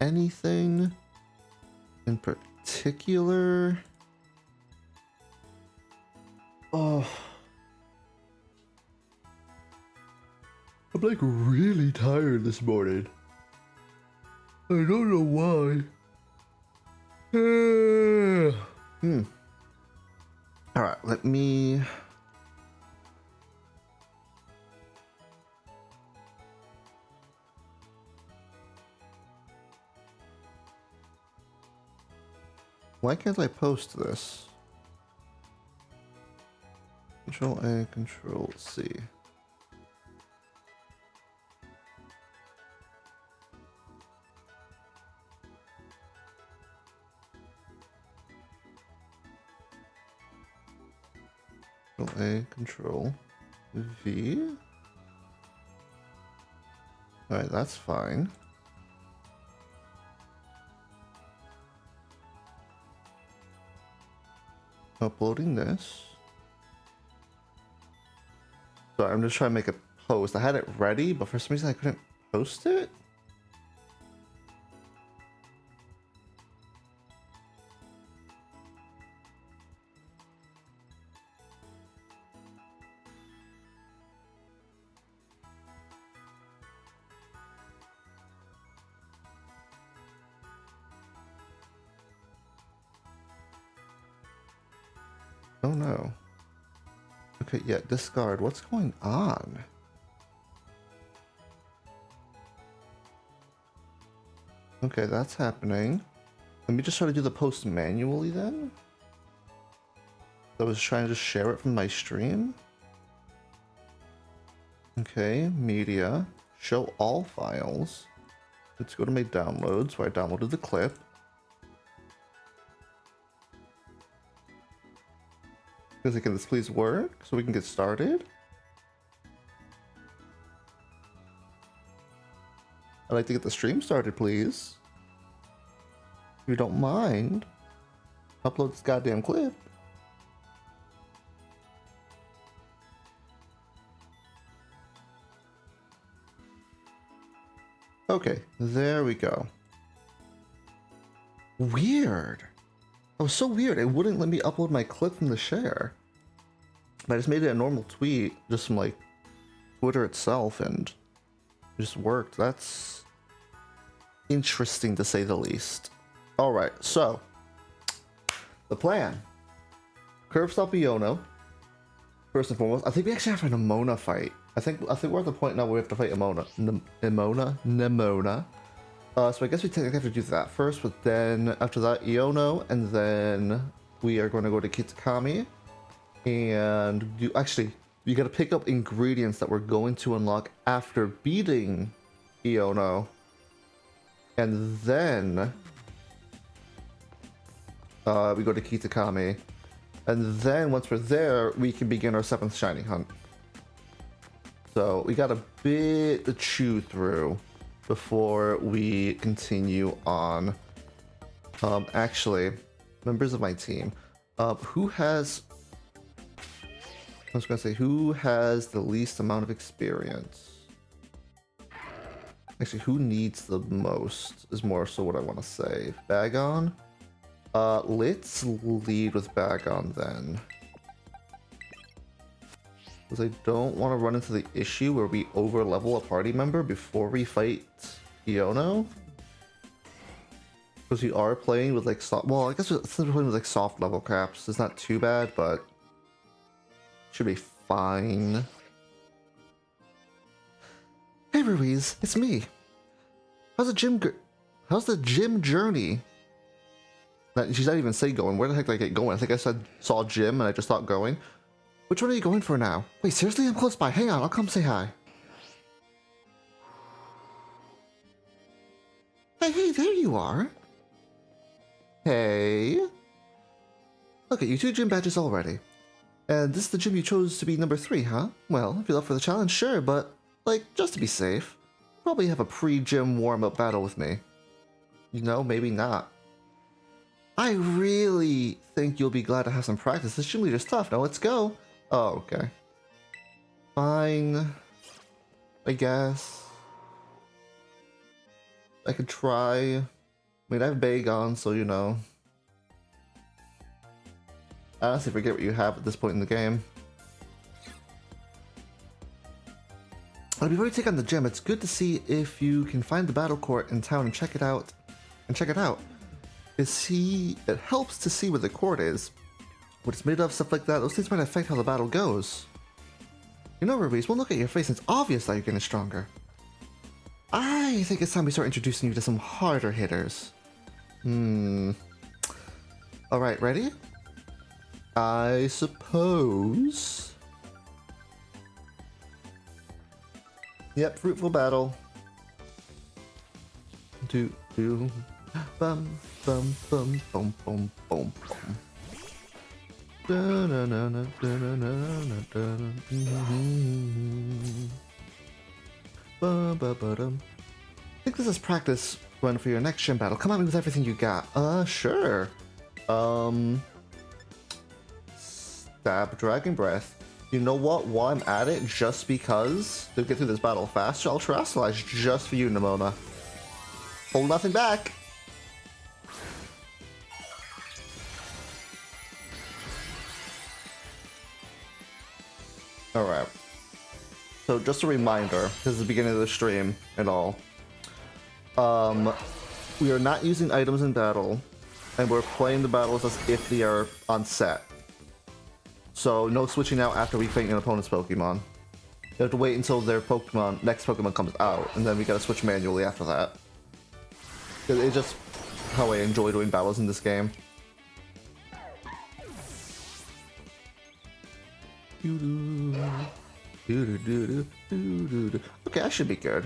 anything in particular. Oh, I'm like really tired this morning. I don't know why. All right, let me. Why can't I post this? Control A, Control C. Control A, Control V. Alright, that's fine. Uploading this. So I'm just trying to make a post. I had it ready, but for some reason I couldn't post it. Oh no. Okay, yeah, discard. What's going on? Okay, that's happening. Let me just try to do the post manually then. I was trying to just share it from my stream. Okay, media. Show all files. Let's go to my downloads where I downloaded the clip. Can this please work so we can get started? I'd like to get the stream started, please. If you don't mind, upload this goddamn clip. Okay, there we go. Weird. That was so weird. It wouldn't let me upload my clip from the share. But I just made it a normal tweet, just from like Twitter itself, and it just worked. That's interesting to say the least. Alright, so the plan. Curve stop Iono. First and foremost. I think we actually have an Nemona fight. I think we're at the point now where we have to fight Nemona. So I guess we technically have to do that first, but then after that, Iono, and then we are going to go to Kitakami and do. Actually, you got to pick up ingredients that we're going to unlock after beating Iono, and then we go to Kitakami, and then once we're there, we can begin our 7th shiny hunt. So we got a bit to chew through before we continue on. Actually, members of my team, who has the least amount of experience? Actually, who needs the most is more so what I want to say. Bagon? Let's lead with Bagon then. Because I don't want to run into the issue where we over-level a party member before we fight Iono. Because we are playing with like soft... Well, I guess since we're playing with like soft level caps, it's not too bad, but... should be fine. Hey Ruiz, it's me. How's the gym journey? She's not even say going. Where the heck did I get going? I think I saw gym and I just thought going. Which one are you going for now? Wait, seriously? I'm close by. Hang on, I'll come say hi. Hey, there you are. Hey. Look at you, 2 gym badges already. And this is the gym you chose to be number 3, huh? Well, if you're up for the challenge, sure, but, like, just to be safe, probably have a pre-gym warm-up battle with me. You know, maybe not. I really think you'll be glad to have some practice. This gym leader's tough. Now let's go. Oh, okay. Fine. I guess. I could try. I mean, I have Bagon, so you know. I honestly forget what you have at this point in the game. But before you take on the gym, it's good to see if you can find the battle court in town and check it out. It helps to see where the court is, what it's made of, stuff like that. Those things might affect how the battle goes. You know, Rubies, one look at your face and it's obvious that you're getting stronger. I think it's time we start introducing you to some harder hitters. Alright, ready? I suppose... Yep, fruitful battle. Do bum bum bum bum bum bum bum. I think this is practice run for your next gym battle. Come at me with everything you got. Sure. Stab Dragon Breath. You know what? While I'm at it, just because to get through this battle faster, I'll Terastallize just for you, Nimona. Hold nothing back. Alright. So just a reminder, this is the beginning of the stream and all. We are not using items in battle, and we're playing the battles as if they are on set. So no switching out after we faint an opponent's Pokemon. You have to wait until their next Pokemon comes out, and then we gotta switch manually after that. It's just how I enjoy doing battles in this game. Okay, I should be good.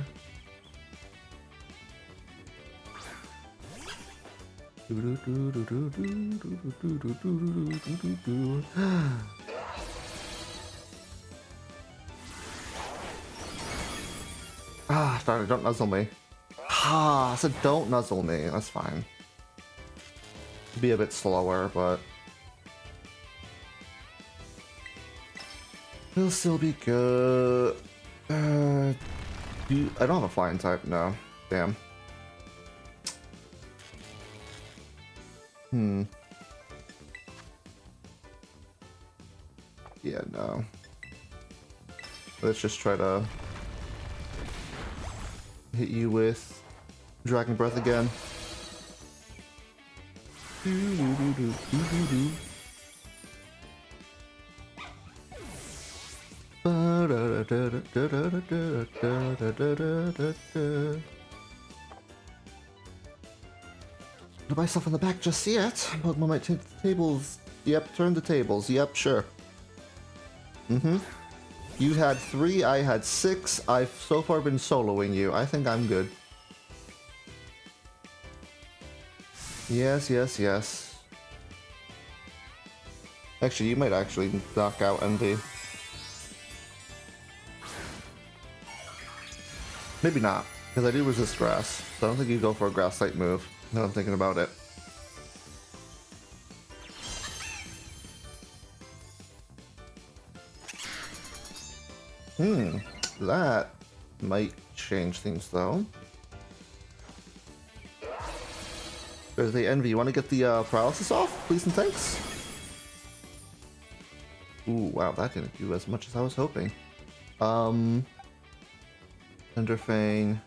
Sorry, don't nuzzle me. I said don't nuzzle me. That's fine. Be a bit slower, but it'll still be good. I don't have a flying type, no. Damn. Yeah, no. Let's just try to hit you with Dragon Breath again. Don't buy stuff on the back just yet, but I might take the tables. Yep, turn the tables. Yep, sure. You had 3, I had 6. I've so far been soloing you. I think I'm good. Yes, yes, yes. Actually, you might actually knock out Envy. Maybe not, because I do resist grass. So I don't think you go for a grass type move. Now I'm thinking about it. That might change things though. There's the Envy. You want to get the paralysis off, please and thanks? Ooh, wow, that didn't do as much as I was hoping. Thunderfang.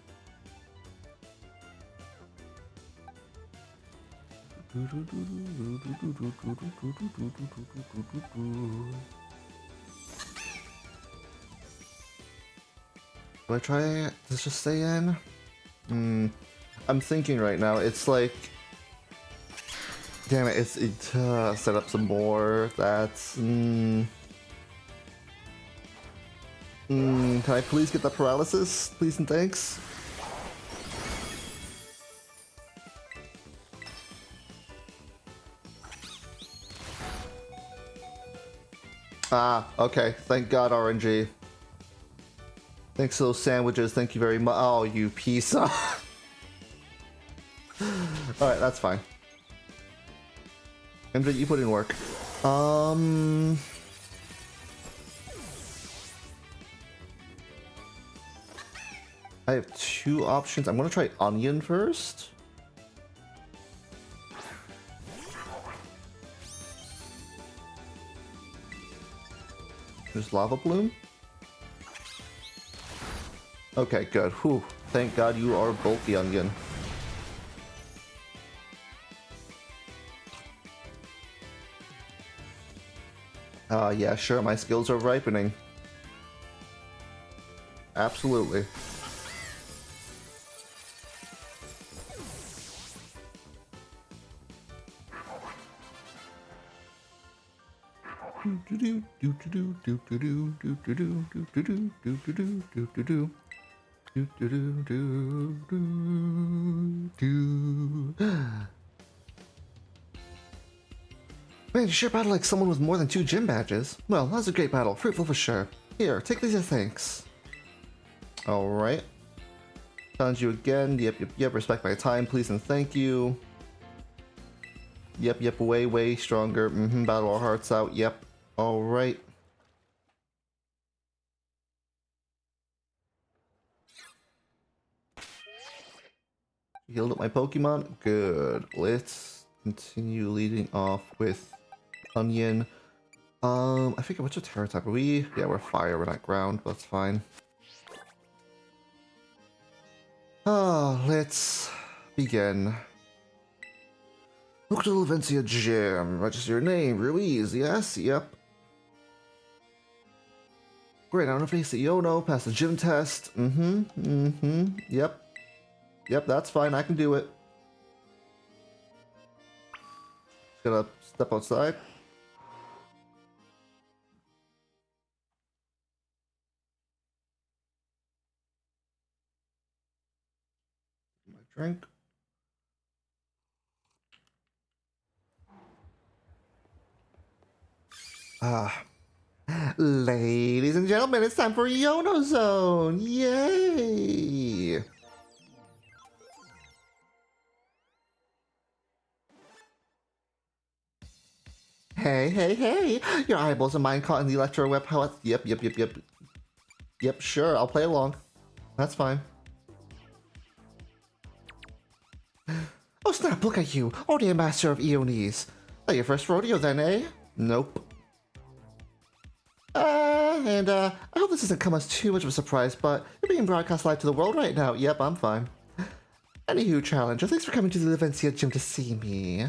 Do I try to just stay in? I'm thinking right now, it's like... Damn it, set up some more, that's... Can I please get the paralysis? Please and thanks? Okay, thank God RNG. Thanks to those sandwiches, thank you very much. Oh, you piece of... Alright, that's fine. MJ, you put in work. I I have two options. I'm gonna try Onion first. There's Lava Bloom. Okay, good. Whew. Thank God you are bulky, Onion. Yeah, sure, my skills are ripening. Absolutely. Man, you sure battle like someone with more than 2 gym badges. Well, that was a great battle. Fruitful for sure. Here, take these as thanks. Alright. Challenge you again. Yep. Respect my time, please and thank you. Yep. Way stronger. Battle our hearts out. Yep. Alright. Healed up my Pokemon. Good. Let's continue leading off with Onion. I forget what's your Terra type. Are we? Yeah, we're fire. We're not ground. But that's fine. Let's begin. Look to the Levencia Gym. Register your name. Ruiz. Yes. Yep. Great. I'm gonna face the Yono. Pass the gym test. Yep. That's fine. I can do it. Just gonna step outside. My drink. Ladies and gentlemen, it's time for Yono Zone! Yay! Hey! Your eyeballs and mine caught in the electro web. How? Yep. Yep, sure, I'll play along. That's fine. Oh snap, look at you! Already a master of Eonies. That your first rodeo then, eh? Nope. I hope this doesn't come as too much of a surprise, but you're being broadcast live to the world right now. Yep, I'm fine. Anywho, Challenger, thanks for coming to the Levencia Gym to see me.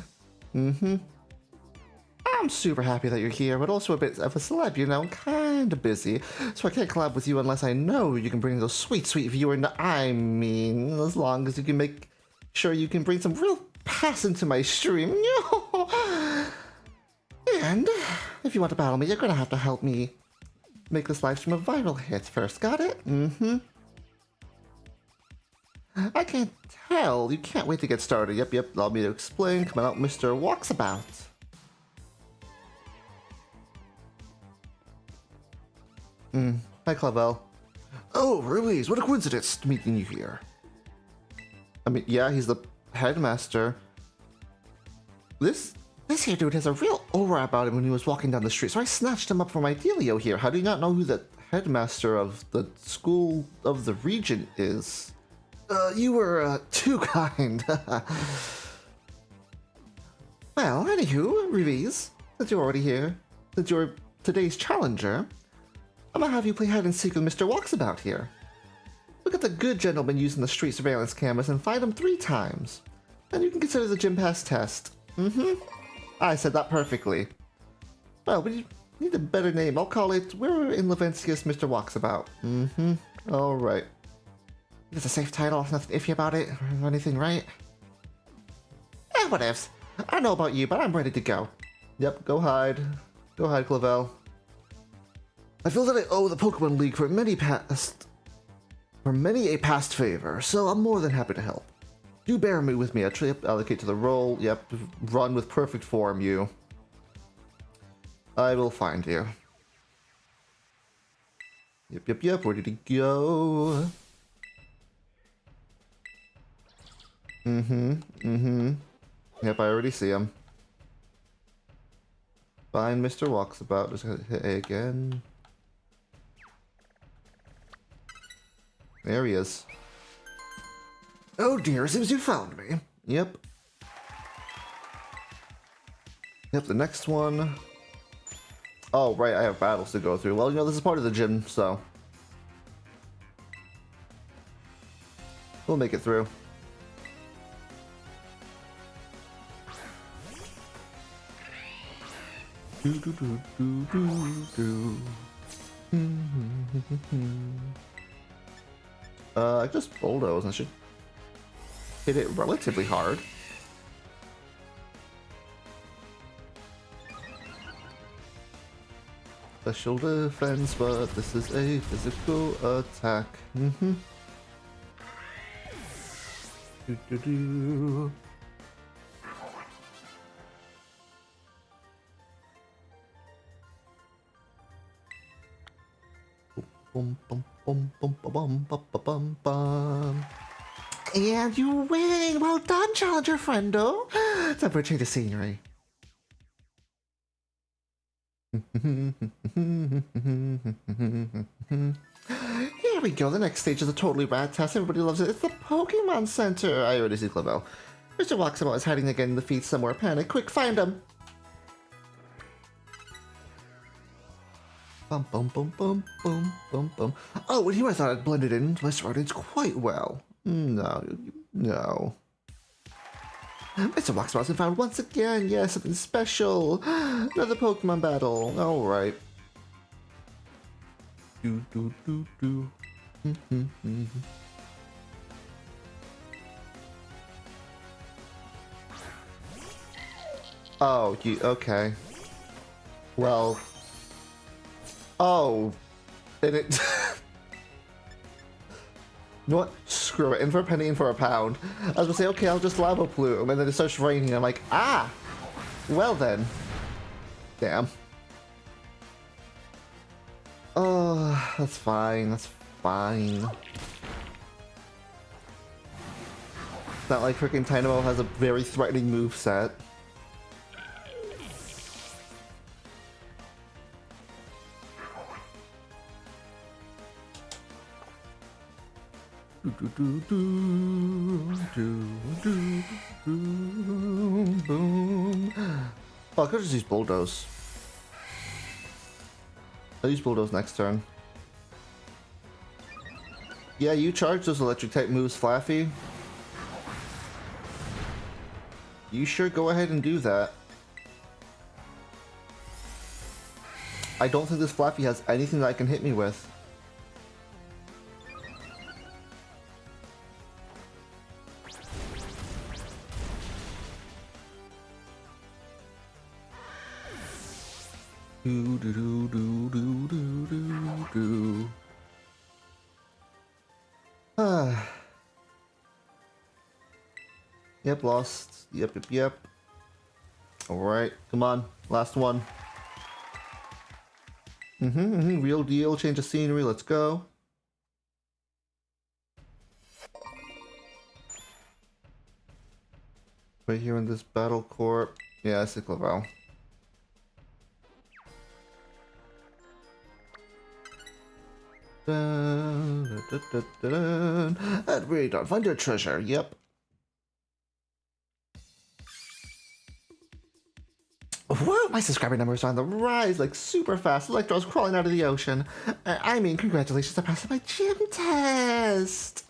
I'm super happy that you're here, but also a bit of a celeb, you know? I'm kinda busy, so I can't collab with you unless I know you can bring those sweet viewer. I mean, as long as you can make sure you can bring some real pass into my stream. And if you want to battle me, you're gonna have to help me make this live stream a viral hit first. Got it? I can't tell. You can't wait to get started. Yep. Allow me to explain. Come on out, Mr. Walksabout. Hi, Clavel. Oh, Ruiz, what a coincidence meeting you here. I mean, yeah, he's the headmaster. This here dude has a real aura about him when he was walking down the street, so I snatched him up for my dealio here. How do you not know who the headmaster of the school of the region is? You were, too kind. Well, anywho, Ruiz, since you're already here, since you're today's challenger, I'm gonna have you play hide and seek with Mr. Walksabout here. Look at the good gentleman using the street surveillance cameras and find him 3 times. Then you can consider the gym pass test. I said that perfectly. Well, we need a better name. I'll call it We're in Levencia's Mr. Walksabout. Alright. It's a safe title, nothing iffy about it or anything, right? Whatevs. I don't know about you, but I'm ready to go. Yep, go hide. Go hide, Clavel. I feel that I owe the Pokemon League for many a past favor, so I'm more than happy to help. Do bear me with me. I trip allocate to the role. Yep, run with perfect form, you. I will find you. Yep, ready to go. Yep, I already see him. Find Mr. Walksabout. Just gonna hit A again. There he is. Oh dear, it seems you found me. Yep. Yep, the next one. Oh, right, I have battles to go through. Well, you know, this is part of the gym, so we'll make it through. I just bulldoze and I should hit it relatively hard. Special defense, but this is a physical attack. Bum, bum, bum, bum, bum, bum, bum, bum, bum. And you win! Well done, Challenger Friendo! Time for a change of scenery. Here we go, the next stage is a totally rad test. Everybody loves it. It's the Pokemon Center. I already see Clavel. Mr. Waxabout is hiding again in the feet somewhere. Panic. Quick, find him! Bum, bum, bum, bum, bum, bum, bum. Oh, and here I thought I'd blended in into my surroundings quite well. No, no. Mr. Waxabout's been found once again. Yes, something special. Another Pokemon battle. Alright. Do, do, do, do. Oh, you, okay. Well. Oh. And it... You know what? Screw it. In for a penny, in for a pound. I was gonna say, okay, I'll just lava plume, and then it starts raining, and I'm like, ah! Well then. Damn. Oh, that's fine. That's fine. It's not like freaking Dynamo has a very threatening moveset. Oh, I could just use Bulldoze. I'll use Bulldoze next turn. Yeah, you charge those electric type moves, Flaffy. You sure go ahead and do that. I don't think this Flaffy has anything that I can hit me with. Do do do do do do do do. Ah. Yep, lost. Yep. Alright, come on. Last one. Real deal. Change of scenery. Let's go. Right here in this battle court. Yeah, I see Clavel. And we don't find your treasure. Yep. Whoa, my subscriber numbers are on the rise, like super fast. Electros crawling out of the ocean. I mean, congratulations on passing my gym test.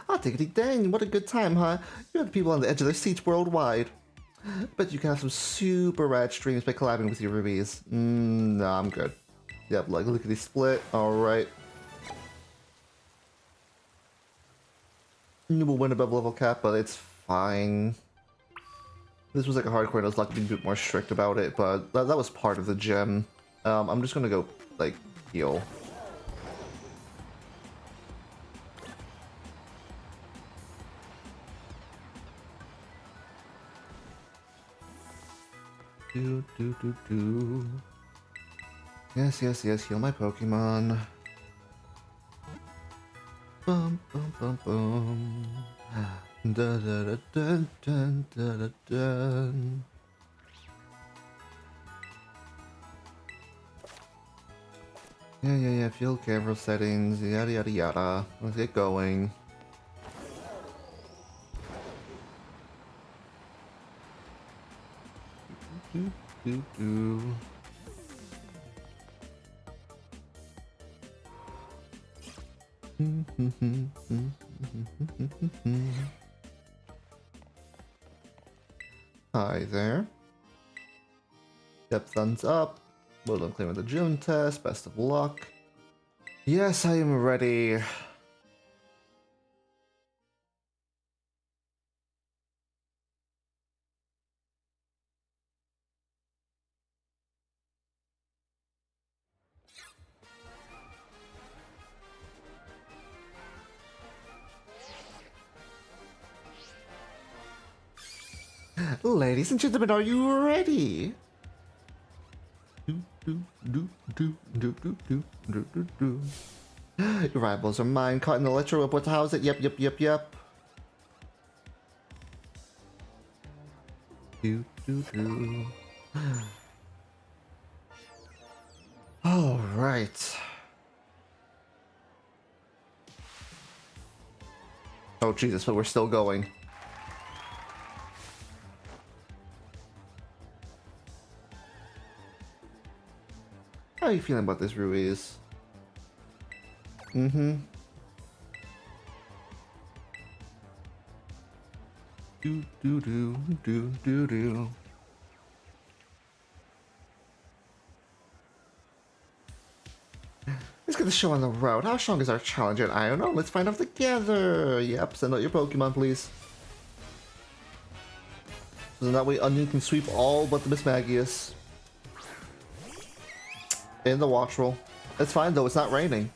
Oh, diggity dang, what a good time, huh? You have people on the edge of their seats worldwide. But you can have some super rad streams by collabing with your rubies. No, I'm good. Yep, like lickety split. Alright. You will win above level cap, but it's fine. This was like a hardcore and I was lucky to be a bit more strict about it, but that was part of the gem. I'm just gonna go, like, heal. Do. Yes, heal my Pokemon. Bum. Dun. Yeah, field camera settings, yada. Let's get going. do. Hi there. Yep, thumbs up. Well done clearing the June test. Best of luck. Yes, I am ready. Ladies and gentlemen, are you ready? Your rivals are mine. Caught in the electro report to house it. Yep. All right. Oh Jesus, but we're still going. How are you feeling about this, Ruiz? Mm-hmm. Do. Let's get the show on the road. How strong is our challenger? I don't know. Let's find out together. Yep, send out your Pokemon, please. So that way Onion can sweep all but the Miss Magius. In the watch roll. It's fine though, it's not raining.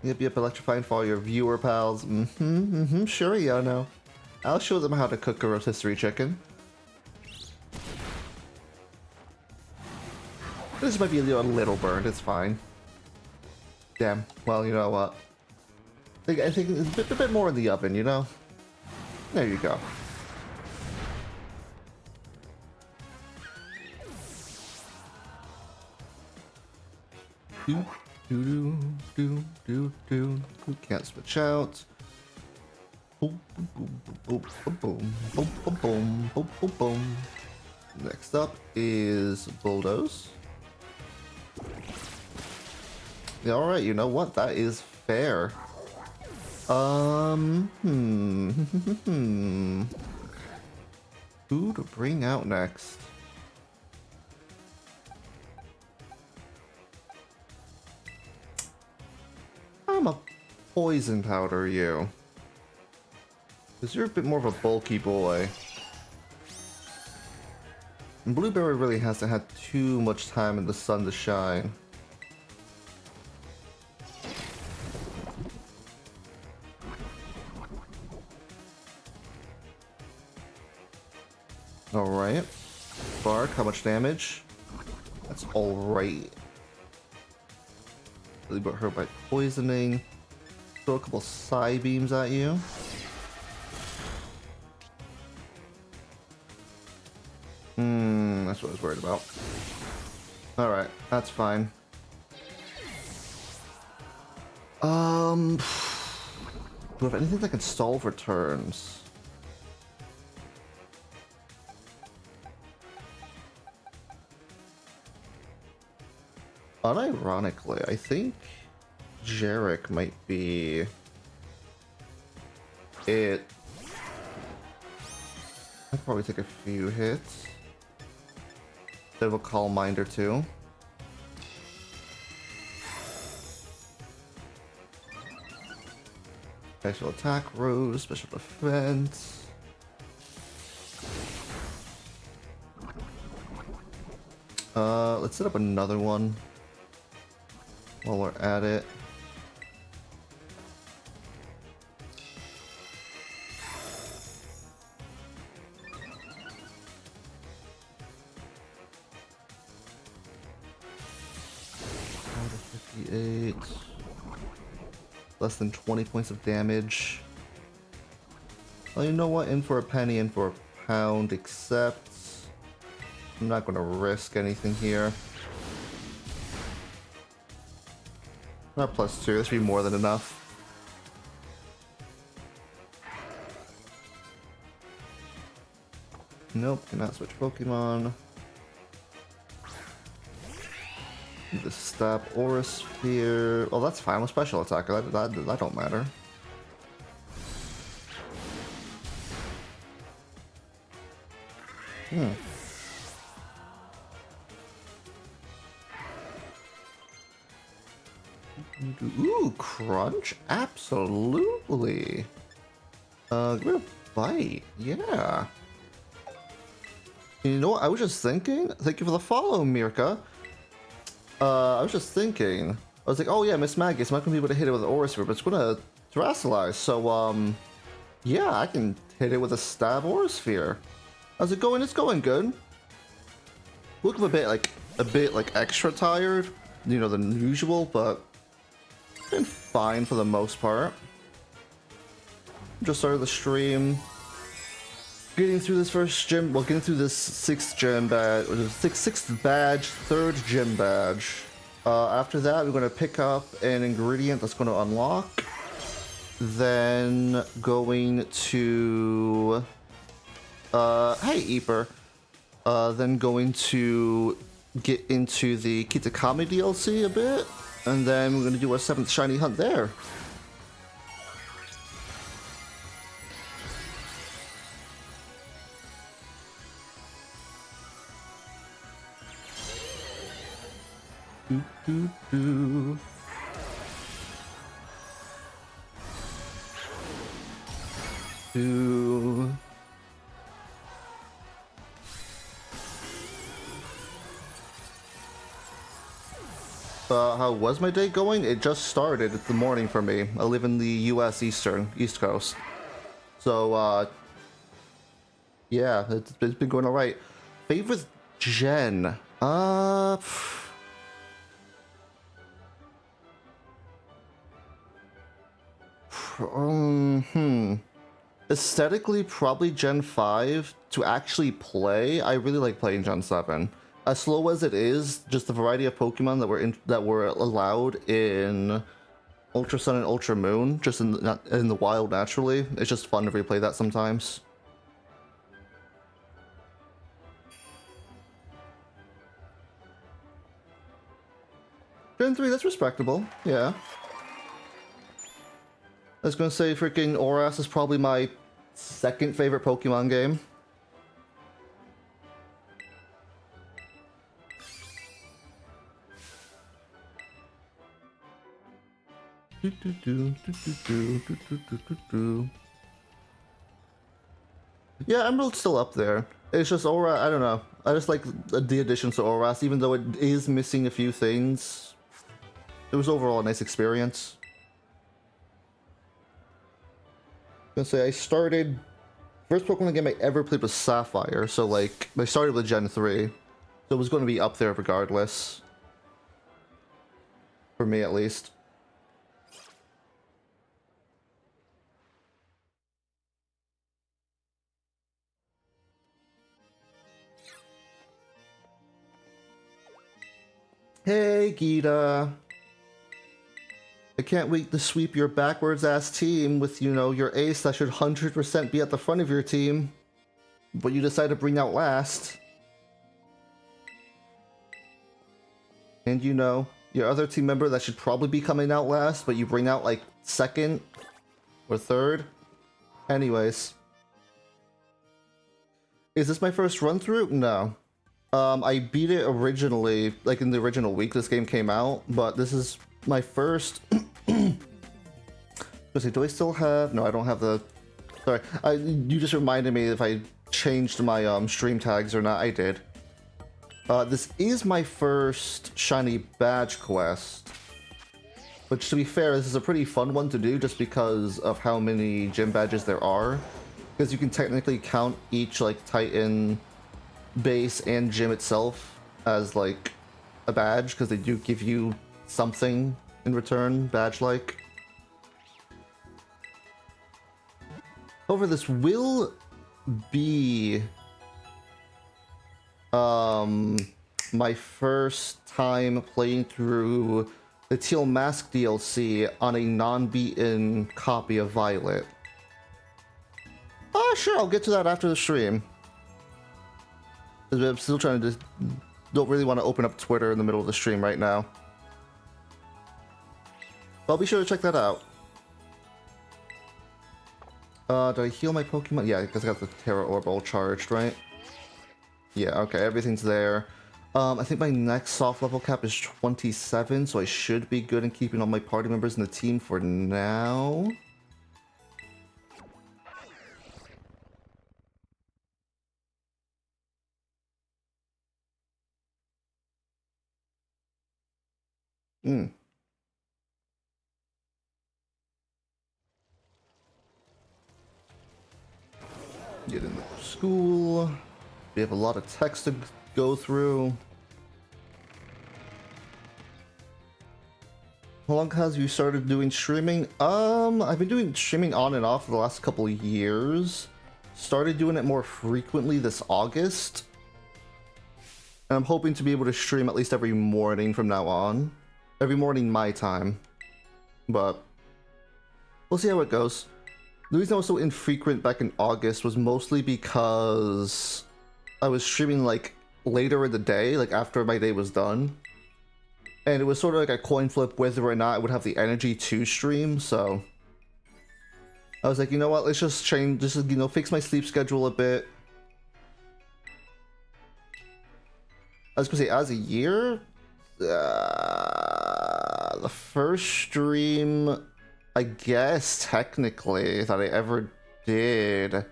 Yep, electrifying for all your viewer pals. Sure, yeah, no. I'll show them how to cook a rotisserie chicken. This might be a little burned, it's fine. Damn, well, you know what? I think it's a bit more in the oven, you know? There you go. Do. Can't switch out. Boom. Next up is Bulldoze. Yeah, alright, you know what? That is fair. Who to bring out next? I'm a poison powder you. Because you're a bit more of a bulky boy. And Blueberry really hasn't had too much time in the sun to shine. Alright. Bark, how much damage? That's alright. Really got hurt by poisoning. Throw a couple Psy beams at you. That's what I was worried about. Alright, that's fine. Do I have anything that can stall for turns? Unironically, I think Jarek might be it. I'd probably take a few hits. Bit of a Calm Mind or two. Special attack, Rose, special defense. Let's set up another one while we're at it. Less than 20 points of damage. Well, you know what? In for a penny, in for a pound, except I'm not going to risk anything here. Not +2, this should be more than enough. Nope, cannot switch Pokemon. The Stab Aura Sphere. Oh, that's fine. I'm a special attacker. That don't matter. Ooh, Crunch? Absolutely. Give it a bite. Yeah. You know what? I was just thinking. Thank you for the follow, Mirka. I was just thinking. I was like, oh yeah, Miss Maggie, it's not gonna be able to hit it with an Aura Sphere, but it's gonna Terrasilize. So, yeah, I can hit it with a Stab Aura Sphere. How's it going? It's going good. Look a bit like extra tired, you know, than usual, but been fine for the most part. Just started the stream. Getting through this first gym, well, getting through this sixth gym badge, sixth badge, third gym badge. After that, we're gonna pick up an ingredient that's gonna unlock. Then going to, hey Eeper. Then going to get into the Kitakami DLC a bit, and then we're gonna do our 7th shiny hunt there. Do. How was my day going? It just started. It's the morning for me. I live in the U.S. East Coast. So, yeah, it's been going alright. Favorite gen? Aesthetically, probably Gen 5. To actually play, I really like playing Gen 7. As slow as it is, just the variety of Pokemon that were allowed in Ultra Sun and Ultra Moon, just in the wild naturally, it's just fun to replay that sometimes. Gen 3, that's respectable, yeah. I was gonna say freaking Oras is probably my second favorite Pokemon game. Yeah, Emerald's still up there. It's just Aura, I don't know. I just like the additions to Oras, even though it is missing a few things. It was overall a nice experience. I was gonna say, I started... First Pokemon game I ever played was Sapphire, so like, I started with Gen 3. So it was going to be up there regardless. For me, at least. Hey, Gita. I can't wait to sweep your backwards-ass team with, you know, your ace that should 100% be at the front of your team. But you decide to bring out last. And, you know, your other team member that should probably be coming out last, but you bring out, like, second or third. Anyways. Is this my first run-through? No. I beat it originally, like in the original week this game came out, but this is my first... Let's see, do I still have... No, I don't have the... Sorry, you just reminded me if I changed my stream tags or not. I did. This is my first shiny badge quest. Which, to be fair, this is a pretty fun one to do just because of how many gym badges there are. Because you can technically count each, like, Titan base and gym itself as, like, a badge, because they do give you something in return, badge-like. However, this will be my first time playing through the Teal Mask DLC on a non-beaten copy of Violet. Sure, I'll get to that after the stream. I'm still trying to just don't really want to open up Twitter in the middle of the stream right now. But I'll be sure to check that out. Did I heal my Pokemon? Yeah, because I got the Terra Orb all charged, right? Yeah, okay, everything's there. I think my next soft level cap is 27, so I should be good in keeping all my party members in the team for now. Hmm. Get into school. We have a lot of text to go through. How long has you started doing streaming? I've been doing streaming on and off for the last couple of years. Started doing it more frequently this August. And I'm hoping to be able to stream at least every morning from now on. Every morning my time. But we'll see how it goes. The reason I was so infrequent back in August was mostly because I was streaming like later in the day, like after my day was done. And it was sort of like a coin flip whether or not I would have the energy to stream, so I was like, you know what, let's just change, just, you know, fix my sleep schedule a bit. I was gonna say, as a year, the first stream, I guess, technically, that I ever did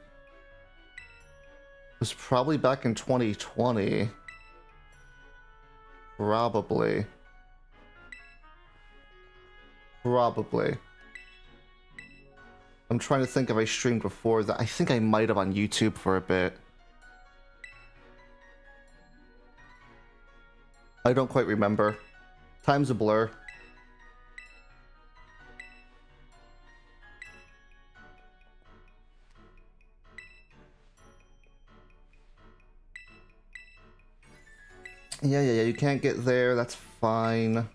was probably back in 2020. Probably. I'm trying to think if I streamed before that. I think I might have on YouTube for a bit. I don't quite remember. Time's a blur. Yeah, you can't get there, that's fine.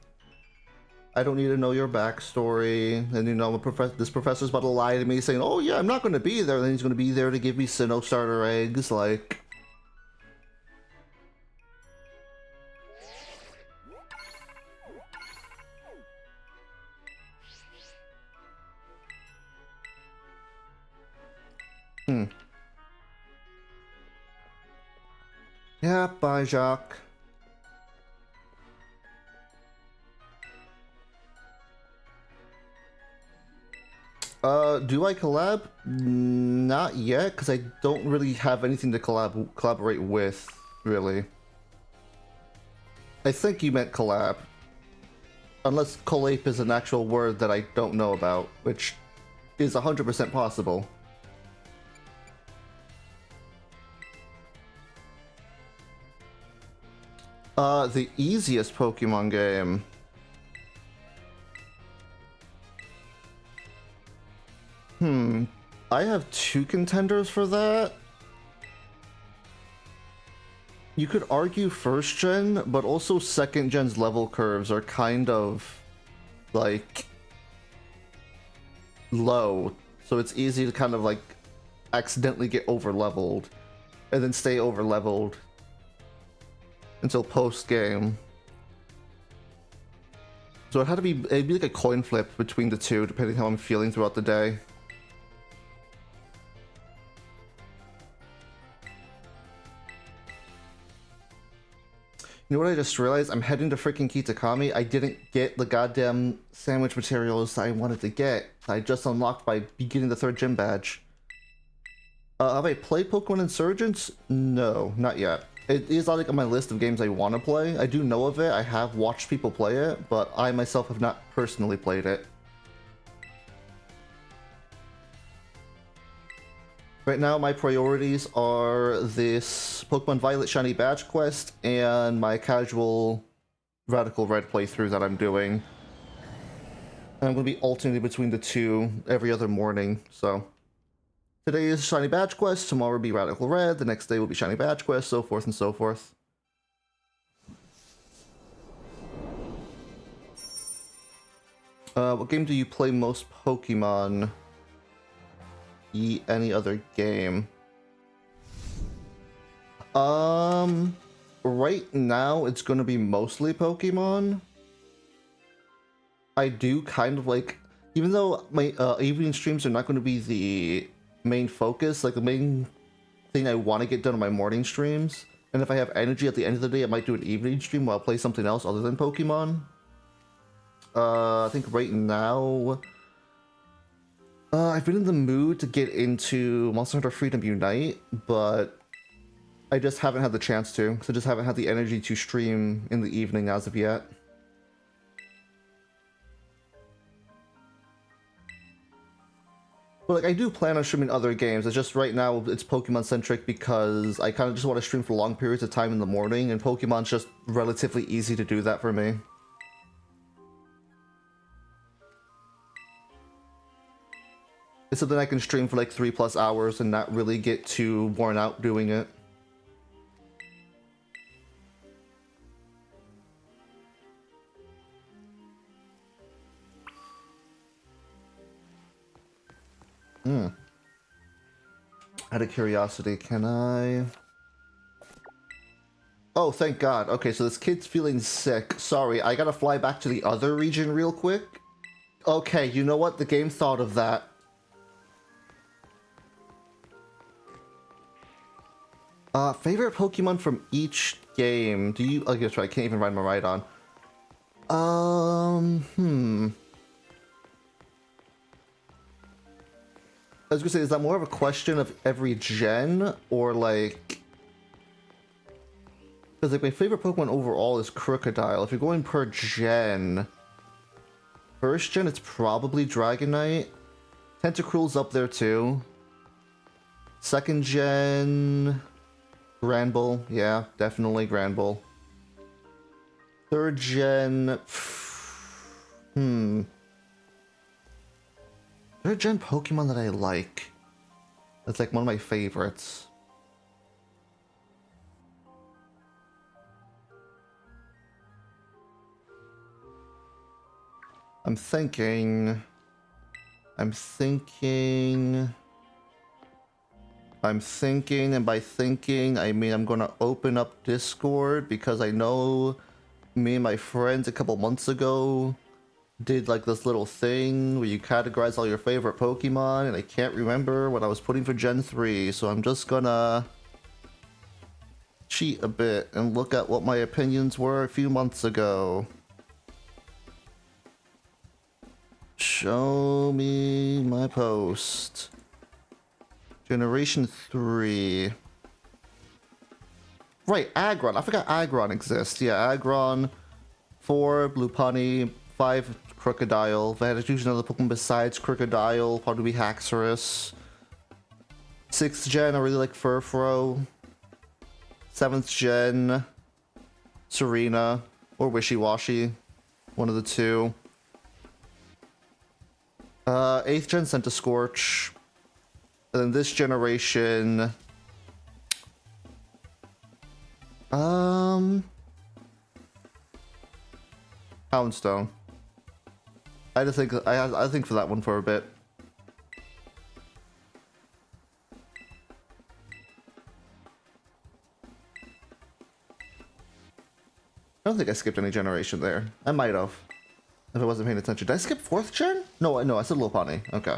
I don't need to know your backstory. And you know, this professor's about to lie to me saying, oh yeah, I'm not going to be there. And then he's going to be there to give me Sinnoh starter eggs, like... Yeah, bye, Jacques. Do I collab? Not yet, because I don't really have anything to collaborate with, really. I think you meant collab. Unless collab is an actual word that I don't know about, which is 100% possible. The easiest Pokemon game. I have two contenders for that. You could argue first gen, but also second gen's level curves are kind of like low, so it's easy to kind of like accidentally get over leveled and then stay over leveled until post game. So it'd be like a coin flip between the two, depending how I'm feeling throughout the day. You know what I just realized? I'm heading to freaking Kitakami. I didn't get the goddamn sandwich materials I wanted to get. I just unlocked by getting the 3rd gym badge. Have I played Pokemon Insurgents? No, not yet. It is like on my list of games I want to play. I do know of it. I have watched people play it, but I myself have not personally played it. Right now, my priorities are this Pokemon Violet Shiny Badge Quest and my casual Radical Red playthrough that I'm doing. And I'm going to be alternating between the two every other morning, so... Today is Shiny Badge Quest, tomorrow will be Radical Red, the next day will be Shiny Badge Quest, so forth and so forth. What game do you play most Pokemon? Any other game? Right now it's gonna be mostly Pokemon. I do kind of like, even though my evening streams are not going to be the main focus, like the main thing I want to get done on my morning streams, and if I have energy at the end of the day, I might do an evening stream while I play something else other than Pokemon. I think right now, I've been in the mood to get into Monster Hunter Freedom Unite, but I just haven't had the chance to, because I just haven't had the energy to stream in the evening as of yet. But like, I do plan on streaming other games. It's just right now it's Pokemon centric because I kind of just want to stream for long periods of time in the morning, and Pokemon's just relatively easy to do that for me. It's something I can stream for like 3+ hours and not really get too worn out doing it. Out of curiosity, can I... Oh, thank God. Okay, so this kid's feeling sick. Sorry, I gotta fly back to the other region real quick. Okay, you know what? The game thought of that. Favorite Pokemon from each game. Do you... Oh, that's right, I can't even ride my ride on. I was gonna say, is that more of a question of every gen, or like... Because like my favorite Pokemon overall is Crocodile. If you're going per gen... First gen, it's probably Dragonite. Tentacruel's up there too. Second gen... Granbull. Yeah, definitely Granbull. Third gen... Third gen Pokemon that I like. That's like one of my favorites. I'm thinking, and by thinking, I mean I'm gonna open up Discord because I know me and my friends a couple months ago did like this little thing where you categorize all your favorite Pokemon, and I can't remember what I was putting for Gen 3, so I'm just gonna cheat a bit and look at what my opinions were a few months ago. Show me my post. Generation 3. Right, Aggron. I forgot Aggron exists. Yeah, Aggron, 4 Blue Punny, 5 Crocodile. If I had to choose another Pokemon besides Crocodile, probably be Haxorus. 6th gen, I really like Furfrou. 7th gen, Serena, or Wishy-Washy. One of the two. 8th gen, Scentiscorch. And then this generation... Houndstone. I had to think. I had to think for that one for a bit. I don't think I skipped any generation there. I might have, if I wasn't paying attention. Did I skip 4th gen? No, I said Lopunny. Okay.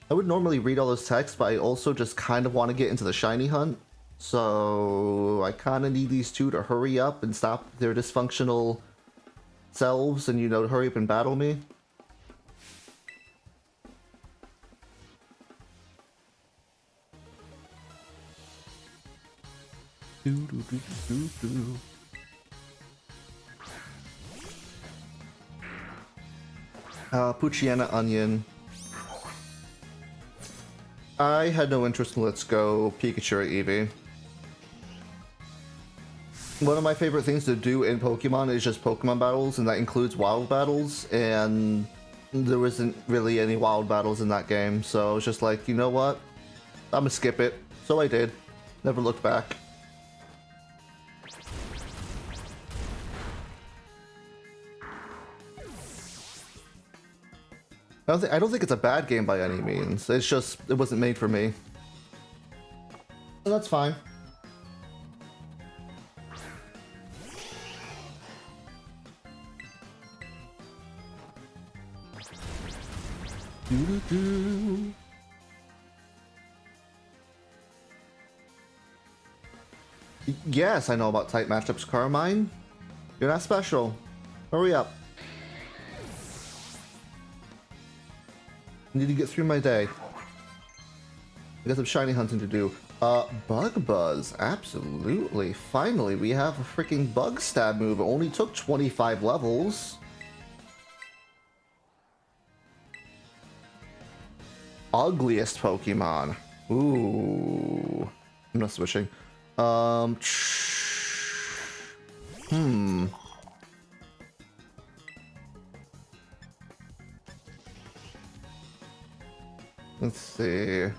I would normally read all those texts, but I also just kind of want to get into the shiny hunt. So I kind of need these two to hurry up and stop their dysfunctional selves and, you know, hurry up and battle me. Poochyena Onion. I had no interest in Let's Go Pikachu or Eevee. One of my favorite things to do in Pokemon is just Pokemon battles, and that includes wild battles, and there wasn't really any wild battles in that game, so I was just like, you know what? I'm gonna skip it. So I did. Never looked back. I don't think it's a bad game by any means. It's just it wasn't made for me. So that's fine. Doo-doo-doo. Yes, I know about tight matchups, Carmine. You're not special. Hurry up. I need to get through my day. I got some shiny hunting to do. Bug Buzz. Absolutely. Finally, we have a freaking bug stab move. It only took 25 levels. Ugliest Pokemon. Ooh. I'm not switching. Let's see. I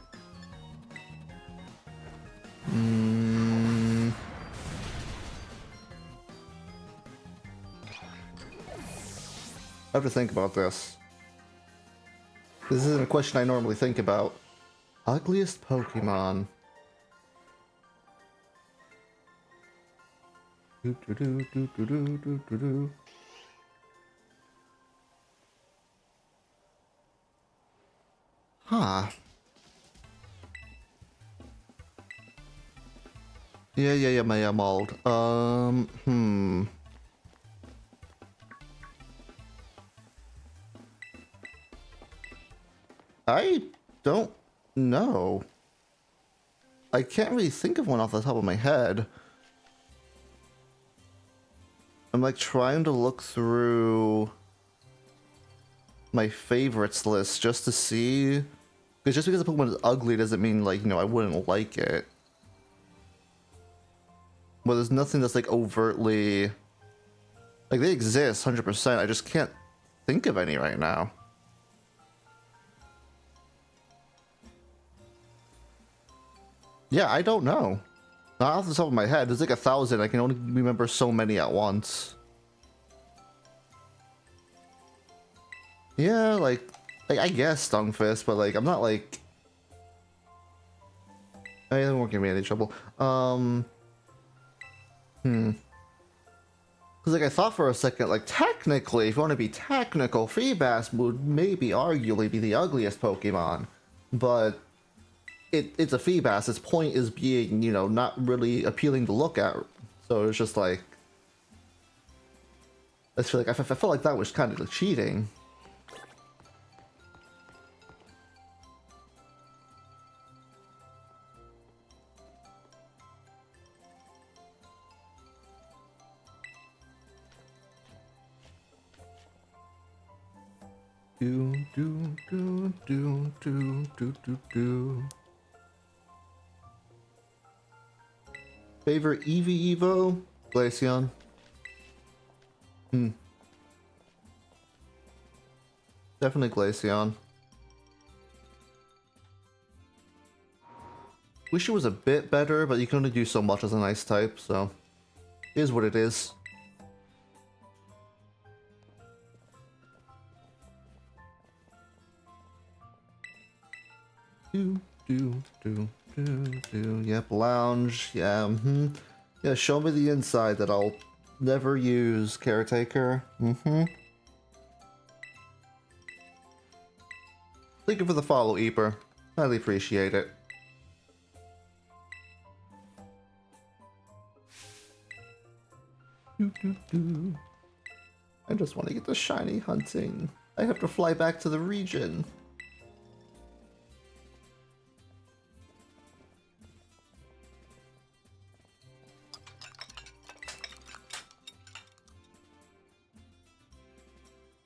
have to think about this. This isn't a question I normally think about. Ugliest Pokemon. Huh. Yeah, my mold. I don't know. I can't really think of one off the top of my head. I'm like trying to look through my favorites list just to see. Because just because a Pokemon is ugly doesn't mean, like, you know, I wouldn't like it. But there's nothing that's like overtly. Like, they exist 100%. I just can't think of any right now. Yeah, I don't know. Not off the top of my head. There's like 1,000. I can only remember so many at once. Yeah, like I guess Stunfisk, but like I'm not like. I won't give me any trouble. Because like I thought for a second, like technically, if you want to be technical, Feebas would maybe arguably be the ugliest Pokemon, but it's a Feebas. Its point is being, you know, not really appealing to look at. So it's just like I feel like I felt like that was kind of like cheating. Do. Favorite Eevee Evo? Glaceon. Definitely Glaceon. Wish it was a bit better, but you can only do so much as an ice type, so it is what it is. Yep, lounge. Yeah, Yeah, show me the inside that I'll never use, caretaker. Thank you for the follow, Eeper. Highly appreciate it. I just want to get the shiny hunting. I have to fly back to the region.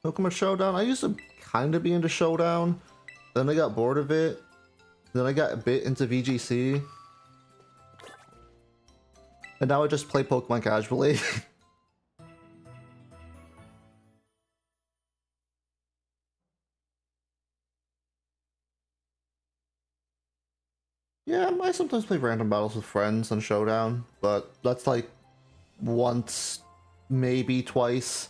Pokemon Showdown? I used to kind of be into Showdown. Then I got bored of it. Then I got a bit into VGC. And now I just play Pokemon casually. Yeah, I sometimes play random battles with friends on Showdown, but that's like once, maybe twice.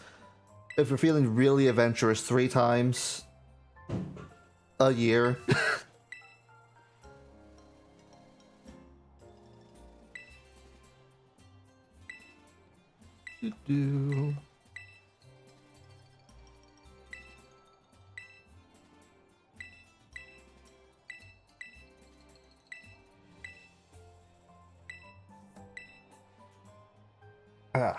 If we're feeling really adventurous, 3 times. a year. Do. Ah.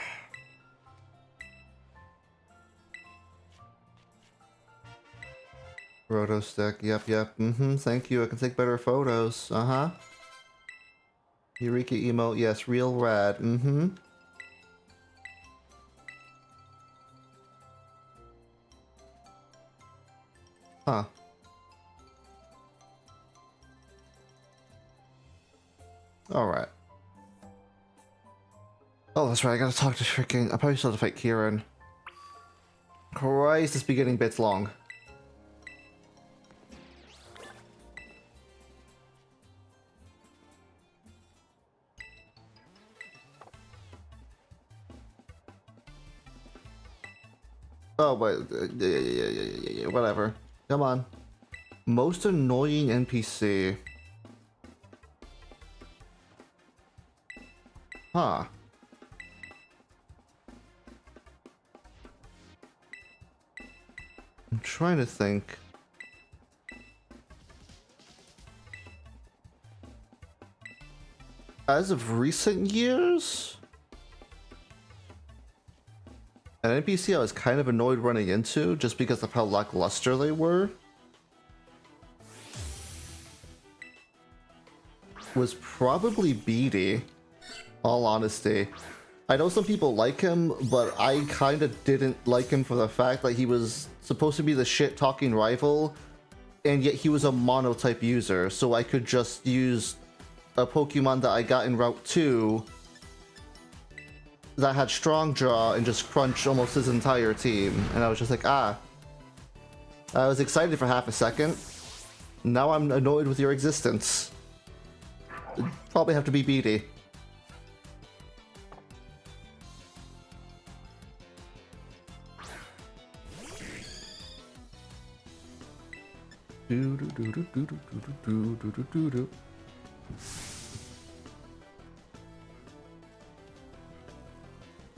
Roto stick. Yep, yep. Thank you. I can take better photos. Uh-huh. Eureka emote. Yes, real rad. Huh. Alright. Oh, that's right. I gotta talk to freaking... I probably still have to fight Kieran. Christ, this beginning bit's long. Oh, wait. Yeah, whatever. Come on. Most annoying NPC. Huh. I'm trying to think. As of recent years? An NPC I was kind of annoyed running into just because of how lackluster they were was probably Beatty, all honesty. I know some people like him, but I kind of didn't like him for the fact that he was supposed to be the shit-talking rival, and yet he was a mono-type user, so I could just use a Pokemon that I got in Route 2 that had Strong Jaw and just crunch almost his entire team, and I was just like, ah. I was excited for half a second. Now I'm annoyed with your existence. It'd probably have to be Beatty.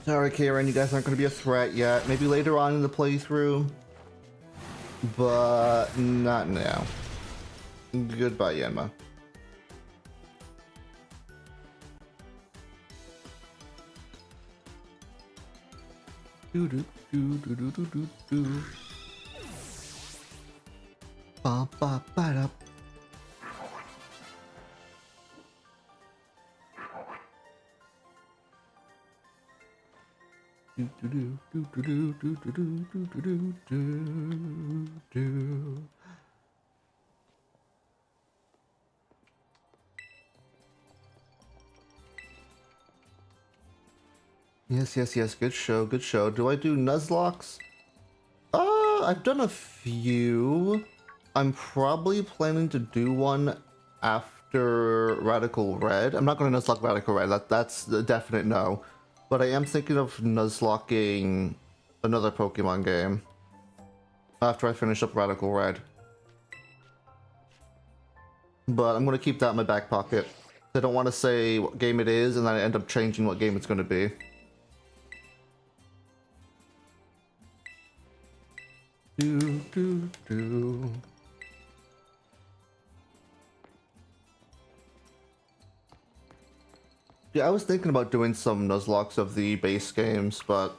Sorry, Karen, you guys aren't going to be a threat yet. Maybe later on in the playthrough, but not now. Goodbye, Yanma. Ba ba ba da. Yes. Good show, good show. Do I do Nuzlocks? I've done a few. I'm probably planning to do one after Radical Red. I'm not going to Nuzlocke Radical Red. That's a definite no. But I am thinking of Nuzlocking another Pokemon game after I finish up Radical Red. But I'm going to keep that in my back pocket. I don't want to say what game it is and then I end up changing what game it's going to be. Yeah, I was thinking about doing some Nuzlocks of the base games, but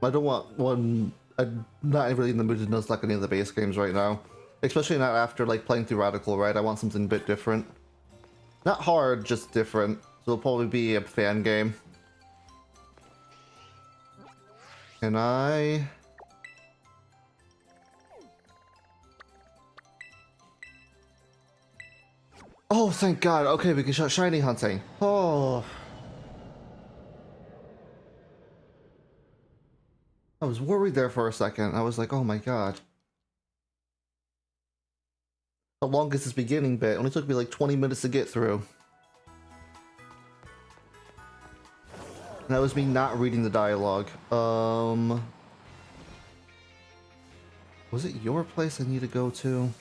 I don't want one. I'm not really in the mood to Nuzlocke any of the base games right now. Especially not after like playing through Radical Red. I want something a bit different. Not hard, just different. So it'll probably be a fan game. Can I... Oh, thank God. Okay, we can start shiny hunting. Oh. I was worried there for a second. I was like, oh my God. How long is this beginning bit? It only took me like 20 minutes to get through. And that was me not reading the dialogue. Was it your place I need to go to?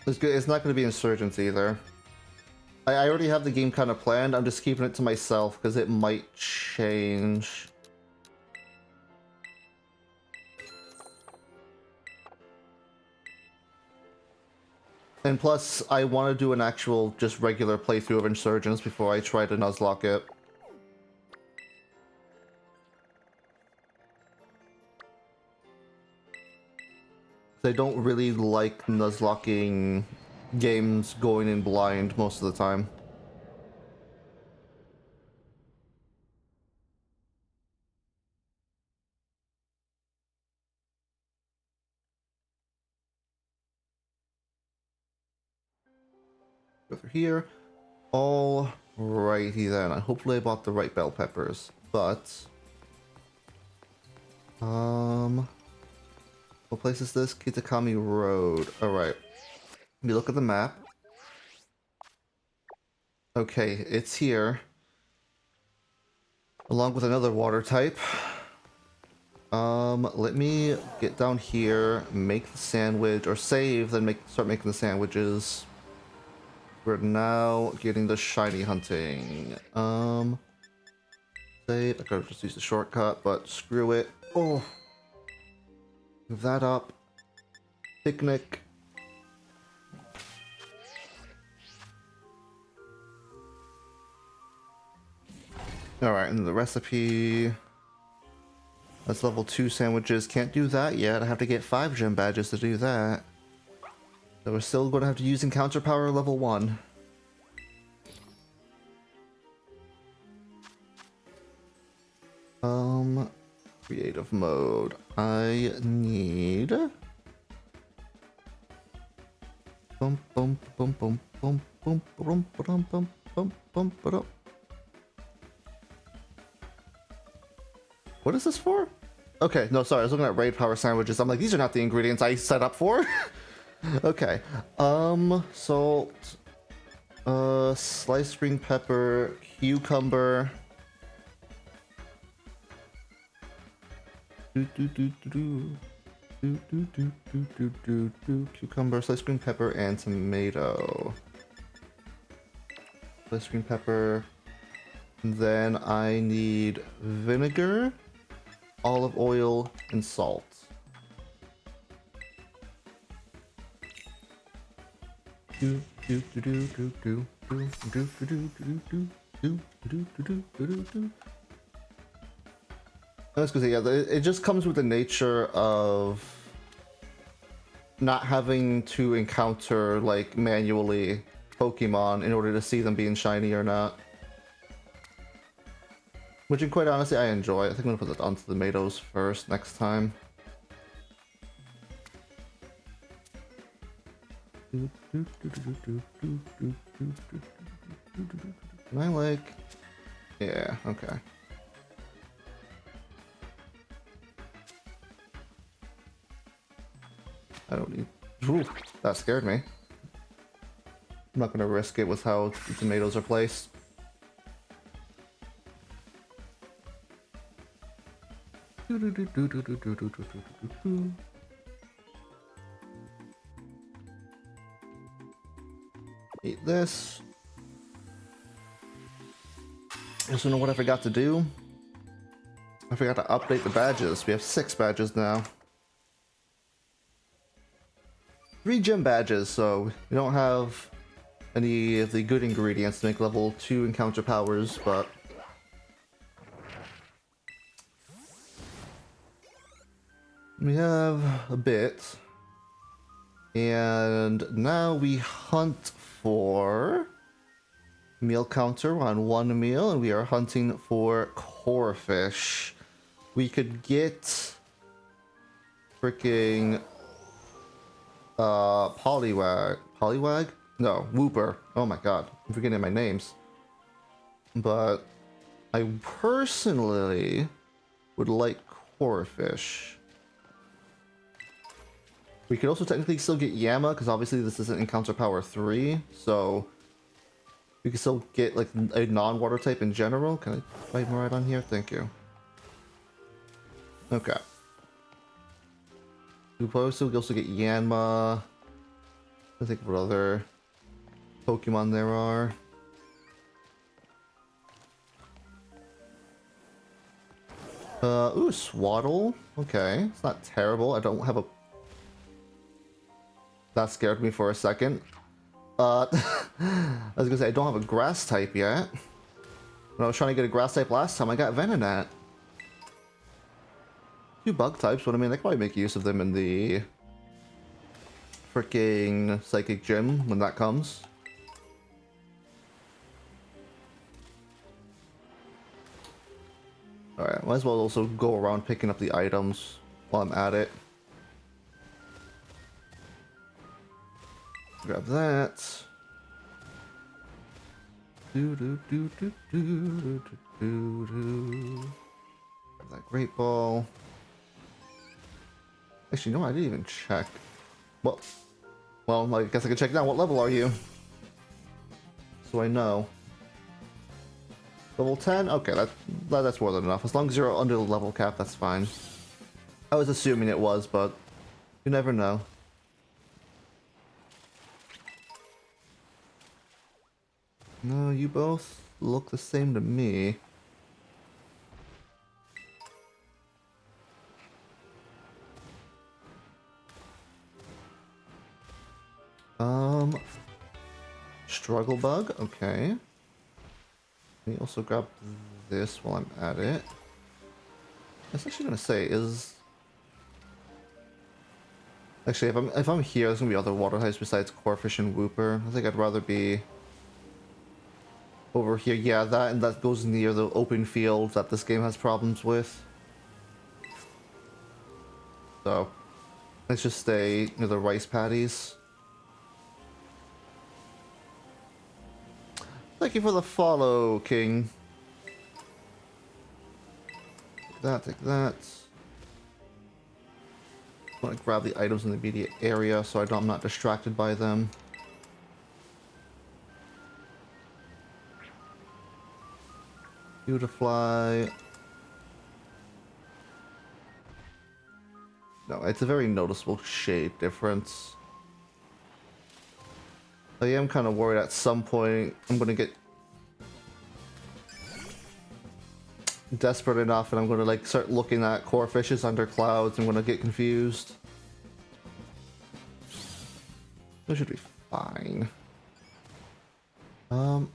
It's not going to be Insurgents either. I already have the game kind of planned. I'm just keeping it to myself because it might change. And plus, I want to do an actual, just regular playthrough of Insurgents before I try to Nuzlocke it. I don't really like Nuzlocking games going in blind most of the time. Go through here. Alrighty then. Hopefully I bought the right bell peppers, but what place is this? Kitakami Road. Alright. Let me look at the map. Okay, it's here. Along with another water type. Let me get down here, make the sandwich, or save, then start making the sandwiches. We're now getting the shiny hunting. Save. I could have just used the shortcut, but screw it. Oh, move that up. Picnic. All right, and the recipe. That's level 2 sandwiches. Can't do that yet. I have to get 5 gem badges to do that. So we're still going to have to use encounter power level 1. Creative mode. I need... Bum bum bum bum bum bum bum bum bum bum bum bum. What is this for? Okay, no, sorry, I was looking at raid power sandwiches. I'm like, these are not the ingredients I set up for. Okay. Salt. Sliced green pepper, cucumber. Cucumber, sliced green pepper, and tomato. Sliced green pepper. And then I need vinegar, olive oil, and salt. That's because yeah, it just comes with the nature of not having to encounter like manually Pokemon in order to see them being shiny or not. Which, quite honestly, I enjoy. I think I'm gonna put that onto the tomatoes first next time. Can I like... Yeah, okay. I don't need... Ooh, that scared me. I'm not gonna risk it with how the tomatoes are placed. Eat this. I just don't know what I forgot to do. I forgot to update the badges. We have 6 badges now. 3 gym badges, so we don't have any of the good ingredients to make level 2 encounter powers, but... we have a bit. And now we hunt for... meal counter on 1 meal, and we are hunting for core fish. We could get... freaking... Poliwag? No, Wooper. Oh my god, I'm forgetting my names. But I personally would like core fish. We could also technically still get Yama, because obviously this isn't encounter power 3, so we can still get like a non-water type in general. Can I fight more right on here? Thank you. Okay. We could also get Yanma. I think what other Pokemon there are. Ooh, Swaddle. Okay, it's not terrible. I don't have a... That scared me for a second. I was gonna say, I don't have a grass type yet. When I was trying to get a grass type last time, I got Venonat. Two bug types, but I mean, I could probably make use of them in the freaking Psychic Gym when that comes. Alright, might as well also go around picking up the items while I'm at it. Grab that. Do do do do do do do do. Grab that Great Ball. Actually, no, I didn't even check. Well, I guess I can check now. What level are you? So I know. Level 10? Okay, that's more than enough. As long as you're under the level cap, that's fine. I was assuming it was, but you never know. No, you both look the same to me. Struggle Bug, okay. Let me also grab this while I'm at it. I was actually gonna say, actually, if I'm here, there's gonna be other water types besides Corphish and Wooper. I think I'd rather be over here. Yeah, that goes near the open field that this game has problems with. So let's just stay near the rice paddies. Thank you for the follow, King. Take that, take that. I want to grab the items in the immediate area so I'm not distracted by them. Beautifly. No, it's a very noticeable shade difference. I am kind of worried at some point I'm going to get desperate enough and I'm going to like start looking at core fishes under clouds and I'm going to get confused. That should be fine. Core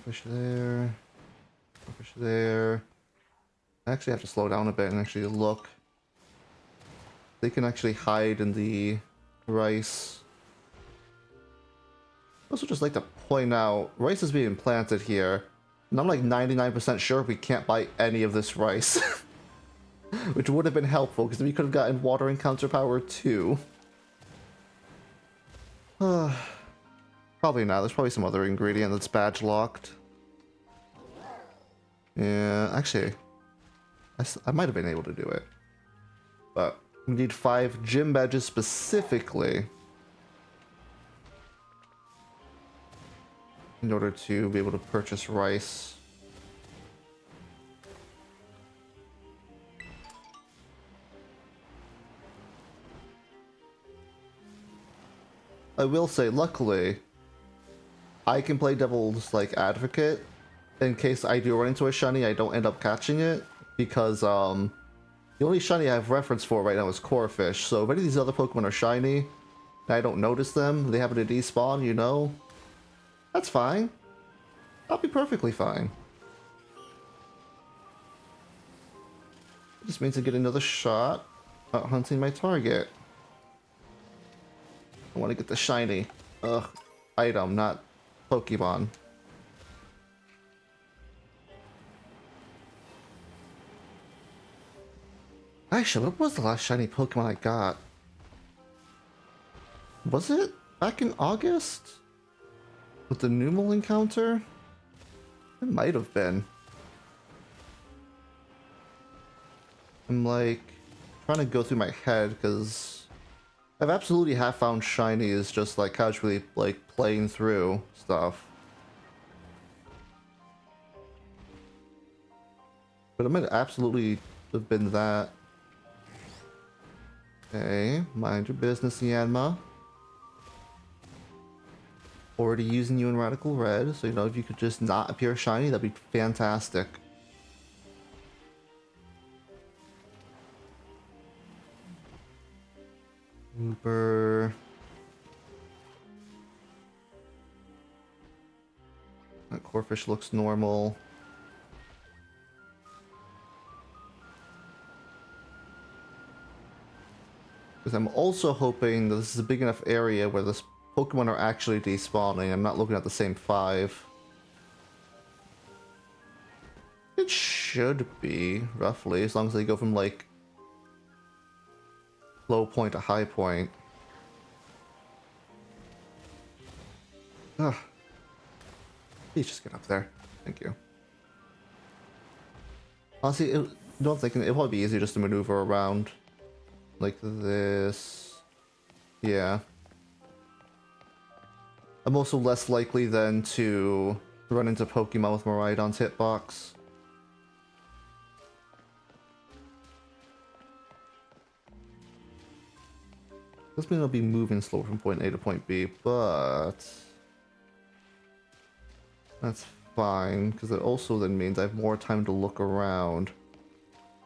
fish there. Core fish there. I actually have to slow down a bit and actually look. They can actually hide in the rice. I also just like to point out, rice is being planted here, and I'm like 99% sure we can't buy any of this rice. Which would have been helpful, because we could have gotten water encounter power too. Probably not, there's probably some other ingredient that's badge locked. Yeah, actually, I might have been able to do it. But we need 5 gym badges specifically in order to be able to purchase rice. I will say, luckily, I can play devil's like advocate in case I do run into a shiny, I don't end up catching it, because the only shiny I have reference for right now is Corphish, so if any of these other Pokemon are shiny and I don't notice them, they happen to despawn, you know, that's fine. I'll be perfectly fine. It just means I get another shot at hunting my target. I want to get the shiny item, not Pokemon. Actually, what was the last shiny Pokemon I got? Was it back in August? With the Numel encounter? It might have been. I'm like trying to go through my head because I've absolutely half found shinies just like casually like playing through stuff. But it might absolutely have been that. Okay, mind your business, Yanma. already using you in Radical Red, so you know, if you could just not appear shiny, that'd be fantastic. Uber. That Corphish looks normal. Because I'm also hoping that this is a big enough area where this Pokemon are actually despawning. I'm not looking at the same 5. It should be, roughly, as long as they go from, like, low point to high point. Ugh. Please just get up there. Thank you. Honestly, don't think it'll probably be easier just to maneuver around. Like this. Yeah. I'm also less likely then to run into Pokemon with Miraidon's hitbox. Doesn't mean I'll be moving slower from point A to point B, but that's fine, because it also then means I have more time to look around.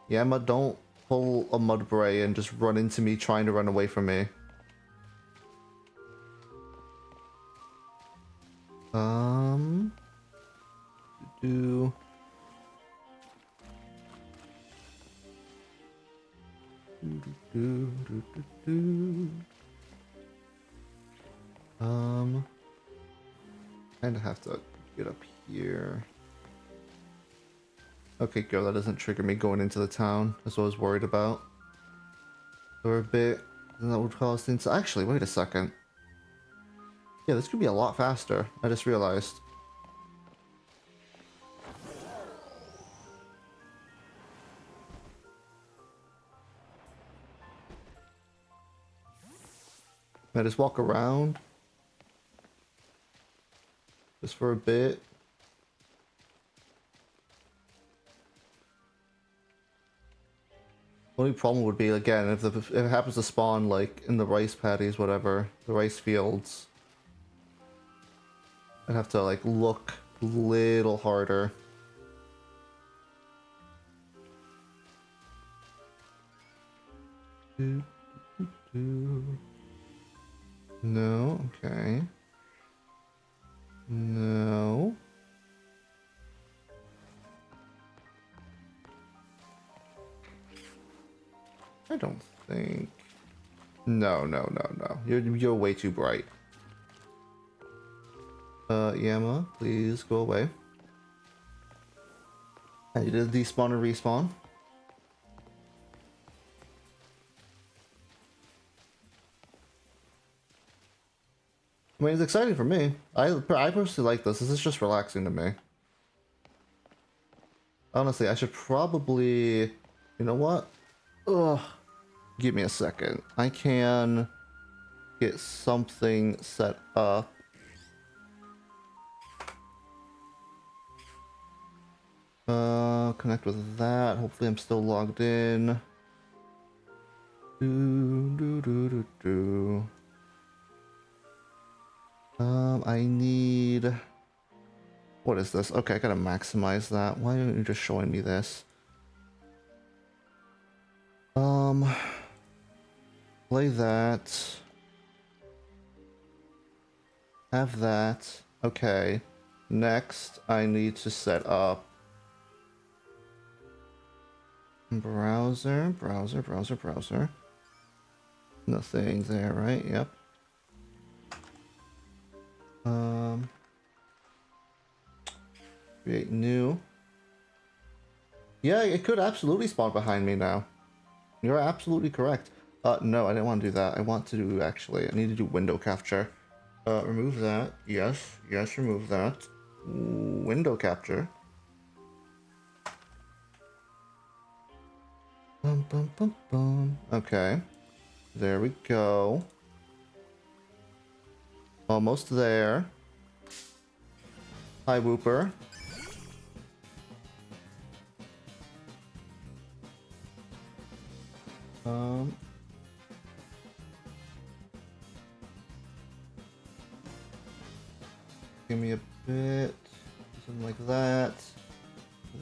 Yeah, but don't pull a Mudbray and just run into me trying to run away from me. Do kinda have to get up here. Okay, girl, that doesn't trigger me going into the town. That's what I was worried about. For a bit, then that would cause things. Actually, wait a second. Yeah, this could be a lot faster. I just realized. I just walk around. Just for a bit. Only problem would be, again, if it happens to spawn, like, in the rice paddies, whatever, the rice fields. I'd have to, like, look a little harder. No, okay. No. I don't think. No. You're way too bright. Yama, please go away. I need to despawn and respawn. I mean, it's exciting for me. I personally like this. This is just relaxing to me. Honestly, I should probably... You know what? Ugh. Give me a second. I can get something set up. Connect with that. Hopefully I'm still logged in. I need... What is this? Okay, I gotta maximize that. Why aren't you just showing me this? Play that. Have that. Okay. Next, I need to set up browser. Nothing there, right? Yep. Create new. Yeah, it could absolutely spawn behind me now. You're absolutely correct. No, I didn't want to do that. I want to do, actually, I need to do window capture. Remove that. Yes, remove that. Window capture. Okay. There we go. Almost there. Hi, Wooper. Give me a bit. Something like that.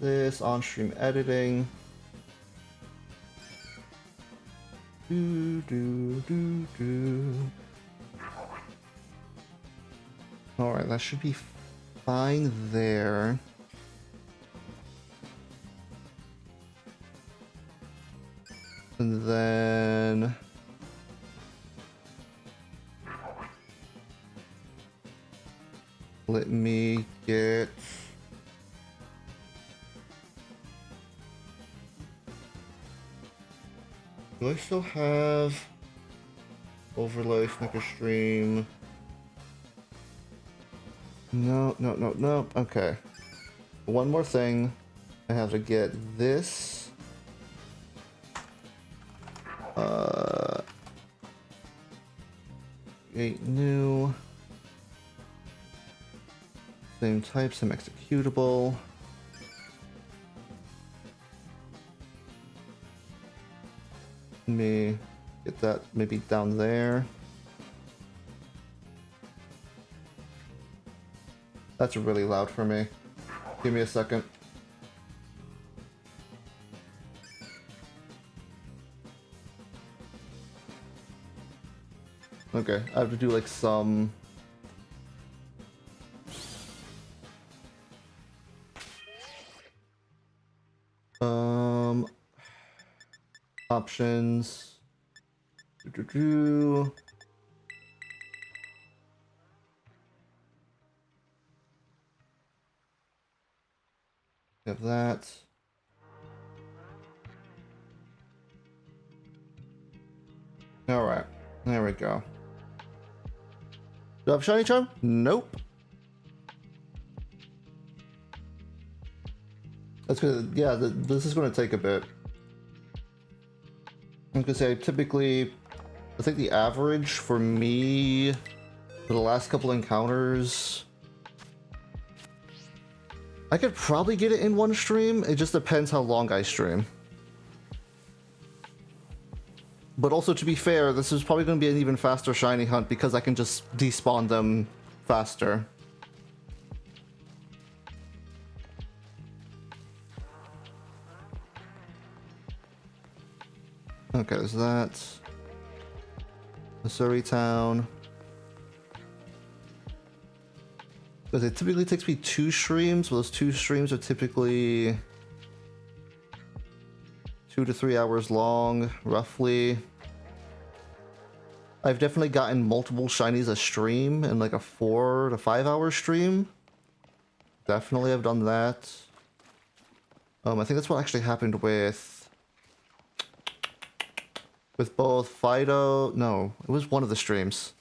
This on-stream editing. Do do do do. Alright, that should be fine there. And then let me get do I still have overlay snicker stream? No, no, no, no. Okay. One more thing. I have to get this. Create new. Same type, same executable. Let me get that maybe down there. That's really loud for me. Give me a second. Okay, I have to do like some options. Have that. All right, there we go. Do I have shiny charm? Nope. That's good. Yeah, this is going to take a bit. I'm gonna say typically, I think the average for me for the last couple encounters, I could probably get it in one stream. It just depends how long I stream. But also, to be fair, this is probably going to be an even faster shiny hunt because I can just despawn them faster. Okay, there's that. Missouri Town. Because it typically takes me 2 streams. Well, those 2 streams are typically 2 to 3 hours long, roughly. I've definitely gotten multiple shinies a stream in like a 4 to 5 hour stream. Definitely have done that. I think that's what actually happened with both Fido. No, it was one of the streams.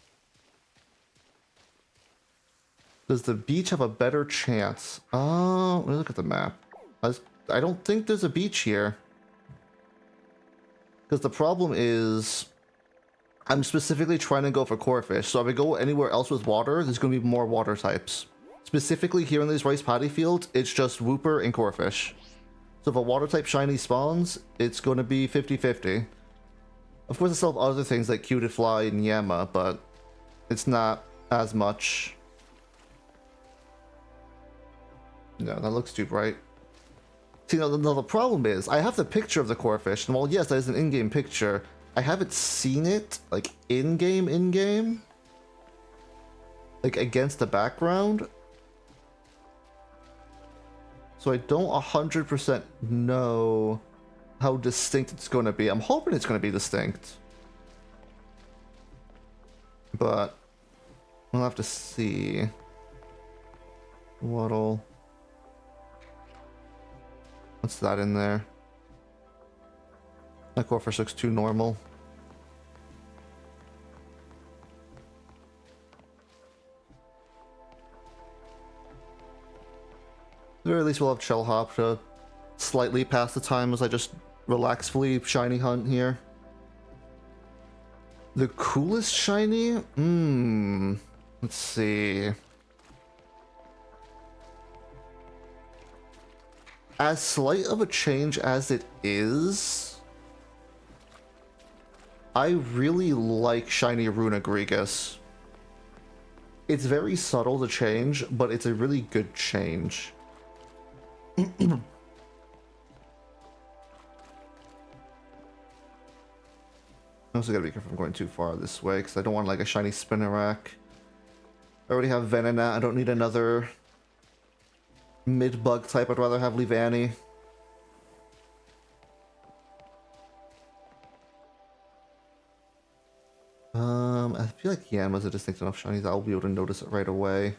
Does the beach have a better chance? Let me look at the map. I don't think there's a beach here. Because the problem is, I'm specifically trying to go for core fish. So if I go anywhere else with water, there's going to be more water types. Specifically here in this rice paddy field, it's just Wooper and core fish. So if a water type shiny spawns, it's going to be 50-50. Of course, I still have other things like Cutifly and Yama, but it's not as much. No, that looks too bright. See, now the problem is, I have the picture of the core fish, and while yes, that is an in-game picture, I haven't seen it, like, in-game, like, against the background. So I don't 100% know how distinct it's going to be. I'm hoping it's going to be distinct. But we'll have to see. What's that in there? That core fish looks too normal. At the very least, we'll have Shell Hop to slightly pass the time as I just relaxfully shiny hunt here. The coolest shiny? Let's see. As slight of a change as it is, I really like shiny Runa Grigus. It's very subtle the change, but it's a really good change. I also gotta be careful from going too far this way, because I don't want like a shiny Spinnerack. I already have Venonat, I don't need another mid-bug type, I'd rather have Leavanny. I feel like Yanma's a distinct enough shiny that I'll be able to notice it right away.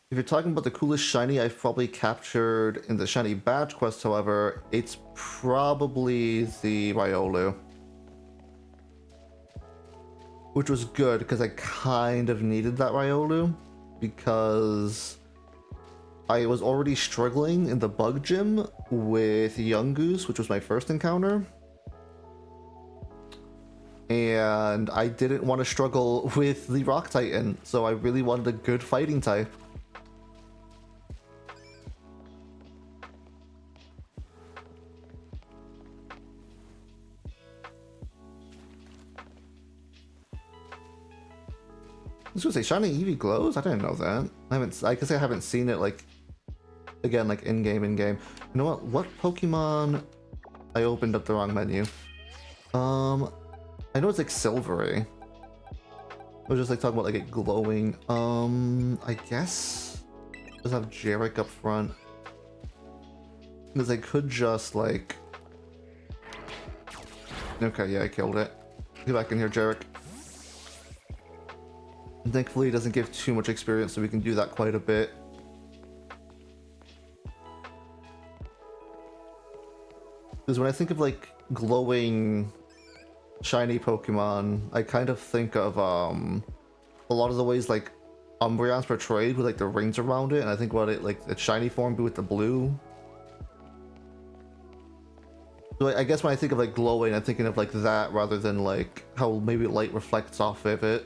If you're talking about the coolest shiny I've probably captured in the shiny badge quest, however, it's probably the Riolu. Which was good, because I kind of needed that Riolu, because I was already struggling in the bug gym with Yungoos, which was my first encounter. And I didn't want to struggle with the Rock Titan, so I really wanted a good fighting type. I was gonna say, shiny Eevee glows? I didn't know that. I guess I haven't seen it, like, again, like in-game. You know what? What Pokemon? I opened up the wrong menu. I know it's like silvery. I was just like talking about like it glowing. I guess just have Jarek up front. Because I could just like... Okay, yeah, I killed it. Get back in here, Jarek. And thankfully it doesn't give too much experience, so we can do that quite a bit. Because when I think of like glowing shiny Pokemon, I kind of think of a lot of the ways like Umbreon's portrayed with like the rings around it, and I think about it like its shiny form be with the blue. So I guess when I think of like glowing, I'm thinking of like that rather than like how maybe light reflects off of it.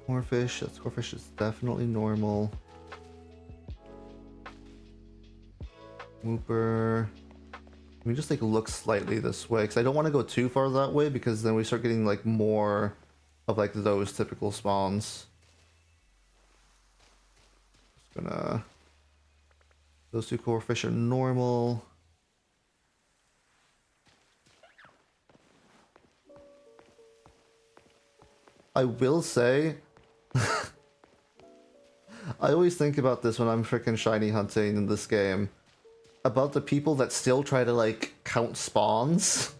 Corfish. That's Corfish is definitely normal. Wooper. Let me just like look slightly this way, because I don't want to go too far that way, because then we start getting like more of like those typical spawns. Just gonna... Those two Corfish are normal. I will say, I always think about this when I'm freaking shiny hunting in this game, about the people that still try to like count spawns.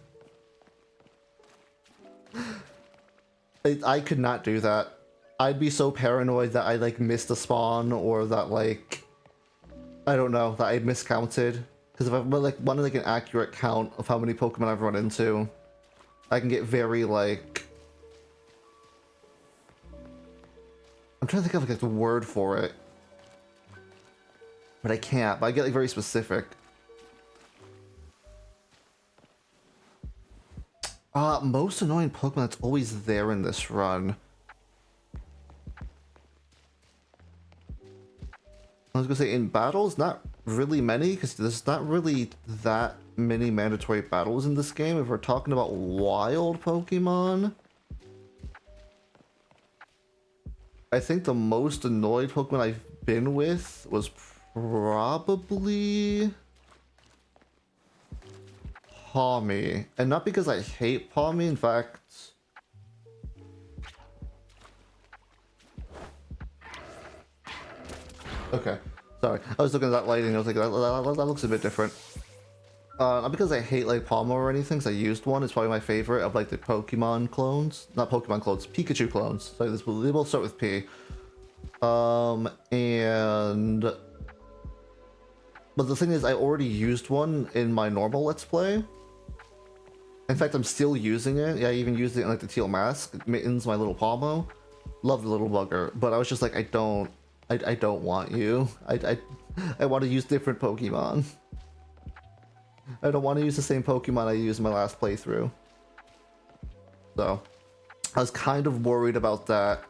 I could not do that. I'd be so paranoid that I like missed a spawn, or that like, I don't know, that I miscounted. Because if I like wanted like an accurate count of how many Pokemon I've run into, I can get very like... I'm trying to think of like the word for it, but I can't. But I get like very specific. Most annoying Pokemon that's always there in this run. I was gonna say in battles, not really many, because there's not really that many mandatory battles in this game. If we're talking about wild Pokemon, I think the most annoyed Pokemon I've been with was probably Pawmi. And not because I hate Pawmi, in fact... Okay, sorry. I was looking at that lighting, I was like, that looks a bit different. Not because I hate like Palmo or anything, because I used one. It's probably my favorite of like the Pokemon clones. Not Pokemon clones, Pikachu clones. Sorry, they both start with P. But the thing is, I already used one in my normal Let's Play. In fact, I'm still using it. Yeah, I even used it in like the Teal Mask. Mittens, my little Palmo. Love the little bugger. But I was just like, I don't want you. I want to use different Pokemon. I don't want to use the same Pokemon I used in my last playthrough. So, I was kind of worried about that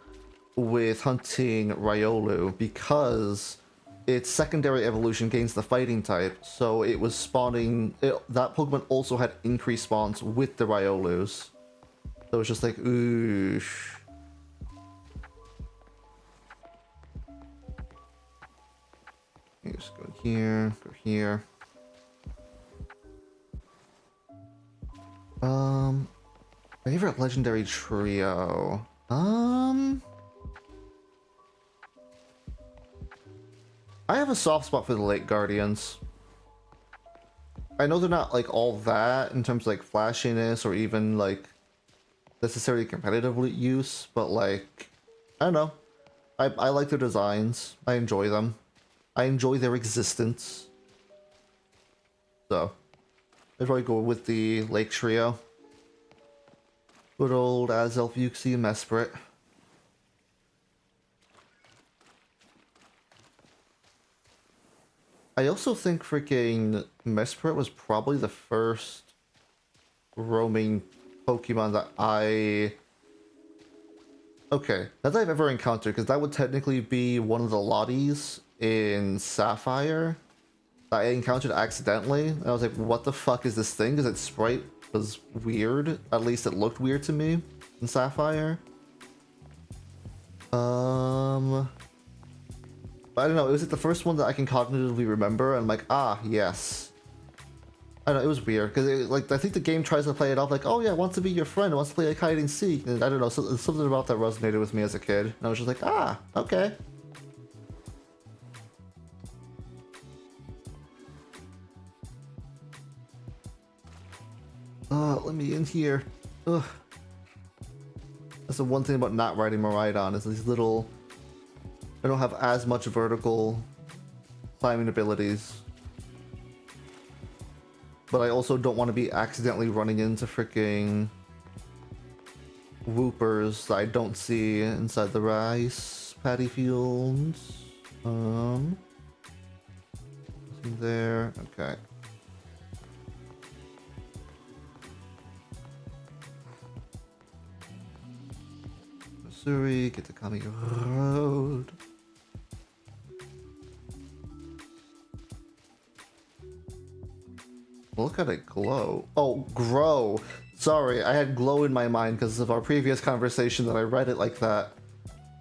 with hunting Riolu because its secondary evolution gains the fighting type, so it was spawning. That Pokemon also had increased spawns with the Riolus. So it's just like, ooh. Just go here, go here. Favorite legendary trio. I have a soft spot for the Lake Guardians. I know they're not like all that in terms of like flashiness or even like necessarily competitive use, but like, I don't know. I like their designs. I enjoy them. I enjoy their existence. So, I'd probably go with the Lake Trio. Good old Azelf, Uxie, and Mesprit. I also think freaking Mesprit was probably the first roaming Pokemon that that I've ever encountered, because that would technically be one of the Lotties in Sapphire that I encountered accidentally. And I was like, what the fuck is this thing? Because its sprite was weird. At least it looked weird to me in Sapphire. But I don't know, it was like the first one that I can cognitively remember, and I'm like, ah, yes. I don't know, it was weird, because like, I think the game tries to play it off like, oh yeah, it wants to be your friend, it wants to play like hide and seek, and I don't know, something about that resonated with me as a kid, and I was just like, ah, okay. Let me in here. Ugh. That's the one thing about not riding Miraidon, is these little... I don't have as much vertical climbing abilities. But I also don't want to be accidentally running into freaking Whoopers that I don't see inside the rice paddy fields. Nothing there. Okay. Missouri, get to Kami Road. Look at it glow. Oh, grow. Sorry, I had glow in my mind because of our previous conversation that I read it like that.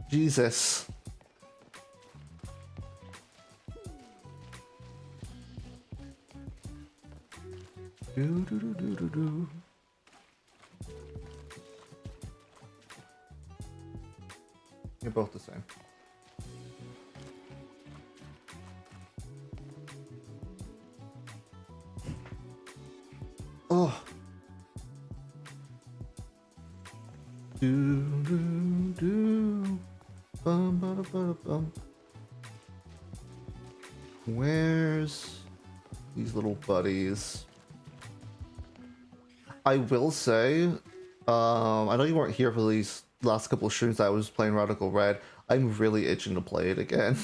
Jesus. Do do do do do do. You're both the same. Oh. Do do do. Bum ba da ba da bum. Where's these little buddies? I will say, I know you weren't here for these last couple of streams that I was playing Radical Red. I'm really itching to play it again.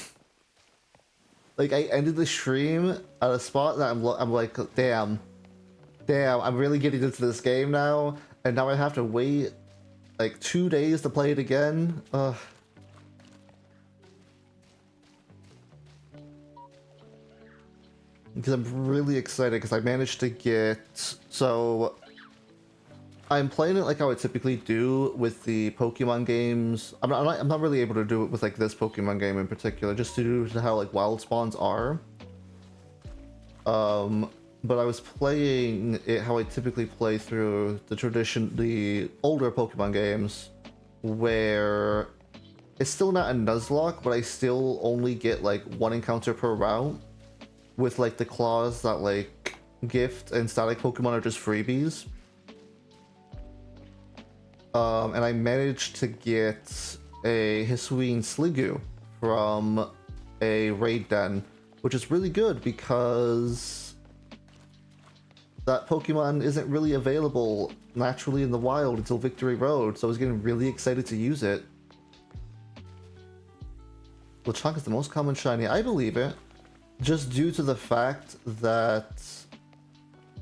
Like, I ended the stream at a spot that I'm like, damn, I'm really getting into this game now, and now I have to wait like 2 days to play it again. Ugh. Because I'm really excited because I managed to get, so I'm playing it like I would typically do with the Pokemon games. I'm not really able to do it with like this Pokemon game in particular, just due to how like wild spawns are. But I was playing it how I typically play through the older Pokemon games, where it's still not a Nuzlocke, but I still only get like one encounter per route, with like the claws that like gift and static Pokemon are just freebies. And I managed to get a Hisuian Sliggoo from a raid den, which is really good because that Pokemon isn't really available naturally in the wild until Victory Road, so I was getting really excited to use it. Lechonk is the most common shiny. I believe it, just due to the fact that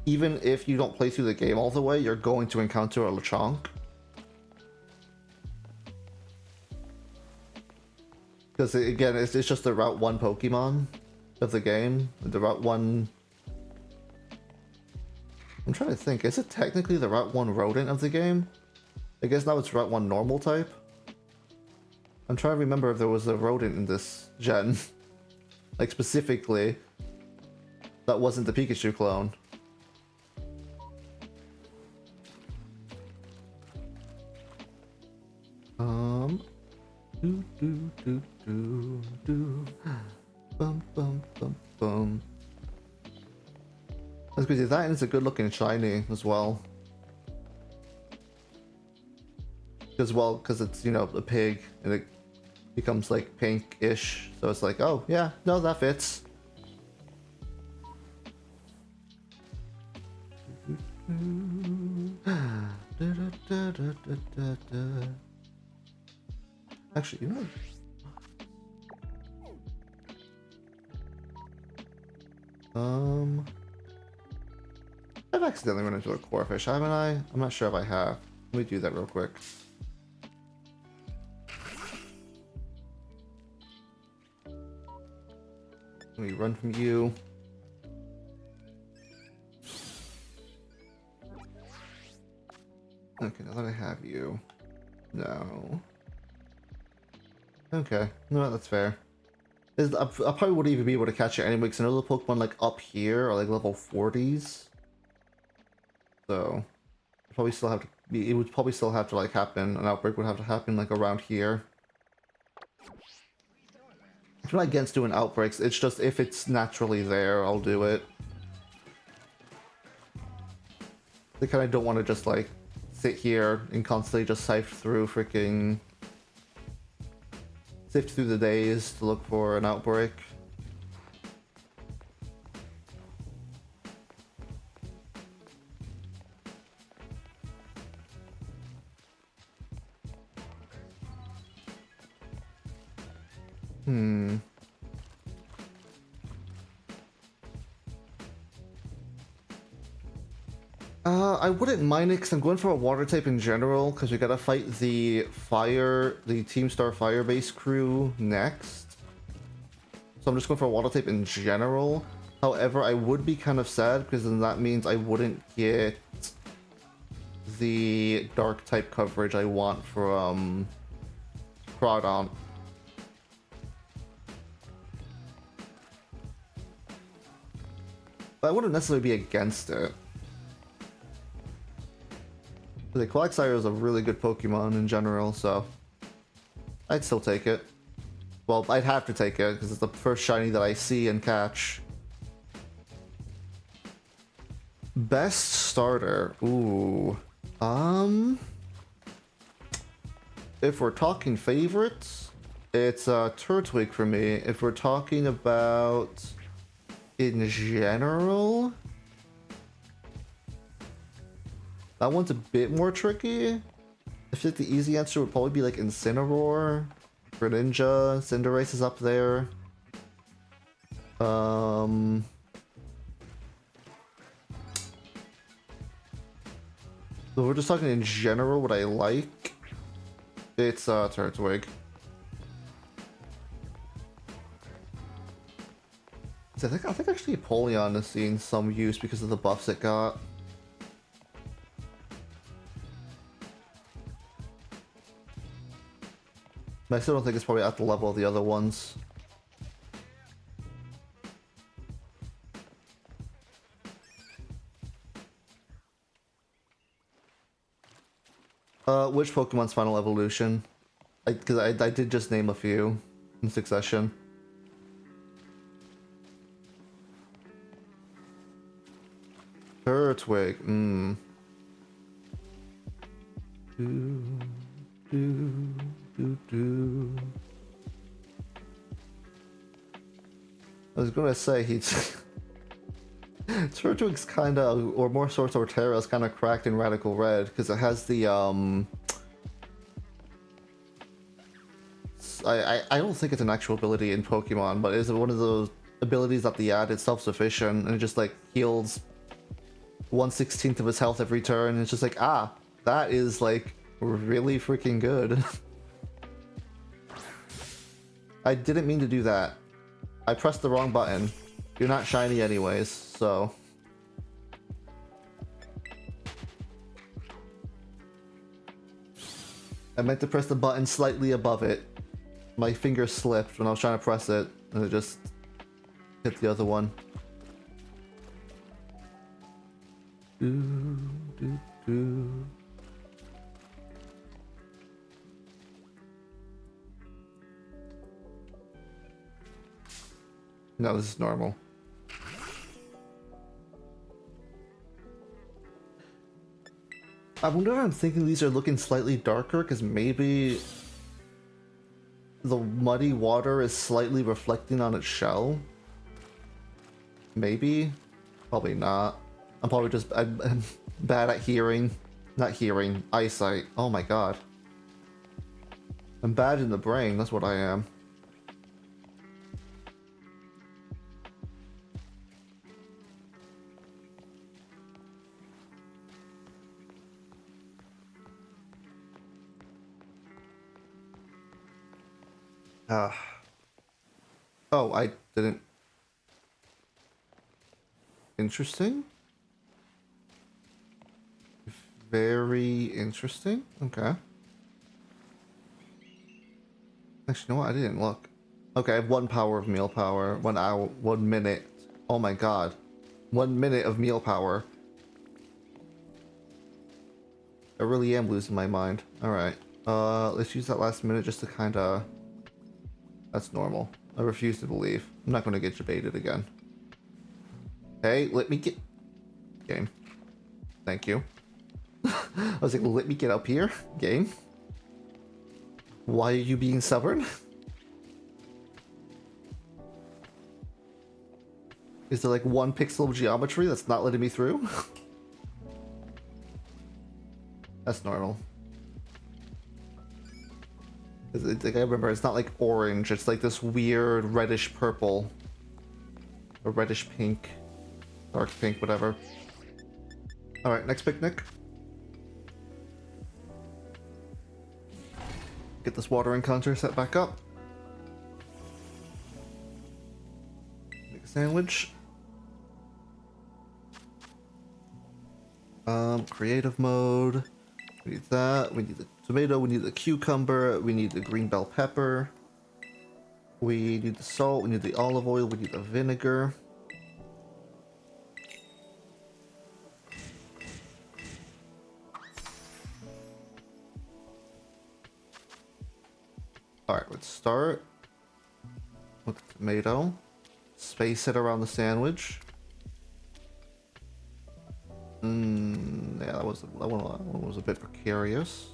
even if you don't play through the game all the way, you're going to encounter a Lechonk. Because again, it's just the Route 1 Pokemon of the game. The Route 1... I'm trying to think, is it technically the Route 1 rodent of the game? I guess now it's Route 1 normal type. I'm trying to remember if there was a rodent in this gen. Like specifically, that wasn't the Pikachu clone. Do do do do do. Bum bum bum bum. That's crazy. That and it's a good looking shiny as well. Because it's, you know, a pig and it becomes like pink-ish. So it's like, oh yeah, no, that fits. Actually, you know. I've accidentally run into a core fish, haven't I? I'm not sure if I have. Let me do that real quick. Let me run from you. Okay, now that I have you. No. Okay, no, that's fair. I probably wouldn't even be able to catch it anyway, because I know the Pokemon like up here are like level 40s. So, probably still have to be. It would probably still have to like happen. An outbreak would have to happen like around here. I'm not against doing outbreaks. It's just if it's naturally there, I'll do it. I kind of don't want to just like sit here and constantly just sift through the days to look for an outbreak. I wouldn't mind it because I'm going for a water type in general because we gotta fight the Team Star Fire Base crew next. So I'm just going for a water type in general. However, I would be kind of sad because then that means I wouldn't get the dark type coverage I want from Crawdon. But I wouldn't necessarily be against it. The Quagsire is a really good Pokemon in general, so I'd still take it. Well, I'd have to take it because it's the first shiny that I see and catch. Best starter. Ooh. If we're talking favorites, it's Turtwig for me. If we're talking about in general, that one's a bit more tricky. I feel like the easy answer would probably be like Incineroar, Greninja, Cinderace is up there. So we're just talking in general what I like. It's Turtwig. I think actually Polion has seen some use because of the buffs it got. I still don't think it's probably at the level of the other ones. Which Pokemon's final evolution? Because I did just name a few in succession. Turtwig, I was gonna say he's Turtwig's kinda, or more so Torterra's kinda cracked in Radical Red, because it has the I don't think it's an actual ability in Pokemon, but it's one of those abilities that the ad is self-sufficient and it just like heals 1/16 of his health every turn, and it's just like, ah, that is like really freaking good. I didn't mean to do that. I pressed the wrong button. You're not shiny anyways, so... I meant to press the button slightly above it. My finger slipped when I was trying to press it, and it just hit the other one. No, this is normal. I wonder if I'm thinking these are looking slightly darker, because maybe the muddy water is slightly reflecting on its shell. Maybe? Probably not. I'm probably just I'm bad at hearing. Not hearing, eyesight. Oh my god. I'm bad in the brain, that's what I am. Oh, I didn't... Interesting. Very interesting. Okay. Actually, you know what? I didn't look. Okay, I have 1 power of meal power. 1 hour, 1 minute. Oh my god. 1 minute of meal power. I really am losing my mind. Alright. Let's use that last minute just to kinda... That's normal. I refuse to believe. I'm not gonna get debated again. Hey, let me get... Game. Thank you. I was like, let me get up here, game. Why are you being stubborn? Is there like 1 pixel of geometry that's not letting me through? That's normal. It's like, I remember, it's not like orange, it's like this weird reddish purple. Or reddish pink. Dark pink, whatever. Alright, next picnic. Get this water encounter set back up. Make a sandwich. Creative mode. We need that. We need the tomato. We need the cucumber. We need the green bell pepper. We need the salt. We need the olive oil. We need the vinegar. Alright, let's start with the tomato. Space it around the sandwich. Yeah, that one was a bit precarious.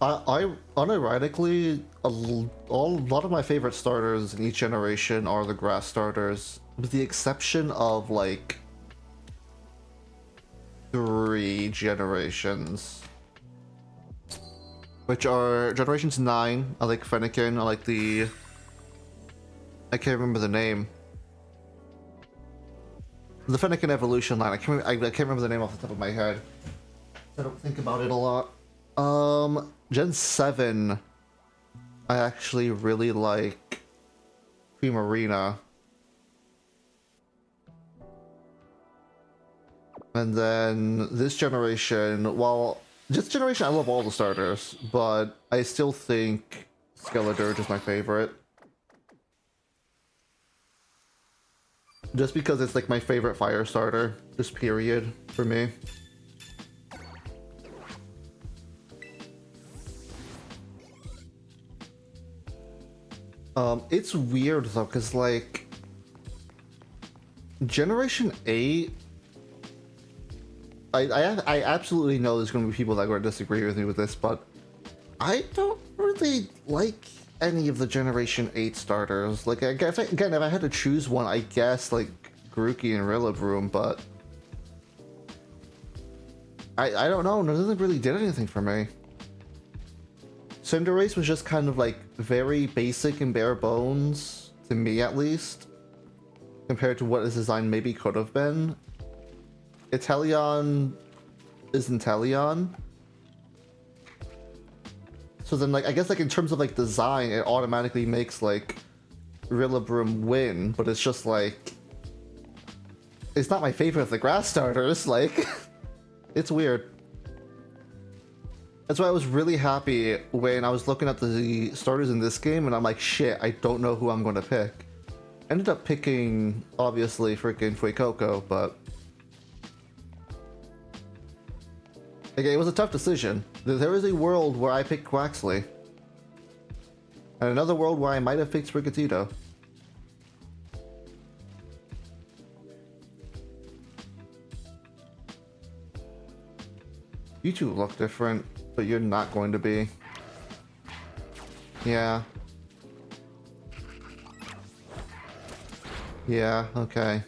I unironically, a lot of my favorite starters in each generation are the grass starters, with the exception of like 3 generations, which are generations 9. I like Fennekin. I like the... I can't remember the name. The Fennekin evolution line. I can't remember the name off the top of my head. I don't think about it a lot. Gen 7. I actually really like Primarina. And then this generation, well, this generation I love all the starters, but I still think Skeledirge is my favorite. Just because it's like my favorite fire starter, just period, for me. It's weird though, because like Generation 8, I absolutely know there's going to be people that are going to disagree with me with this, but I don't really like any of the Generation 8 starters. Like, if I had to choose one, I guess, like, Grookey and Rillaboom, but I don't know, none of them really did anything for me. Cinderace was just kind of, like, very basic and bare bones, to me at least, compared to what his design maybe could have been. Inteleon is Inteleon. So then, like, I guess, like, in terms of, like, design, it automatically makes, like, Rillaboom win, but it's just, like... It's not my favorite of the grass starters, like... It's weird. That's why I was really happy when I was looking at the starters in this game, and I'm like, shit, I don't know who I'm going to pick. Ended up picking, obviously, freaking Fuecoco, but... Okay, it was a tough decision. There is a world where I picked Quaxley. And another world where I might have picked Sprigatito. You two look different, but you're not going to be. Yeah. Yeah, okay.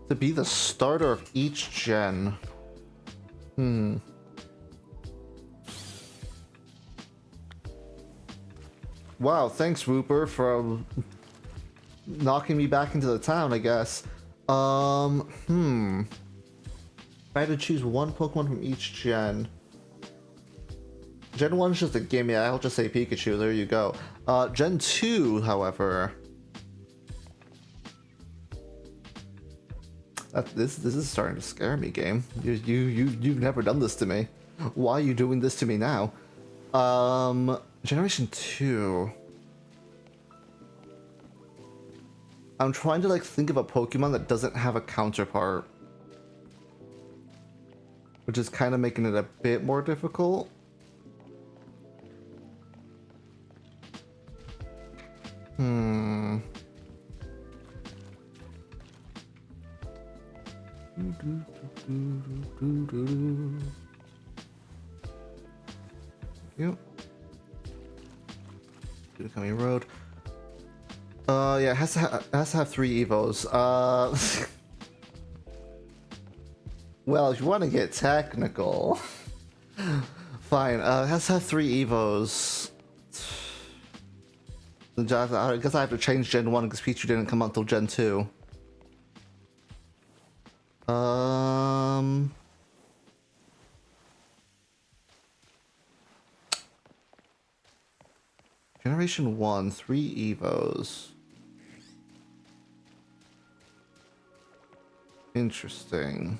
To be the starter of each gen. Wow, thanks, Wooper, for knocking me back into the town, I guess. If I had to choose one Pokemon from each gen. Gen 1's just a gimme, I'll just say Pikachu, there you go. Gen 2, however... This is starting to scare me, game. You've never done this to me. Why are you doing this to me now? Generation 2... I'm trying to, like, think of a Pokemon that doesn't have a counterpart. Which is kind of making it a bit more difficult. Yep. To the coming road. Yeah, it has to have 3 Evos. Well, if you want to get technical, fine. It has to have 3 Evos. I guess I have to change Gen 1 because Pichu didn't come out until Gen 2. Generation 1, 3 Evos. Interesting.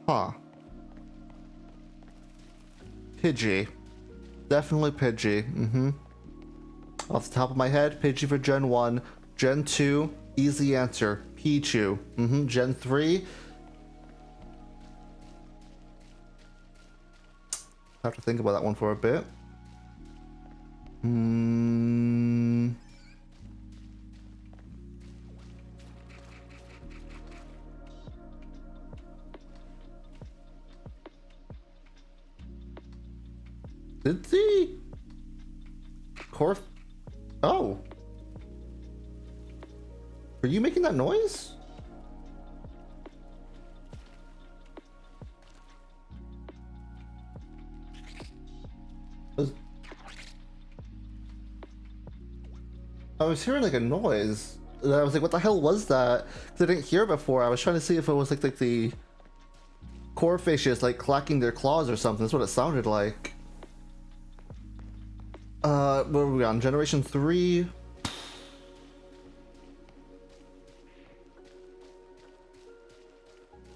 Huh. Pidgey. Definitely Pidgey. Off the top of my head, Pidgey for Gen 1. Gen 2, easy answer. Pichu. Gen 3. Have to think about that one for a bit. Did the Corf? Oh, are you making that noise? I was hearing like a noise. And I was like, what the hell was that? Because I didn't hear it before. I was trying to see if it was like the Corphishes like clacking their claws or something. That's what it sounded like. What are we on? Generation 3?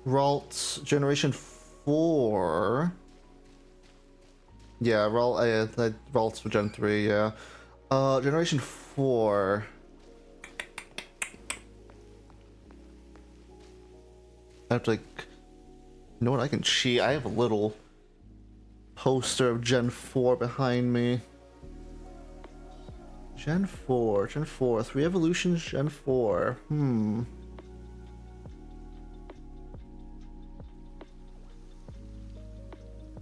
Ralt, Generation 4. Yeah, Ralt's for Gen 3, yeah. Generation 4. I have to, like... You know what? I can cheat. I have a little poster of Gen 4 behind me. Gen 4. 3 evolutions, Gen 4.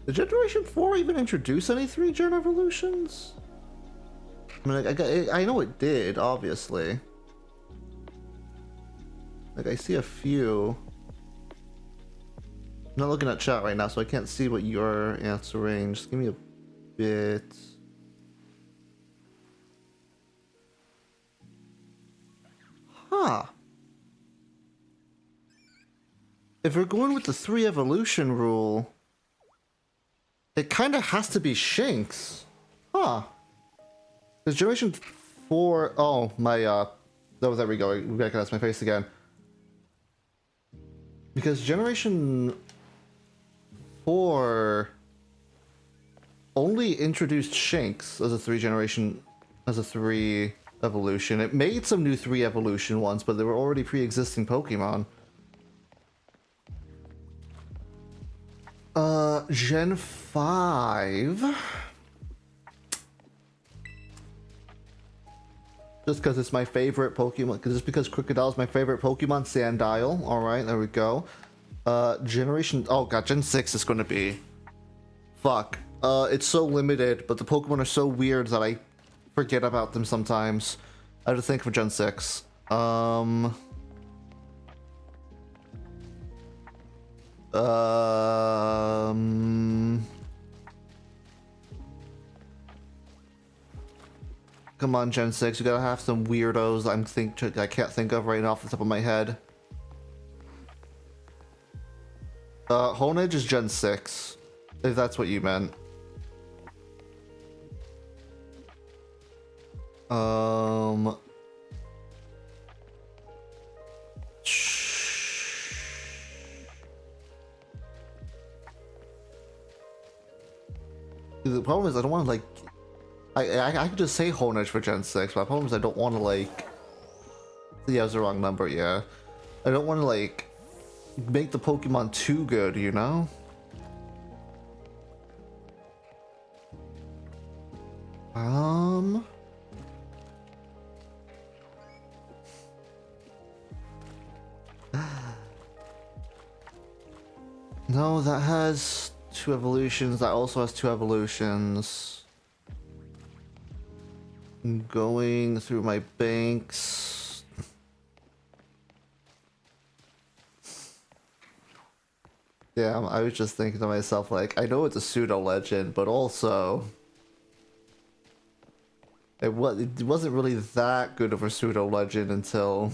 Did Generation 4 even introduce any 3 Gen evolutions? I mean, I know it did, obviously. Like, I see a few. I'm not looking at chat right now, so I can't see what you're answering. Just give me a bit. if we're going with the 3 evolution rule, it kind of has to be Shinx. Huh. Because Generation 4... Oh, my, Oh, there we go. We recognize my face again. Because Generation 4 only introduced Shinx as a 3 evolution. It made some new 3 evolution ones, but they were already pre-existing Pokemon. Gen 5. Just because it's my favorite Pokemon, just because Crocodile is my favorite Pokemon, Sandile. Alright, there we go. Generation... Oh god, Gen 6 is going to be... Fuck. It's so limited, but the Pokemon are so weird that I forget about them sometimes. I have to think for Gen 6. Come on, Gen 6, you gotta have some weirdos I can't think of right now off the top of my head. Honedge is Gen 6, if that's what you meant. The problem is I don't want to like... I could just say Honedge for Gen 6, but the problem is I don't want to like... Yeah, it was the wrong number, yeah. I don't want to like... make the Pokemon too good, you know? No, that has 2 evolutions. That also has 2 evolutions. I'm going through my banks. Yeah, I was just thinking to myself, like, I know it's a pseudo legend, but also it wasn't really that good of a pseudo legend until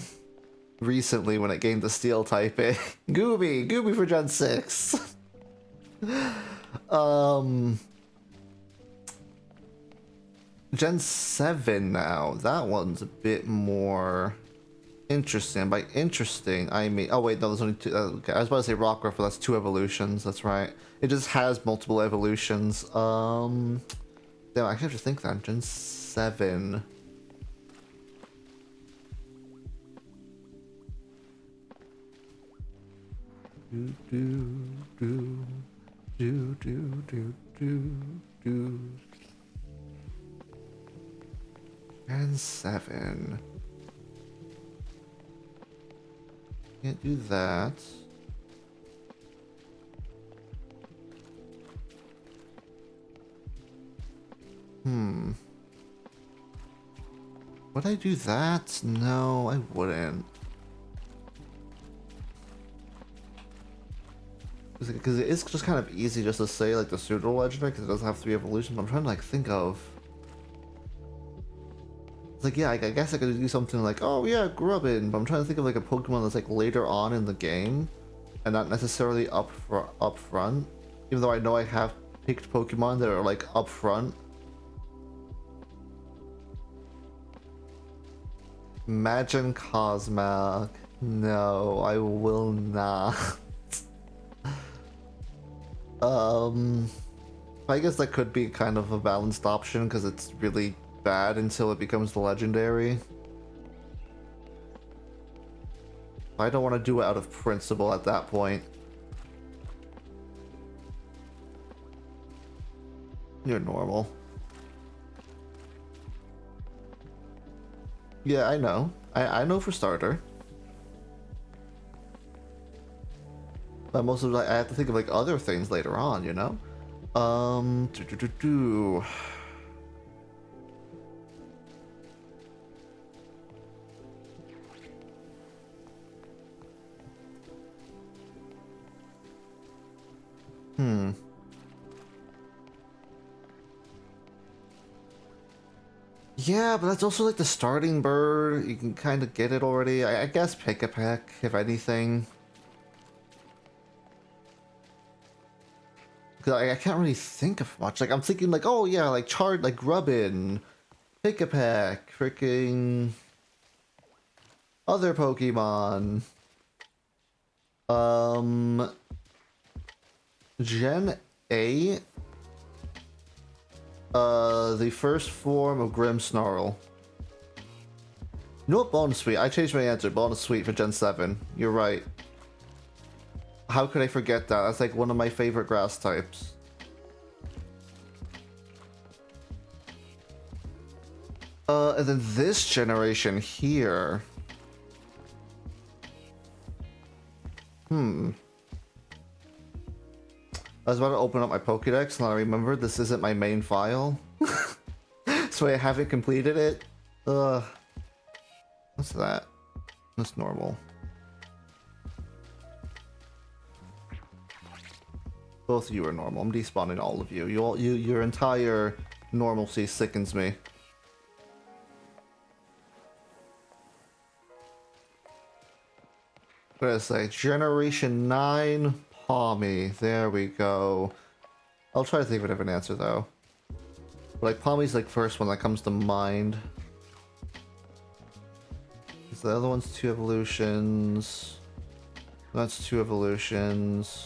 recently when it gained the steel typing. Gooby for Gen 6. Gen 7 now. That one's a bit more interesting. By interesting, I mean... Oh wait, no, there's only 2... okay, I was about to say Rockruff, but that's 2 evolutions. That's right. It just has multiple evolutions. Damn, I actually have to think that. Gen 7... Gen 7. Can't do that. Would I do that? No, I wouldn't. Because it is just kind of easy just to say like the pseudo legendary because it doesn't have 3 evolutions. I'm trying to like think of... It's like, yeah, I guess I could do something like, oh yeah, Grubbin, but I'm trying to think of like a Pokemon that's like later on in the game and not necessarily up front. Even though I know I have picked Pokemon that are like up front. Imagine Cosmog. No, I will not. I guess that could be kind of a balanced option because it's really bad until it becomes the legendary. I don't want to do it out of principle at that point. You're normal. Yeah, I know. I know for starter. But most of it, I have to think of like other things later on, you know? Yeah, but that's also like the starting bird. You can kind of get it already. I guess Pick-a-Peck, if anything. 'Cause I can't really think of much. Like, I'm thinking like, oh yeah, like like Grubbin, Pick-a-Peck, freaking other Pokemon. Gen 8. The first form of Grimmsnarl. You know what, Bonus Sweet? I changed my answer. Bonus Sweet for Gen 7. You're right. How could I forget that? That's like one of my favorite grass types. And then this generation here. I was about to open up my Pokédex and I remembered this isn't my main file. So I haven't completed it. What's that? That's normal. Both of you are normal. I'm despawning all of you. Your entire normalcy sickens me. What did I say? Generation 9 Palmy. There we go. I'll try to think of a different answer though. But like Palmy's like first one that comes to mind. The other one's 2 evolutions. That's 2 evolutions.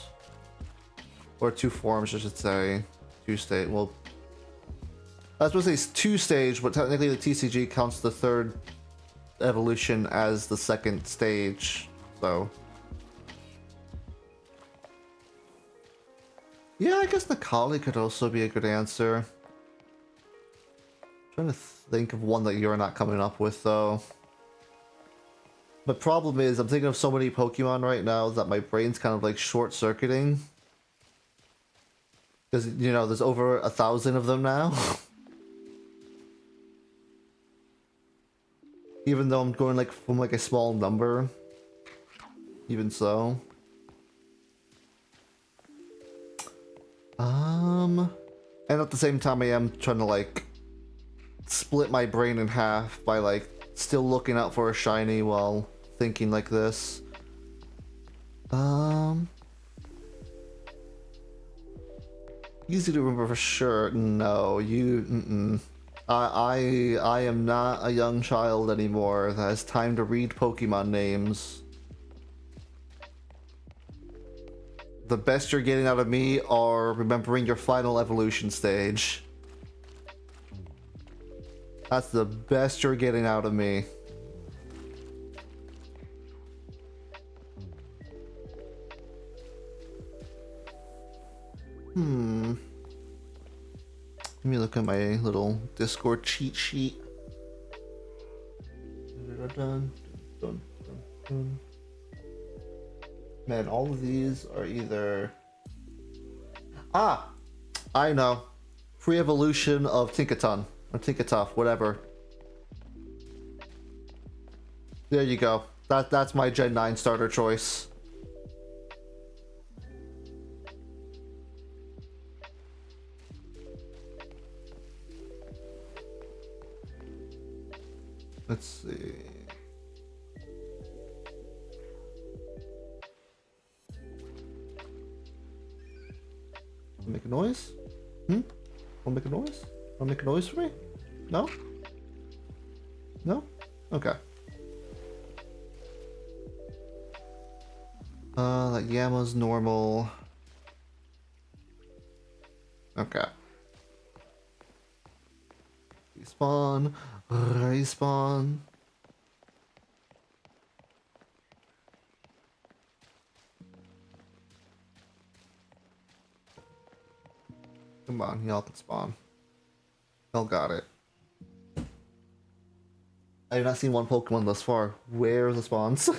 Or 2 forms, I should say. 2 stage. Well, I was supposed to say 2 stage, but technically the TCG counts the 3rd evolution as the 2nd stage. So, yeah, I guess Necalli could also be a good answer. I'm trying to think of one that you're not coming up with, though. The problem is, I'm thinking of so many Pokemon right now that my brain's kind of like short-circuiting. Because, you know, there's over 1,000 of them now. Even though I'm going like from like a small number. Even so. And at the same time I am trying to like split my brain in half by like still looking out for a shiny while thinking like this. Easy to remember for sure. No, you I am not a young child anymore that has time to read Pokemon names. The best you're getting out of me are remembering your final evolution stage. That's the best you're getting out of me. Let me look at my little Discord cheat sheet. Dun, dun, dun, dun. Man, all of these are either... Ah! I know. Free evolution of Tinkaton. Or Tinkatuff, whatever. There you go. That's my Gen 9 starter choice. Let's see. Make a noise? Wanna make a noise? Wanna make a noise for me? No? No? Okay. That Yama's normal. Okay. Respawn. Respawn. Come on, y'all can spawn. Y'all got it. I have not seen one Pokemon thus far. Where are the spawns?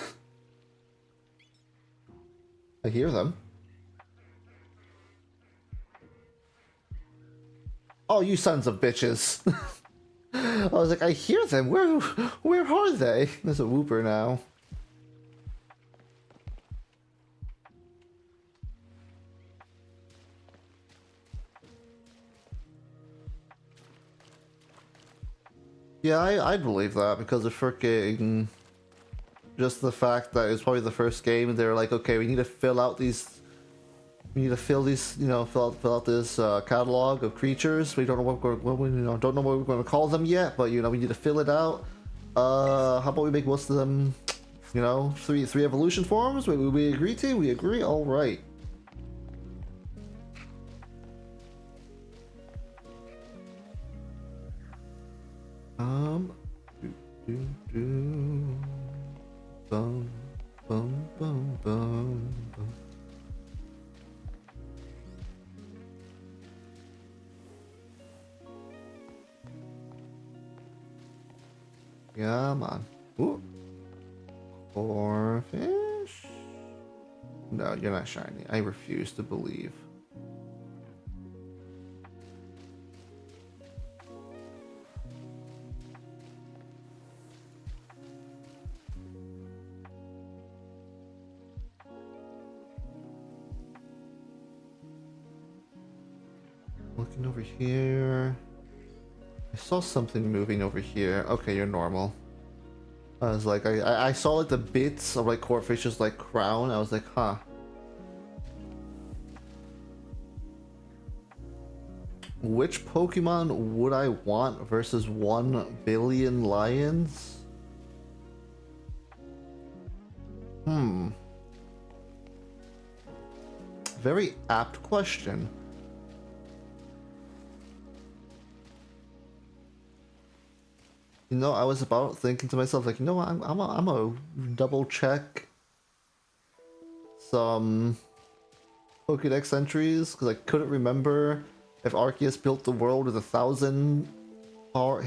I hear them. Oh, you sons of bitches. I was like, I hear them. Where are they? There's a Wooper now. Yeah, I'd believe that because of freaking just the fact that it's probably the first game and they're like, okay, we need to fill out these We need to fill these, you know, fill out this catalog of creatures. We don't know don't know what we're going to call them yet, but you know, we need to fill it out. How about we make most of them, you know, three evolution forms? We agree to? We agree. All right. Bum, bum, bum, bum, bum. Come on. Ooh. Corfish? No, you're not shiny. I refuse to believe. Looking over here. I saw something moving over here. Okay, you're normal. I was like, I saw like the bits of like Corfish's like crown. I was like, huh. Which Pokemon would I want versus 1 billion lions? Very apt question. You know, I was about thinking to myself, like, you know what, I'm a double check some Pokédex entries, because I couldn't remember if Arceus built the world with 1,000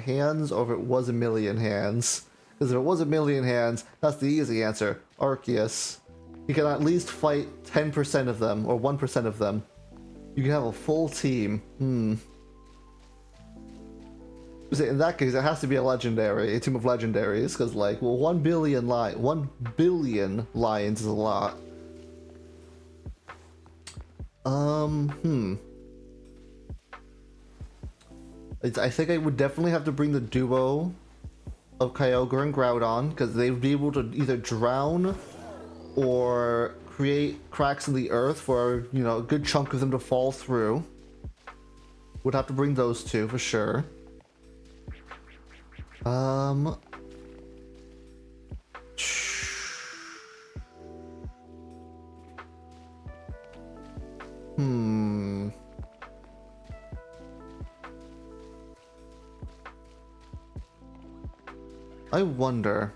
hands, or if it was 1,000,000 hands. Because if it was 1,000,000 hands, that's the easy answer. Arceus. You can at least fight 10% of them, or 1% of them. You can have a full team. In that case, it has to be a legendary, a team of legendaries, because like, well, 1 billion lions is a lot. I think I would definitely have to bring the duo of Kyogre and Groudon, because they would be able to either drown or create cracks in the earth for, you know, a good chunk of them to fall through. Would have to bring those two for sure. I wonder.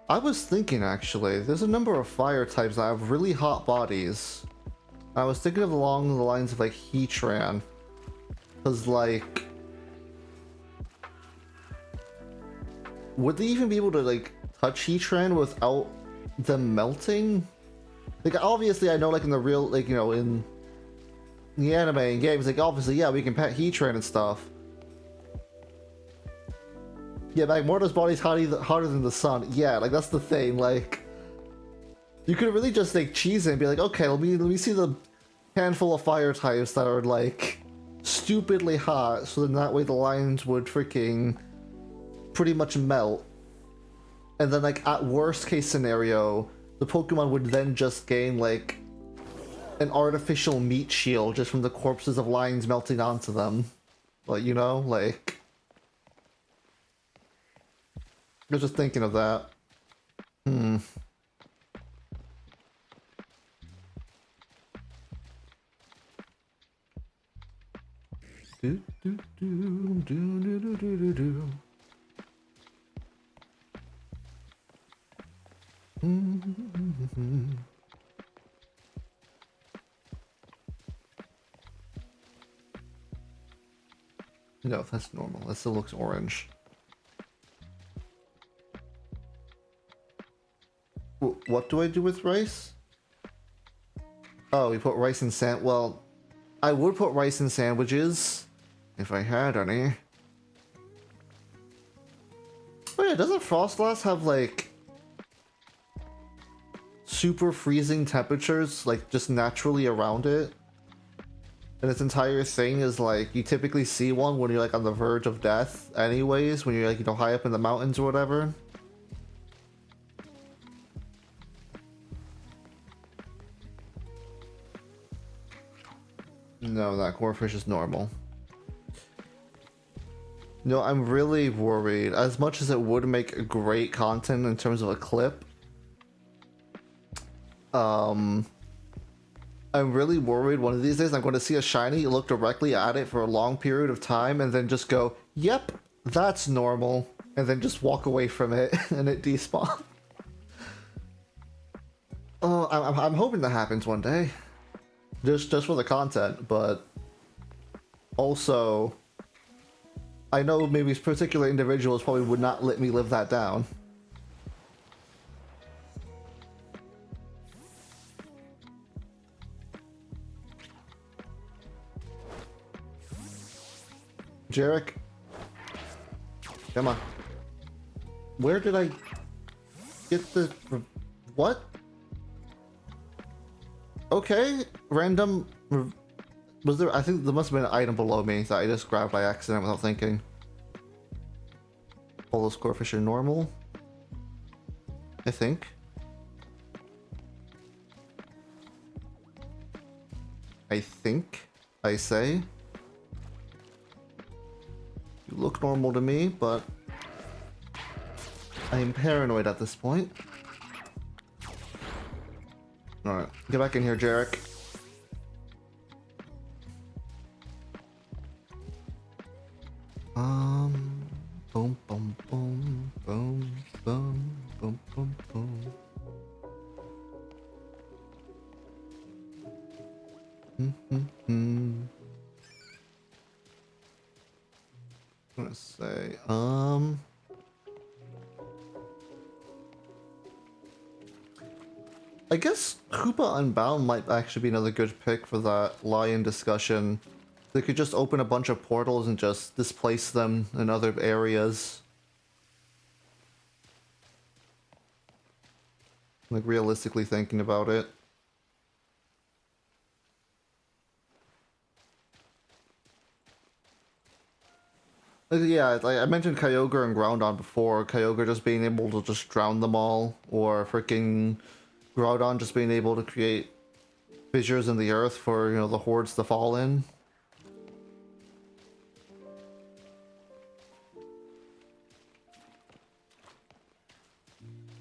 I was thinking actually, there's a number of fire types that have really hot bodies. I was thinking of along the lines of like Heatran, because like, would they even be able to like touch Heatran without them melting? Like obviously I know like in the real, like, you know, in the anime and games, like obviously yeah, we can pet Heatran and stuff. Yeah, like Magmortar's body's hotter than the sun. Yeah, like that's the thing, like you could really just like cheese it and be like, okay, let me see the handful of fire types that are like stupidly hot, so then that way the lions would freaking pretty much melt. And then like at worst case scenario, the Pokemon would then just gain like an artificial meat shield just from the corpses of lions melting onto them. Like, you know, like I was just thinking of that. Do, do, do, do, do, do, do, do. No, that's normal. That still looks orange. What do I do with rice? Oh, we put rice in sand. Well, I would put rice in sandwiches if I had any. Oh yeah, doesn't Frostlass have like super freezing temperatures, like just naturally around it? And its entire thing is like, you typically see one when you're like on the verge of death anyways, when you're like, you know, high up in the mountains or whatever. No, that gorefish is normal. No, I'm really worried. As much as it would make great content in terms of a clip, I'm really worried one of these days I'm going to see a shiny, look directly at it for a long period of time, and then just go, yep, that's normal, and then just walk away from it, and it despawn. Oh, I'm hoping that happens one day. Just for the content, but also I know maybe particular individuals probably would not let me live that down. Jarek, come on. Where did I get the... what? Okay, random... was there... I think there must have been an item below me that I just grabbed by accident without thinking. All those gorefish are normal, I think. I say. You look normal to me, but I am paranoid at this point. Alright, get back in here, Jarek. Boom, boom, boom, boom, boom, boom, boom, boom. I'm gonna say, I guess Hoopa Unbound might actually be another good pick for that lion discussion. They could just open a bunch of portals and just displace them in other areas. Like, realistically thinking about it. Yeah, like I mentioned Kyogre and Groudon before. Kyogre just being able to just drown them all, or freaking Groudon just being able to create fissures in the earth for, you know, the hordes to fall in.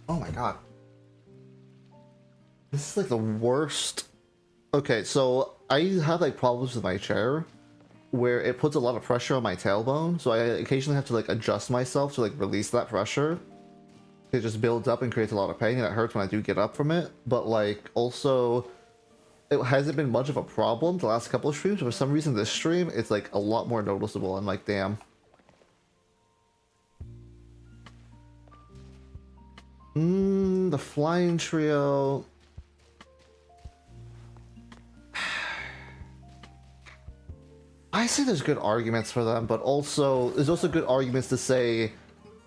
Oh my god. This is like the worst. Okay, so I have like problems with my chair where it puts a lot of pressure on my tailbone, so I occasionally have to like adjust myself to like release that pressure. It just builds up and creates a lot of pain, and it hurts when I do get up from it. But like, also, it hasn't been much of a problem the last couple of streams, but for some reason this stream it's like a lot more noticeable. I'm like, damn. The flying trio. I say there's good arguments for them, but also there's also good arguments to say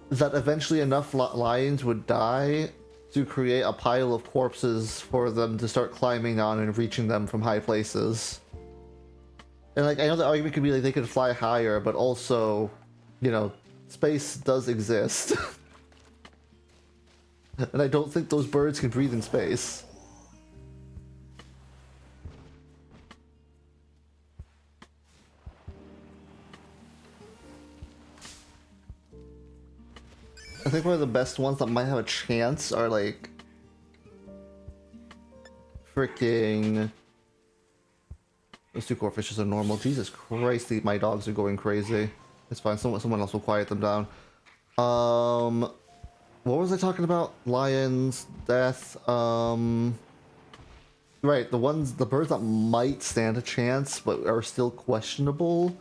that eventually enough lions would die to create a pile of corpses for them to start climbing on and reaching them from high places. And like, I know the argument could be like they could fly higher, but also, you know, space does exist. And I don't think those birds can breathe in space. I think one of the best ones that might have a chance are like freaking... those two corefishes are normal. Jesus Christ, my dogs are going crazy. It's fine, someone else will quiet them down. What was I talking about? Lions, death, right, the birds that might stand a chance but are still questionable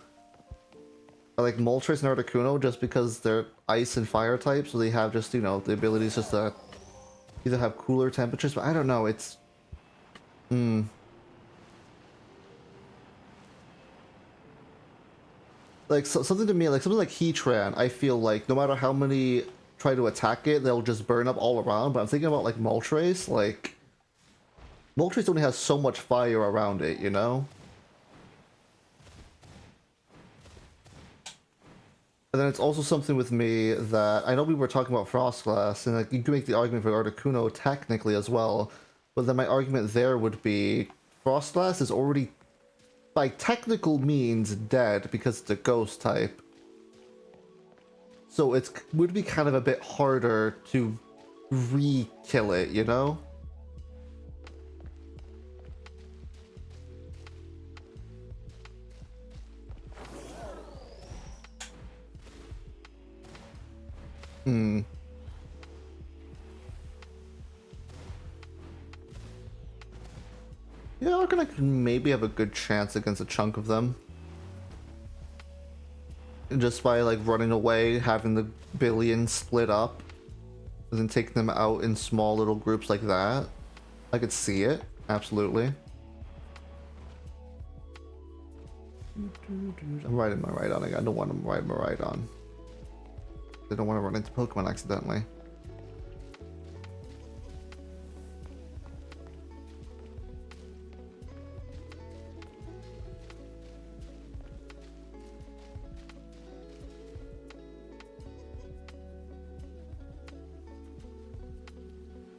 are like Moltres and Articuno, just because they're ice and fire types, so they have just, you know, the abilities just to either have cooler temperatures, but I don't know, it's... Like, something to me, like something like Heatran, I feel like no matter how many try to attack it, they'll just burn up all around, but I'm thinking about like Moltres, like... Moltres only has so much fire around it, you know? And then it's also something with me that, I know we were talking about Frostglass, and like you can make the argument for Articuno technically as well, but then my argument there would be, Frostglass is already by technical means dead because it's a ghost type. So it would be kind of a bit harder to re-kill it, you know? Hmm. Yeah, I reckon I could maybe have a good chance against a chunk of them. Just by like running away, having the billion split up, and then taking them out in small little groups like that. I could see it, absolutely. I'm riding my ride on again. I don't want to ride my ride on. I don't want to run into Pokemon accidentally.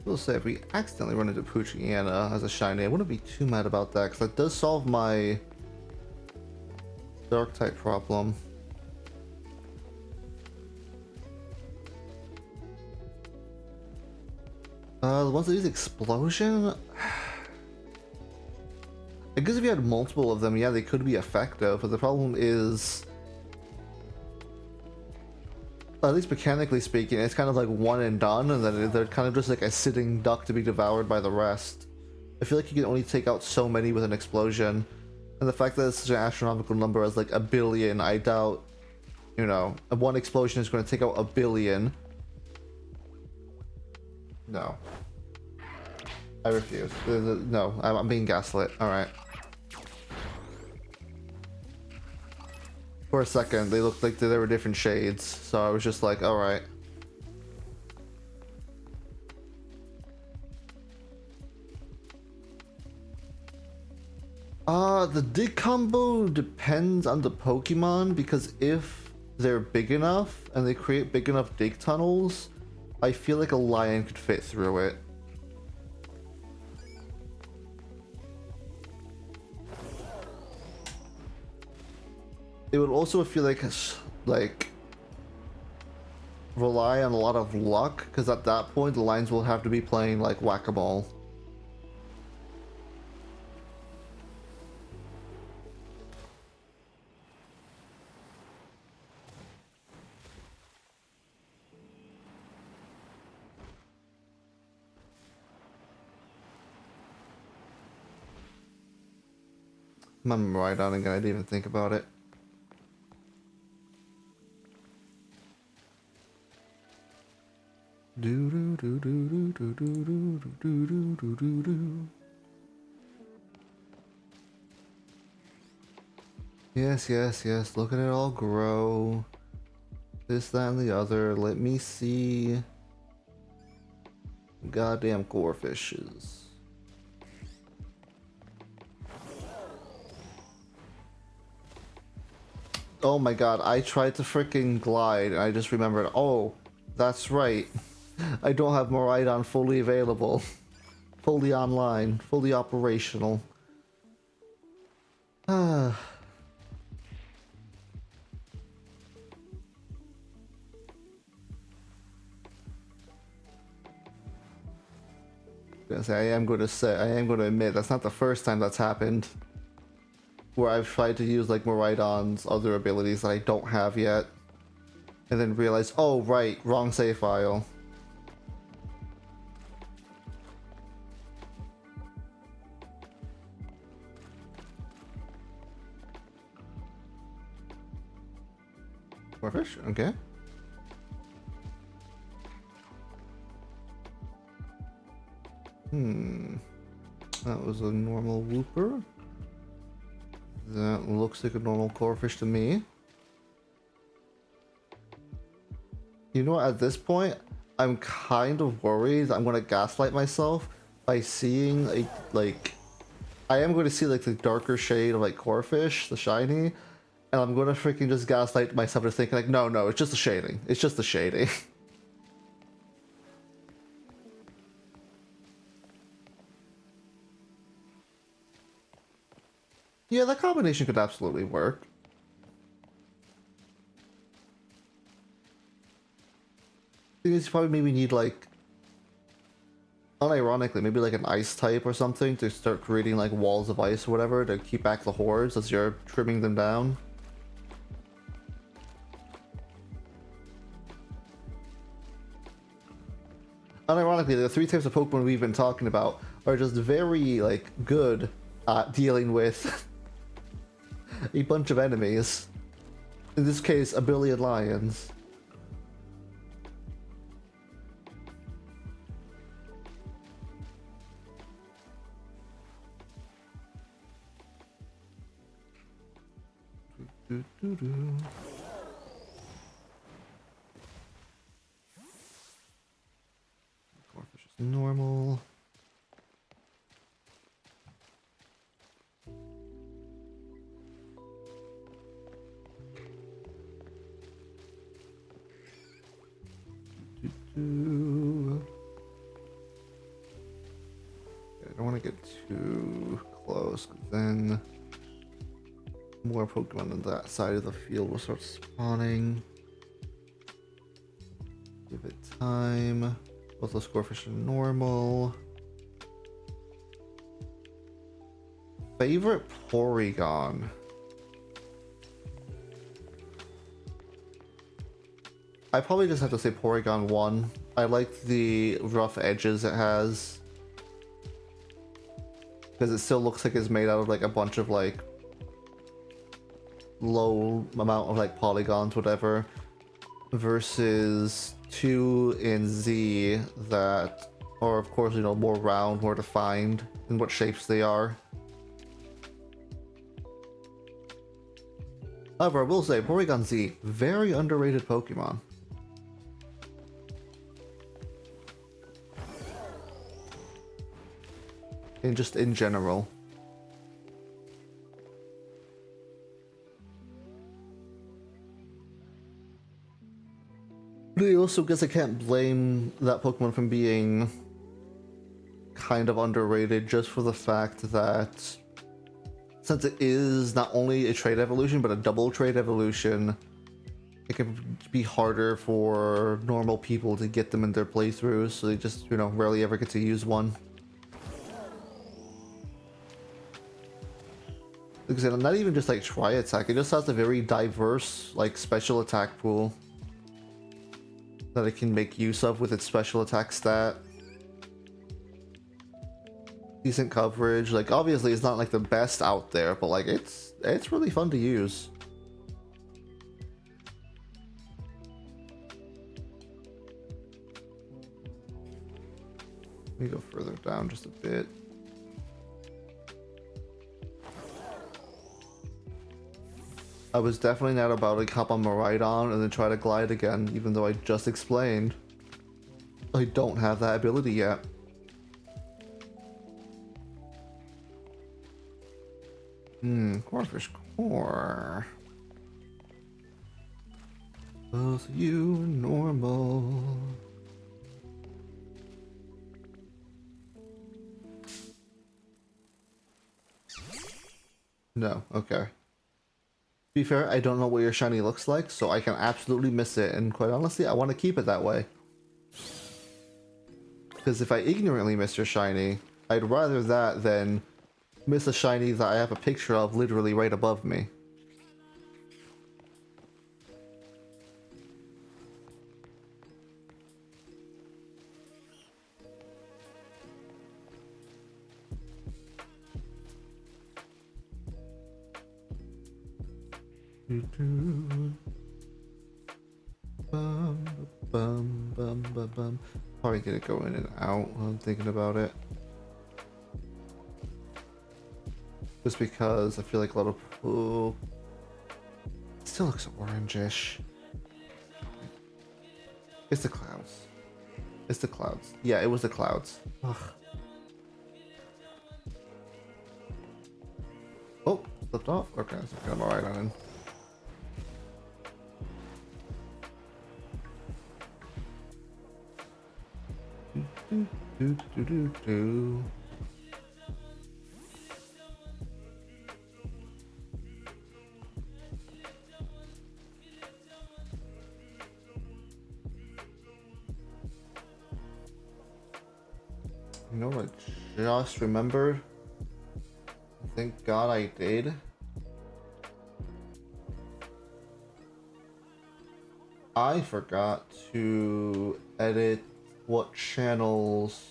We'll say if we accidentally run into Poochyena as a shiny, I wouldn't be too mad about that, because that does solve my dark type problem. The ones that use explosion? I guess if you had multiple of them, yeah, they could be effective, but the problem is, at least mechanically speaking, it's kind of like one and done, and then they're kind of just like a sitting duck to be devoured by the rest. I feel like you can only take out so many with an explosion, and the fact that it's such an astronomical number as like a billion, I doubt, you know, one explosion is going to take out a billion. No. I refuse. No, I'm being gaslit. Alright. For a second, they looked like they were different shades, so I was just like, alright. The dig combo depends on the Pokemon, because if they're big enough and they create big enough dig tunnels, I feel like a lion could fit through it. It would also feel like rely on a lot of luck, because at that point the lines will have to be playing like whack-a-mole. I'm right on again, I didn't even think about it. Do do do do do do do do do do do do. Yes, yes, yes. Look at it all grow. This, that, and the other. Let me see. Goddamn core fishes. Oh my god, I tried to freaking glide and I just remembered, oh, that's right. I don't have Miraidon fully available. Fully online. Fully operational. Ah. I am going to admit, that's not the first time that's happened. Where I've tried to use like Miraidon's other abilities that I don't have yet. And then realize, oh right, wrong save file. More fish? Okay. That was a normal Wooper. That looks like a normal Corefish to me. You know what, at this point, I'm kind of worried I'm gonna gaslight myself by seeing I am going to see like the darker shade of like Corefish, the shiny, and I'm gonna freaking just gaslight myself to think like, no, it's just the shading. It's just the shading. Yeah, that combination could absolutely work. Thing is, you probably maybe need like, unironically, maybe like an ice type or something to start creating like walls of ice or whatever to keep back the hordes as you're trimming them down. Unironically, the three types of Pokemon we've been talking about are just very like good at dealing with a bunch of enemies. In this case, a billion lions. Corphish is normal. I don't want to get too close, because then more Pokemon on that side of the field will start spawning. Give it time. Both those Scorefish are normal. Favorite Porygon? I probably just have to say Porygon 1. I like the rough edges it has. Because it still looks like it's made out of like a bunch of like low amount of like polygons, whatever. Versus 2 in Z that are of course, you know, more round, more defined in what shapes they are. However, I will say Porygon Z, very underrated Pokemon. Just in general. But I also guess I can't blame that Pokemon from being kind of underrated just for the fact that since it is not only a trade evolution but a double trade evolution, it can be harder for normal people to get them in their playthroughs, so they just, you know, rarely ever get to use one. Like I said, not even just like tri-attack, it just has a very diverse like special attack pool that it can make use of with its special attack stat. Decent coverage, like obviously it's not like the best out there, but like it's really fun to use. Let me go further down just a bit. I was definitely not about to hop on Miraidon and then try to glide again, even though I just explained I don't have that ability yet. Corphish Core. Both you and normal. No, okay. To be fair, I don't know what your shiny looks like, so I can absolutely miss it, and quite honestly, I want to keep it that way. Because if I ignorantly miss your shiny, I'd rather that than miss a shiny that I have a picture of literally right above me. Bum, bum, bum, bum, bum. Probably gonna go in and out when I'm thinking about it. Just because I feel like a lot of... Oh, it still looks orangish. It's the clouds. It's the clouds. Yeah, it was the clouds. Ugh. Oh, slipped off? Okay, so I'm alright on it. You know what I just remembered? Thank God I did. I forgot to edit what channels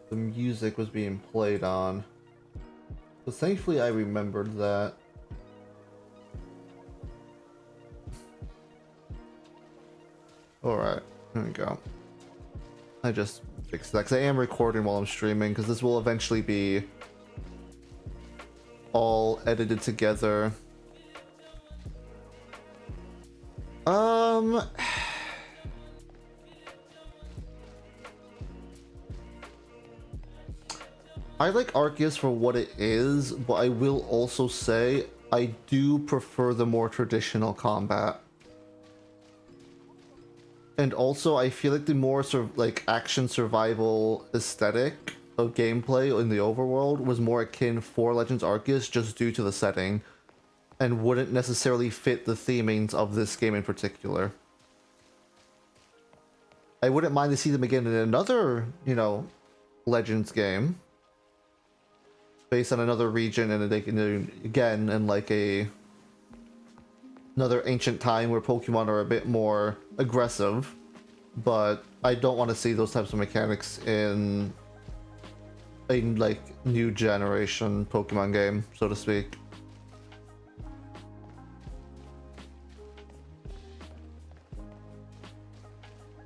the music was being played on. So thankfully I remembered that. Alright, there we go. I just fixed that because I am recording while I'm streaming because this will eventually be all edited together. I like Arceus for what it is, but I will also say I do prefer the more traditional combat. And also, I feel like the more sort of like action survival aesthetic of gameplay in the overworld was more akin for Legends Arceus just due to the setting, and wouldn't necessarily fit the themings of this game in particular. I wouldn't mind to see them again in another, you know, Legends game, based on another region, and they can do again in like another ancient time where Pokemon are a bit more aggressive, but I don't want to see those types of mechanics in a like new generation Pokemon game, so to speak.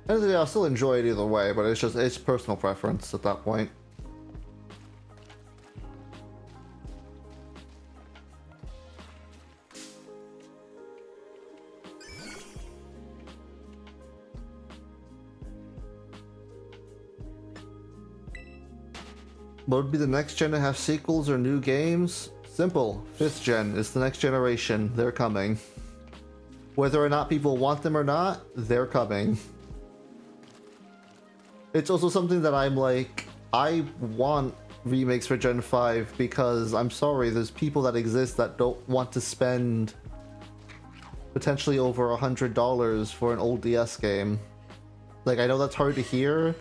And I'll still enjoy it either way, but it's personal preference at that point. What would be the next gen to have sequels or new games? Simple. 5th gen is the next generation. They're coming. Whether or not people want them or not, they're coming. It's also something that I'm like, I want remakes for Gen 5 because I'm sorry, there's people that exist that don't want to spend potentially over $100 for an old DS game. Like, I know that's hard to hear,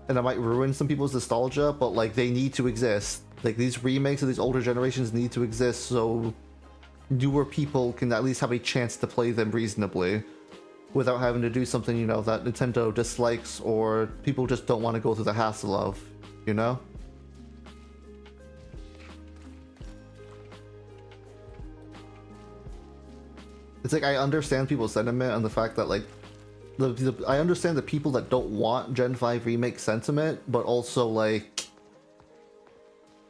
and I might ruin some people's nostalgia, but like, they need to exist. Like, these remakes of these older generations need to exist so newer people can at least have a chance to play them reasonably without having to do something, you know, that Nintendo dislikes or people just don't want to go through the hassle of, you know? It's like, I understand people's sentiment and the fact that, like, I understand the people that don't want Gen 5 remake sentiment, but also, like,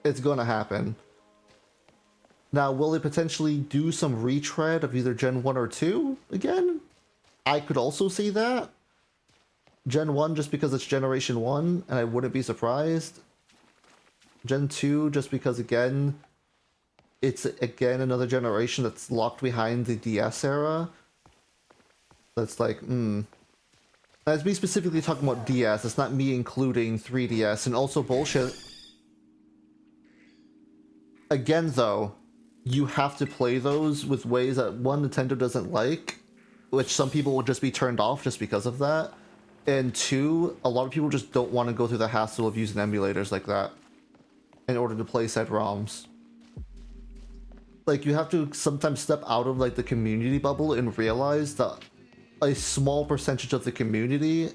it's gonna happen. Now, will they potentially do some retread of either Gen 1 or 2 again? I could also see that. Gen 1 just because it's Generation 1, and I wouldn't be surprised. Gen 2 just because, again, it's, again, another generation that's locked behind the DS era. That's like, That's me specifically talking about DS, it's not me including 3DS, and also bullshit. Again, though, you have to play those with ways that, one, Nintendo doesn't like, which some people will just be turned off just because of that, and two, a lot of people just don't want to go through the hassle of using emulators like that in order to play said ROMs. Like, you have to sometimes step out of, like, the community bubble and realize that a small percentage of the community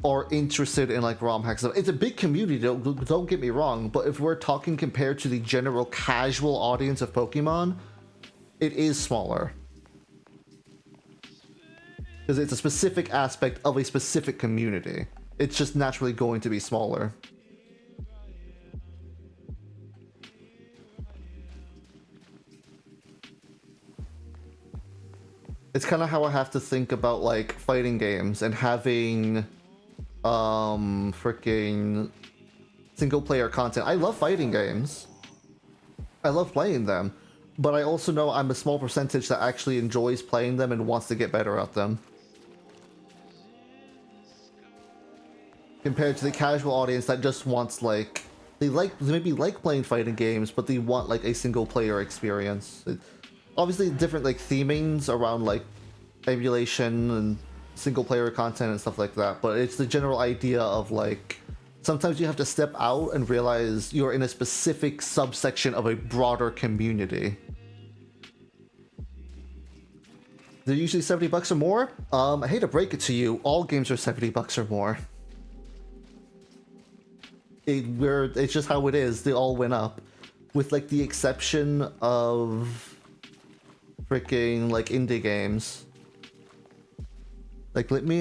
are interested in, like, ROM hacks. It's a big community, don't get me wrong, but if we're talking compared to the general casual audience of Pokemon, it is smaller. Because it's a specific aspect of a specific community. It's just naturally going to be smaller. It's kind of how I have to think about, like, fighting games and having freaking single player content. I love fighting games. I love playing them, but I also know I'm a small percentage that actually enjoys playing them and wants to get better at them. Compared to the casual audience that just wants, like, they maybe like playing fighting games, but they want, like, a single player experience. Obviously different, like, themings around, like, emulation and single player content and stuff like that, but it's the general idea of like sometimes you have to step out and realize you're in a specific subsection of a broader community. They're usually $70 or more. I hate to break it to you, all games are $70 or more. It's just how it is. They all went up, with like the exception of freaking like indie games. Like let me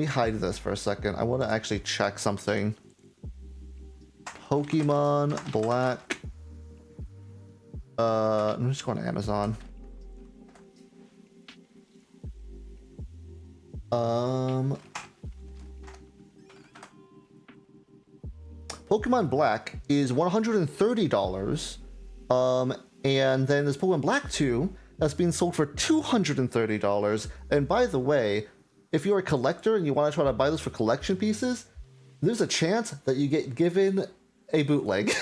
hide this for a second. I want to actually check something. Pokemon Black. I'm just going to Amazon. Pokemon Black is $130. And then there's Pokemon Black 2 that's being sold for $230. And by the way, if you're a collector and you want to try to buy this for collection pieces, there's a chance that you get given a bootleg.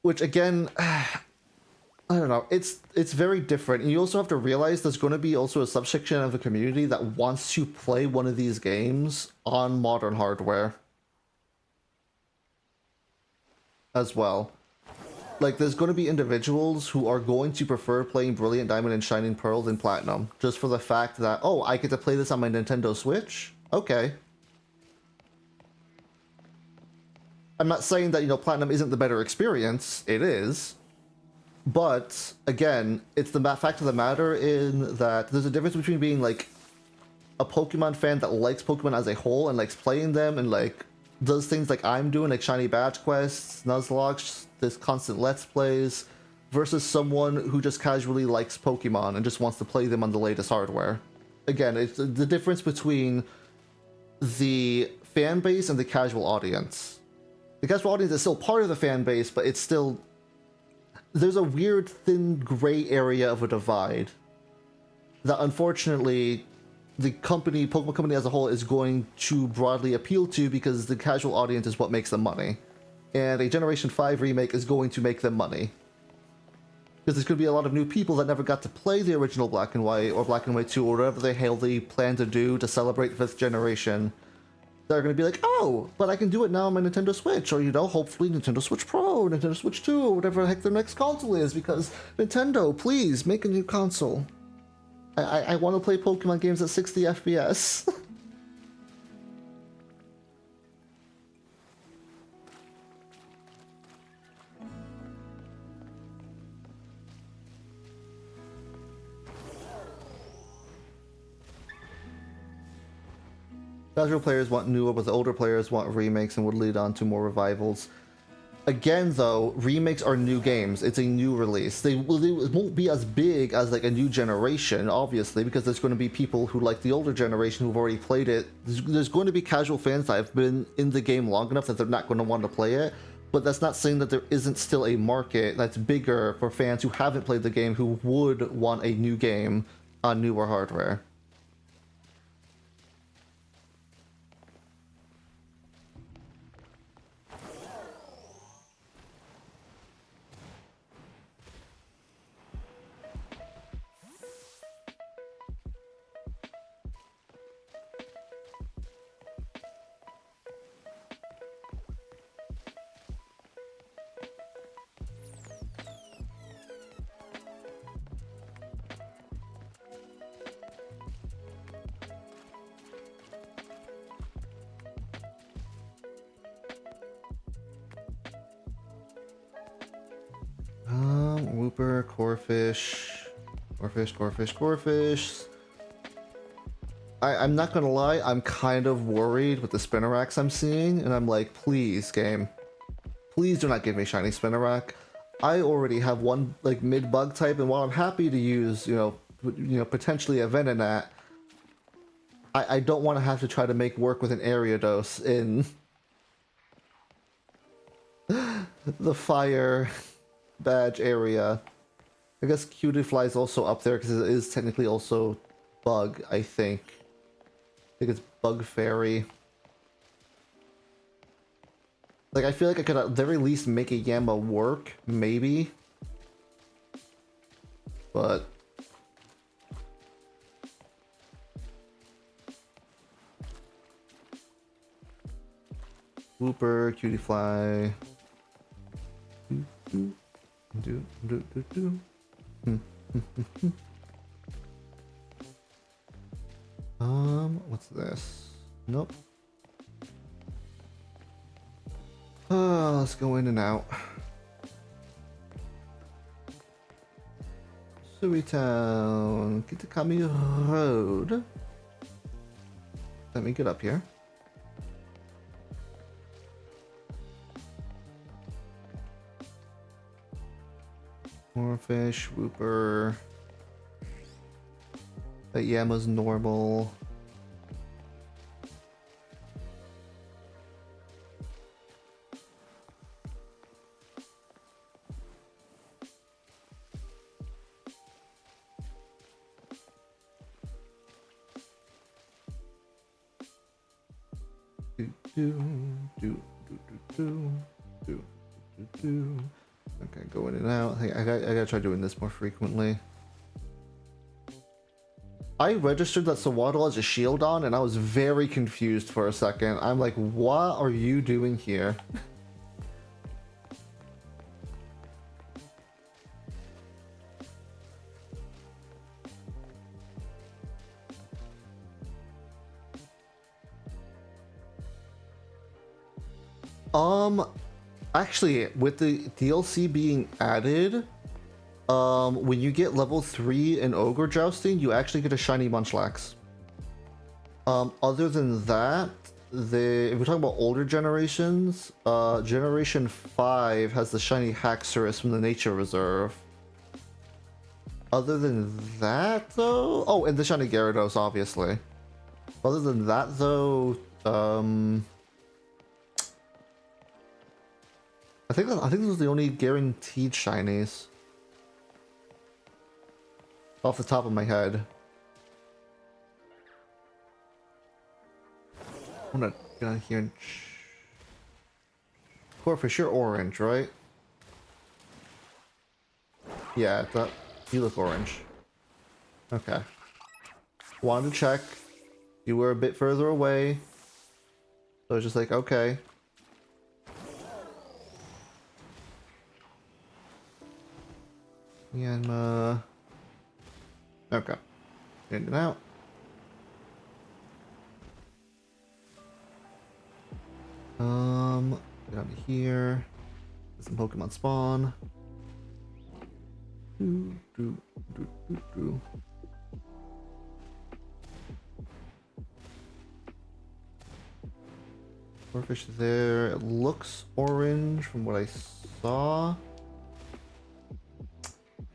Which again, I don't know, it's very different. And you also have to realize there's going to be also a subsection of the community that wants to play one of these games on modern hardware as well. Like, there's going to be individuals who are going to prefer playing Brilliant Diamond and Shining Pearl than Platinum, just for the fact that, oh, I get to play this on my Nintendo Switch? Okay. I'm not saying that, you know, Platinum isn't the better experience. It is. But, again, it's the fact of the matter in that there's a difference between being, like, a Pokemon fan that likes Pokemon as a whole and likes playing them and, like, does things like I'm doing, like Shiny Badge Quests, Nuzlocke, this constant Let's Plays, versus someone who just casually likes Pokemon and just wants to play them on the latest hardware. Again, it's the difference between the fan base and the casual audience. The casual audience is still part of the fan base, but it's still... there's a weird thin gray area of a divide that unfortunately the company, Pokemon Company as a whole, is going to broadly appeal to because the casual audience is what makes them money. And a Generation 5 remake is going to make them money. Because there's going to be a lot of new people that never got to play the original Black and White or Black and White 2 or whatever they plan to do to celebrate 5th generation. They're going to be like, oh, but I can do it now on my Nintendo Switch, or, you know, hopefully Nintendo Switch Pro, Nintendo Switch 2, or whatever the heck their next console is, because Nintendo, please, make a new console. I want to play Pokemon games at 60 FPS. Casual players want newer, but the older players want remakes and would lead on to more revivals. Again, though, remakes are new games. It's a new release. They won't be as big as like a new generation, obviously, because there's going to be people who like the older generation who've already played it. There's going to be casual fans that have been in the game long enough that they're not going to want to play it. But that's not saying that there isn't still a market that's bigger for fans who haven't played the game who would want a new game on newer hardware. Whooper, Corfish. I'm not gonna lie, I'm kind of worried with the Spinnerack I'm seeing, and I'm like, please, game. Please do not give me shiny Spinnerack. I already have one, like, mid-bug type, and while I'm happy to use, you know, potentially a Venonat, I don't want to have to try to make work with an Ariados in the fire badge area. I guess Cutifly is also up there because it is technically also bug, I think. I think it's Bug Fairy. Like, I feel like I could at the very least make a Yama work, maybe. But Whooper, Cutie Fly. Do. What's this? Nope. Let's go in and out. Suitown, Kitakami Road. Let me get up here. More fish, Whooper. That Yama's normal. Okay, go in and out. I gotta try doing this more frequently. I registered that Sawaddle has a shield on, and I was very confused for a second. I'm like, what are you doing here? Actually, with the DLC being added, when you get level 3 in Ogre Jousting, you actually get a shiny Munchlax. Other than that, if we're talking about older generations, Generation 5 has the shiny Haxorus from the Nature Reserve. Other than that, though... Oh, and the shiny Gyarados, obviously. Other than that, though, I think those are the only guaranteed shinies. Off the top of my head. I'm gonna get on here and... Corfish, you're orange, right? Yeah, you look orange. Okay. Wanted to check. You were a bit further away. So I was just like, okay. And, okay. In and out. Get out of here. Get some Pokemon spawn. Corfish there. It looks orange from what I saw.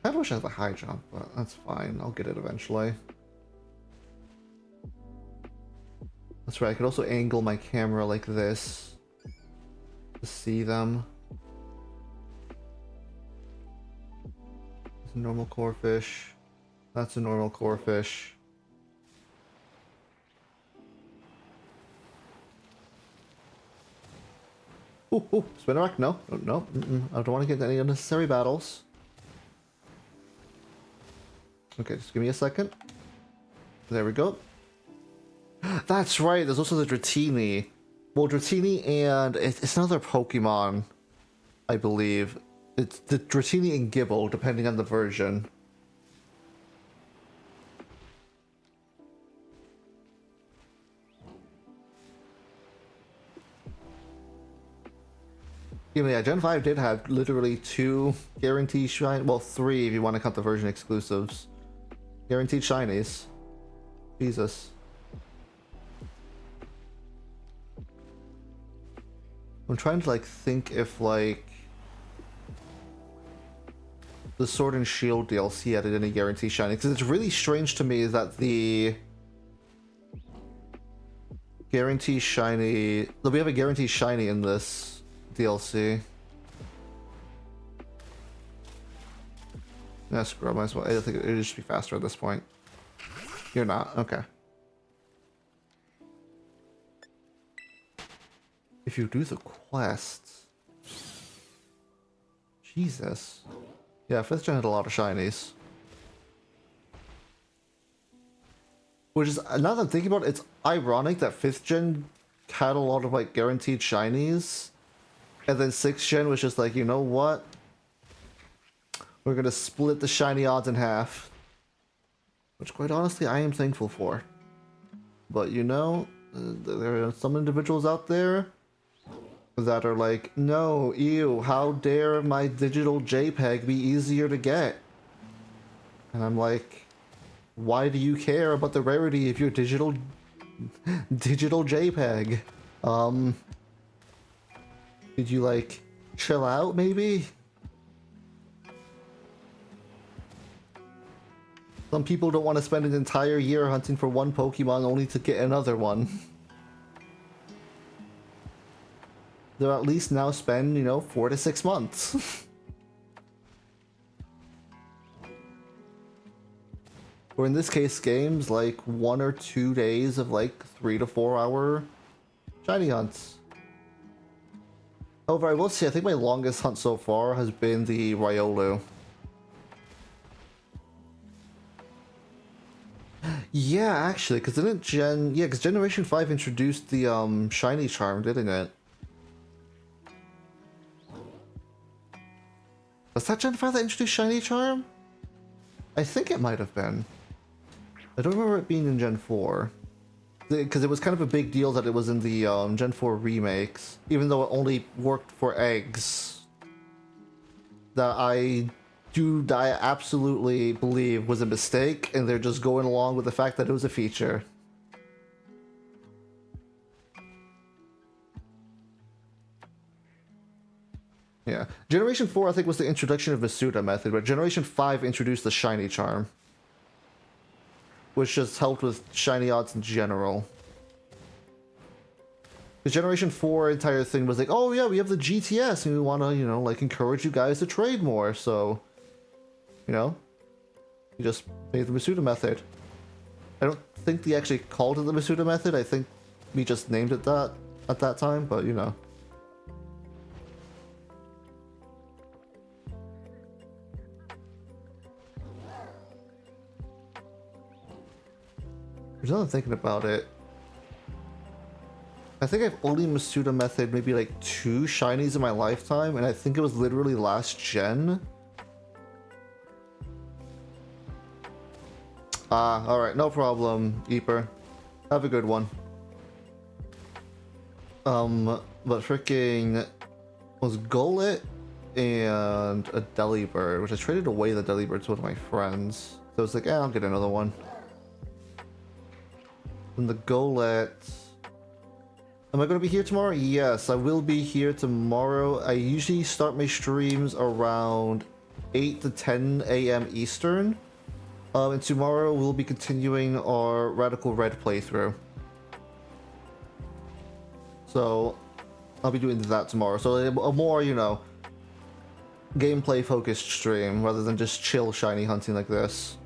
I wish I had a high jump, but that's fine. I'll get it eventually. That's right. I could also angle my camera like this to see them. It's a normal Corfish. That's a normal Corfish. Ooh, Spinarak, no. I don't want to get into any unnecessary battles. Okay, just give me a second. There we go. That's right, there's also the Dratini. Well, Dratini and... It's another Pokemon, I believe. It's the Dratini and Gibble, depending on the version. Even yeah, Gen 5 did have literally 2 guaranteed shiny... Well, 3 if you want to count the version exclusives. Guaranteed shinies. Jesus. I'm trying to like think if like the Sword and Shield DLC added any guaranteed shiny, because it's really strange to me that the guaranteed shiny that we have a guaranteed shiny in this DLC. Yeah, screw up, might as well. I think it would just be faster at this point. You're not, okay. If you do the quests. Jesus. Yeah, 5th gen had a lot of shinies. Which is, now that I'm thinking about it, it's ironic that 5th gen had a lot of like guaranteed shinies, and then 6th gen was just like, you know what? We're gonna split the shiny odds in half. Which quite honestly I am thankful for. But you know, there are some individuals out there that are like, no, ew, how dare my digital JPEG be easier to get? And I'm like, why do you care about the rarity of your digital JPEG? Did you like chill out maybe? Some people don't want to spend an entire year hunting for one Pokemon only to get another one. They'll at least now spend, you know, 4 to 6 months. Or in this case, games like 1 or 2 days of like 3 to 4 hour shiny hunts. However, I will say, I think my longest hunt so far has been the Riolu. Yeah, actually, because didn't because Generation 5 introduced the shiny charm, didn't it? Was that Gen 5 that introduced shiny charm? I think it might have been. I don't remember it being in Gen 4. Because it was kind of a big deal that it was in the Gen 4 remakes, even though it only worked for eggs. That I absolutely believe was a mistake, and they're just going along with the fact that it was a feature. Yeah. Generation 4, I think, was the introduction of the Masuda method, but Generation 5 introduced the shiny charm, which just helped with shiny odds in general. The Generation 4 entire thing was like, oh yeah, we have the GTS, and we want to, you know, like, encourage you guys to trade more, so, you know, you just made the Masuda method. I don't think they actually called it the Masuda method, I think we just named it that at that time, but, you know. There's another thinking about it. I think I've only Masuda method maybe like 2 shinies in my lifetime, and I think it was literally last gen. Ah, alright, no problem, Eeper. Have a good one. But freaking was Golett and a Delibird, which I traded away the Delibird to one of my friends. So I was like, I'll get another one. And the Golett... Am I going to be here tomorrow? Yes, I will be here tomorrow. I usually start my streams around 8 to 10 a.m. Eastern. And tomorrow we'll be continuing our Radical Red playthrough. So, I'll be doing that tomorrow. So, a more, you know, gameplay focused stream rather than just chill shiny hunting like this.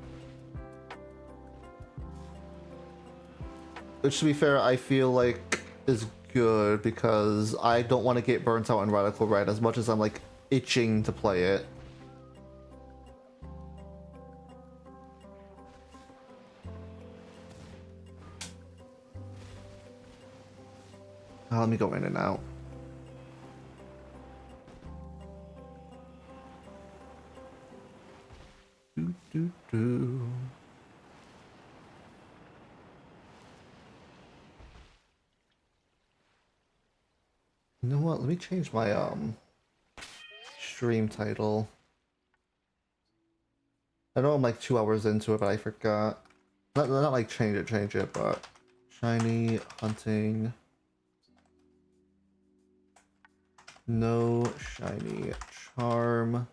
Which, to be fair, I feel like is good because I don't want to get burnt out on Radical Red as much as I'm like itching to play it. Let me go in and out. Do. You know what? Let me change my stream title. I know I'm like 2 hours into it, but I forgot. Not like change it, but shiny hunting. No shiny charm.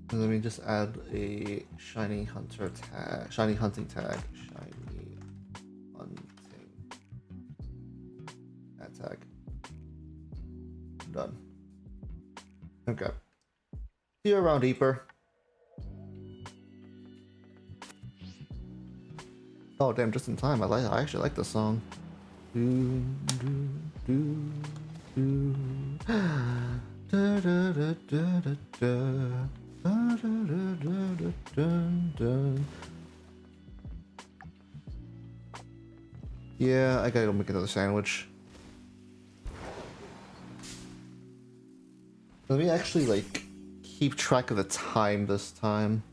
And let me just add a shiny hunter tag, shiny hunting tag, shiny hunting tag. Done. Okay. See you around, Eeper. Oh damn! Just in time. I actually like this song. Do do do do. Da da da da da da. Da, da, da, da, da, da. Yeah, I gotta go make another sandwich. Let me actually, like, keep track of the time this time.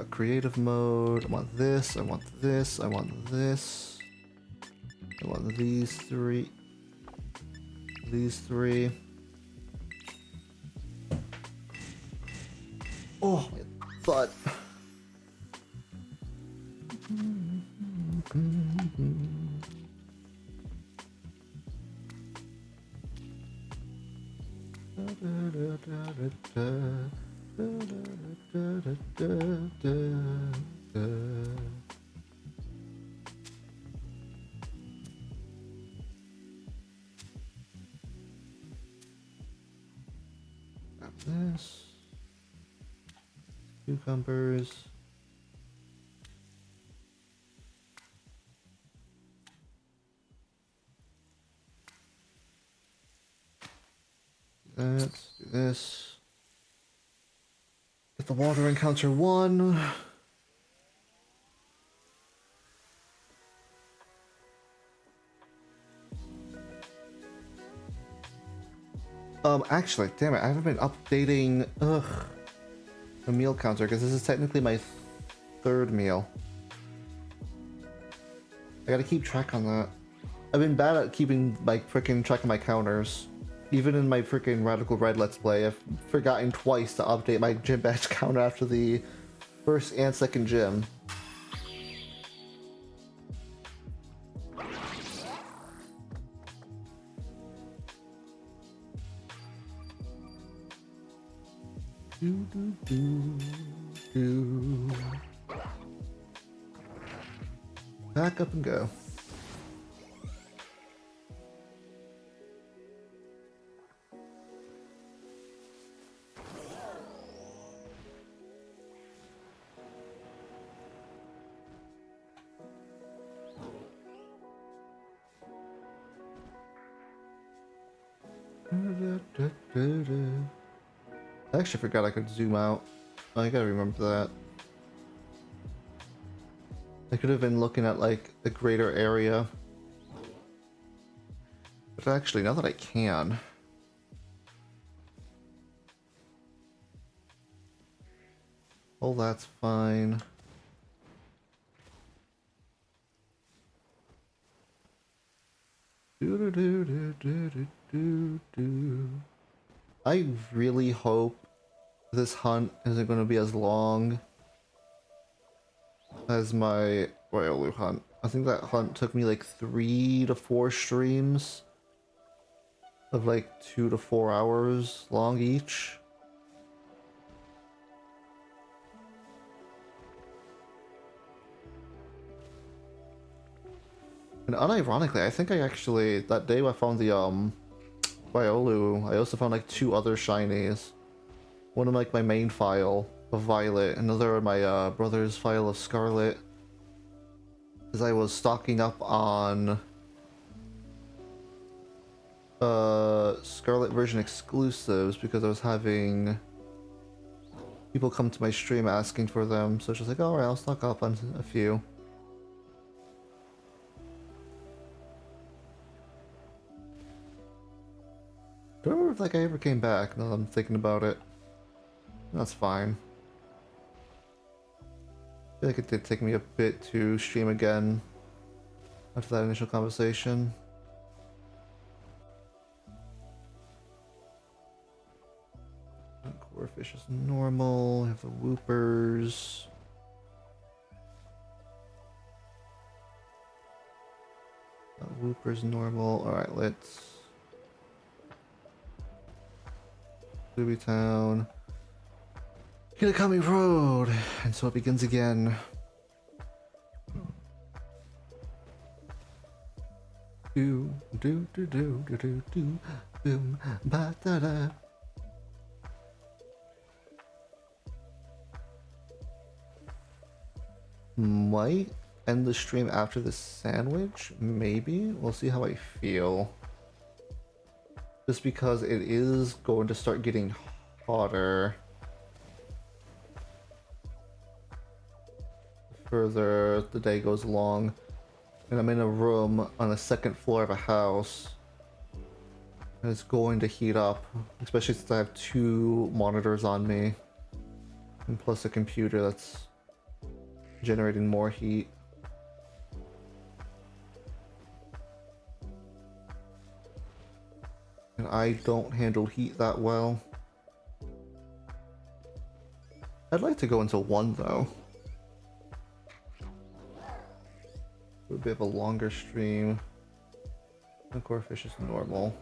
Creative mode. I want this. I want this. I want this. I want these three. These three. Oh, my butt. This. Cucumbers. Let's do this. Get the water encounter 1. Actually, damn it, I haven't been updating, the meal counter, because this is technically my 3rd meal. I gotta keep track on that. I've been bad at keeping, like, freaking track of my counters. Even in my freaking Radical Red Let's Play, I've forgotten twice to update my gym badge counter after the 1st and 2nd gym. Back up and go. I actually forgot I could zoom out. I gotta remember that. I could have been looking at, like, the greater area. But actually, now that I can... Oh, that's fine. I really hope this hunt isn't going to be as long as my Ryolu hunt. I think that hunt took me like 3 to 4 streams of like 2 to 4 hours long each. And unironically, I think I actually, that day I found the Ryolu, I also found like 2 other shinies. One in like my main file of Violet, another in my brother's file of Scarlet. As I was stocking up on Scarlet version exclusives because I was having people come to my stream asking for them, so it's just like, alright, I'll stock up on a few. Don't remember if like I ever came back, now that I'm thinking about it. That's fine. I feel like it did take me a bit to stream again after that initial conversation. Core fish is normal, I have the whoopers. Whooper's normal. Alright, let's... Dooby Town. Hinakami Road! And so it begins again. Do, do, do, do, do, do, do, boom, ba, da, da. Might end the stream after the sandwich, maybe? We'll see how I feel. Just because it is going to start getting hotter the further the day goes along. And I'm in a room on the second floor of a house. And it's going to heat up, especially since I have 2 monitors on me. And plus a computer that's generating more heat. And I don't handle heat that well. I'd like to go into 1 though. A bit of a longer stream. The core fish is normal.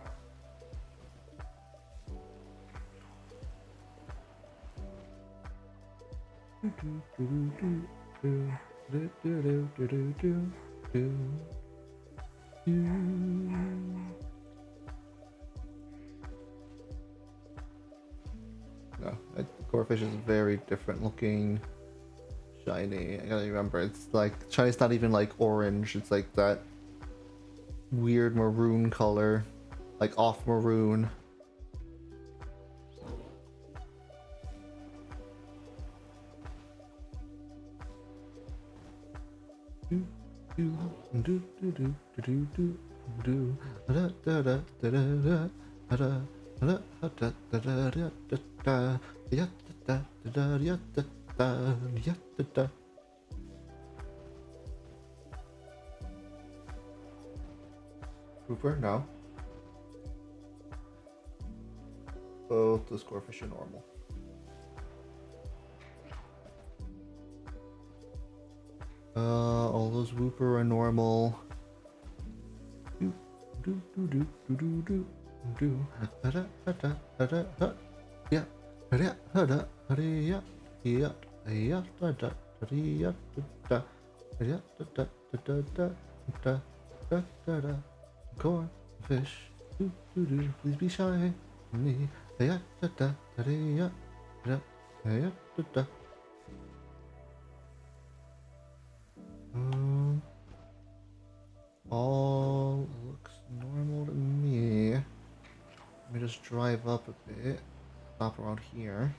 No, core fish is very different looking. Shiny. I gotta remember, it's like shini's not even like orange, it's like that weird maroon color, like off maroon. Hooper, no. Both the scorefish are normal. All those Whooper are normal. Do do do do do do do do da da da da da da yeah da da da da yeah yeah yeah da da da yeah da da yeah da da da da da da da da corn fish do do do please be shy me yeah da da da yeah da yeah da da. All looks normal to me. Let me just drive up a bit. Stop around here.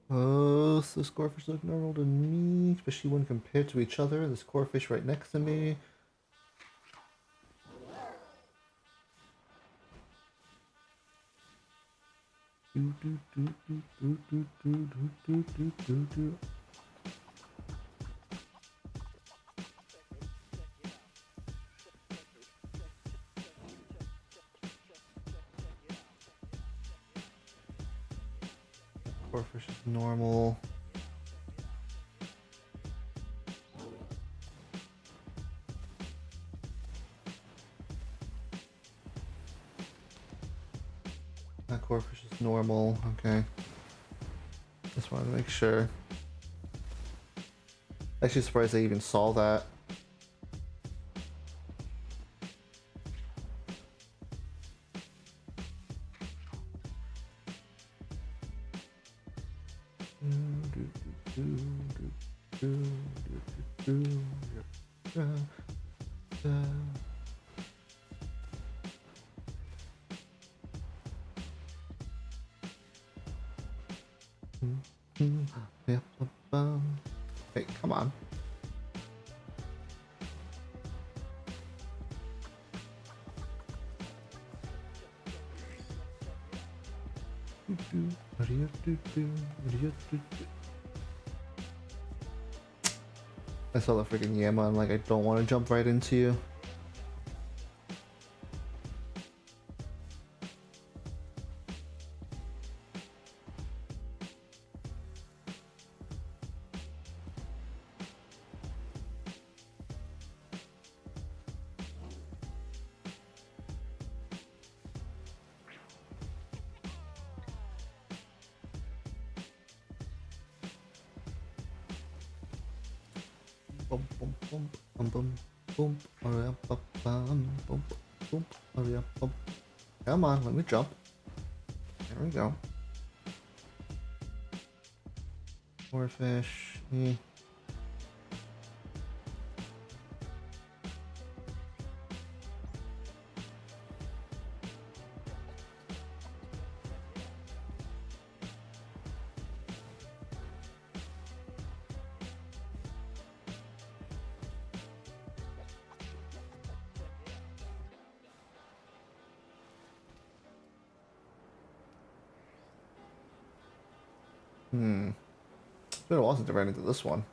Oh, so the scorefish look normal to me, especially when compared to each other. The scorefish right next to me. Do do do do do do do do do do do. Scorefish is normal. That corefish is normal. Okay. Just wanted to make sure. Actually surprised I even saw that. Hey, come on. I saw the freaking Yama and like I don't want to jump right into you. Boom, boom, boom, boom, boom, boom, hurry up, boom, boom, boom, hurry up, boom. Come on, let me jump. There we go. More fish. It's been a while since I ran into this one.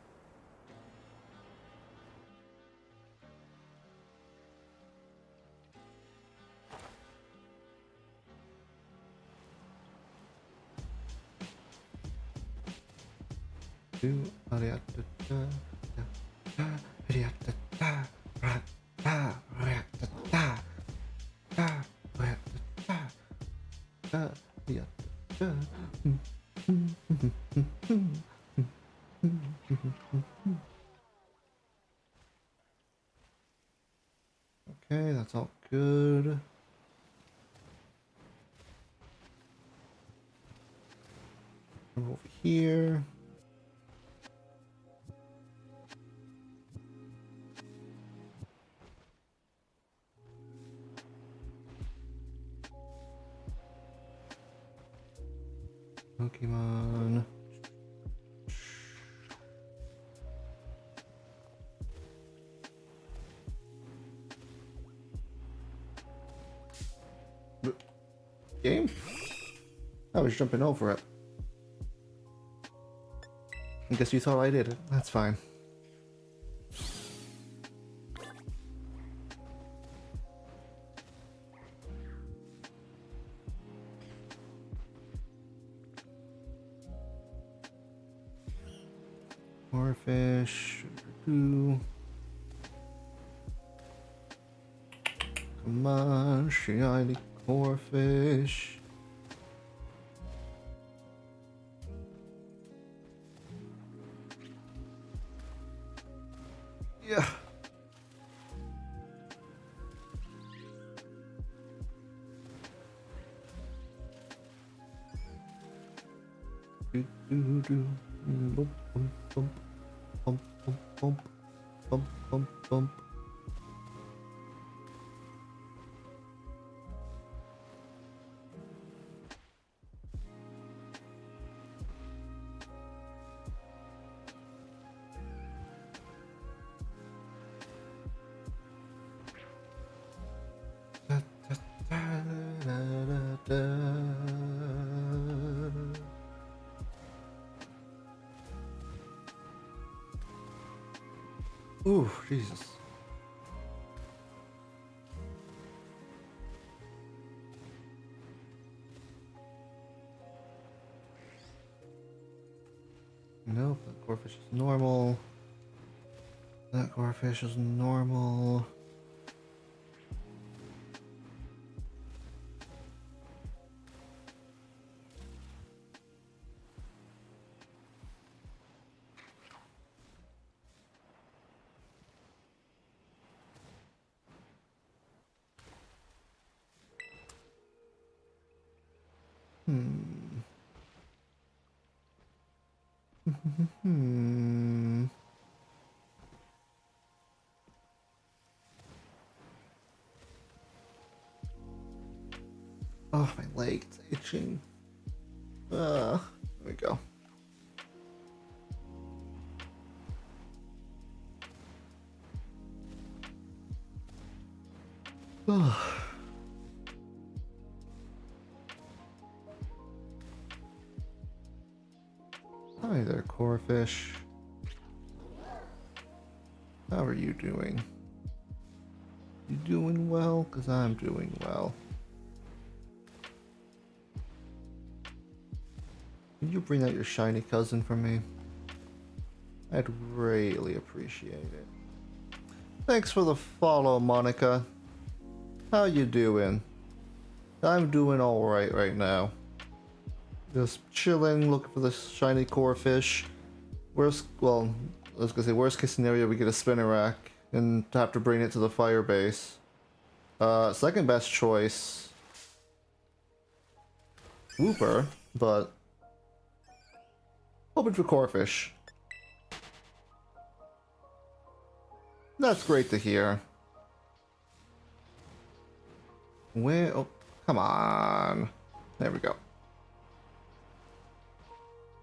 Okay, that's all good. Over here. Pokemon. Game? I was jumping over it. I guess you thought I did it. That's fine. More fish. Come on, shiny corefish. Yeah. Do do do. Bump bump bump bump bump bump bump bump. Ooh, Jesus. Nope, that gorefish is normal. That gorefish is normal. Oh, my leg's itching. There we go. Hi there, corefish. How are you doing? You doing well? 'Cause I'm doing well. Can you bring out your shiny cousin for me? I'd greatly appreciate it. Thanks for the follow, Monica. How you doing? I'm doing alright right now. Just chilling, looking for this shiny corefish. Well, I was gonna say, worst case scenario, we get a spinner rack and have to bring it to the fire base. Second best choice, Whooper, but hoping for Corefish. That's great to hear. Where? Oh, come on. There we go.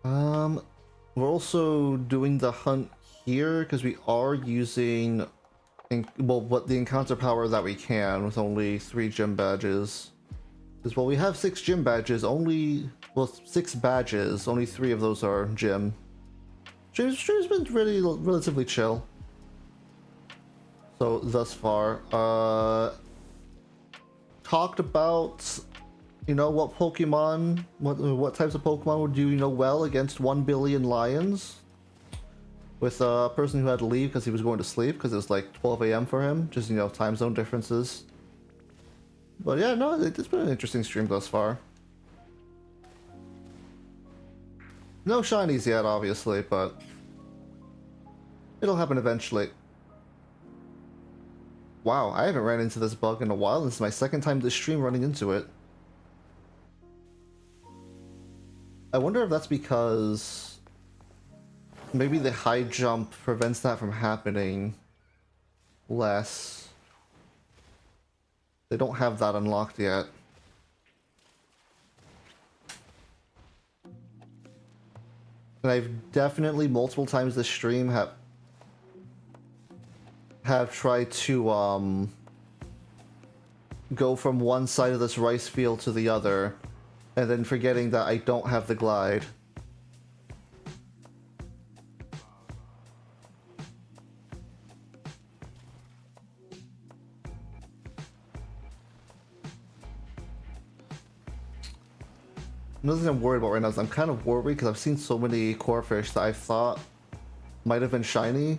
We're also doing the hunt here because we are using, well, what the encounter power that we can with only 3 gym badges. Because while we have 6 gym badges, only, well, 6 badges, only 3 of those are gym. Stream's been really relatively chill. So thus far, talked about, you know, what Pokemon, what types of Pokemon would do, you know, well against 1 billion lions. With a person who had to leave because he was going to sleep because it was like 12 a.m. for him, just, you know, time zone differences. But yeah, no, it's been an interesting stream thus far. No shinies yet, obviously, but it'll happen eventually. Wow, I haven't ran into this bug in a while. This is my second time this stream running into it. I wonder if that's because maybe the high jump prevents that from happening less. They don't have that unlocked yet. And I've definitely multiple times this stream have tried to go from one side of this rice field to the other, and then forgetting that I don't have the glide. Another thing I'm worried about right now is I'm kind of worried because I've seen so many Corefish that I thought might have been shiny,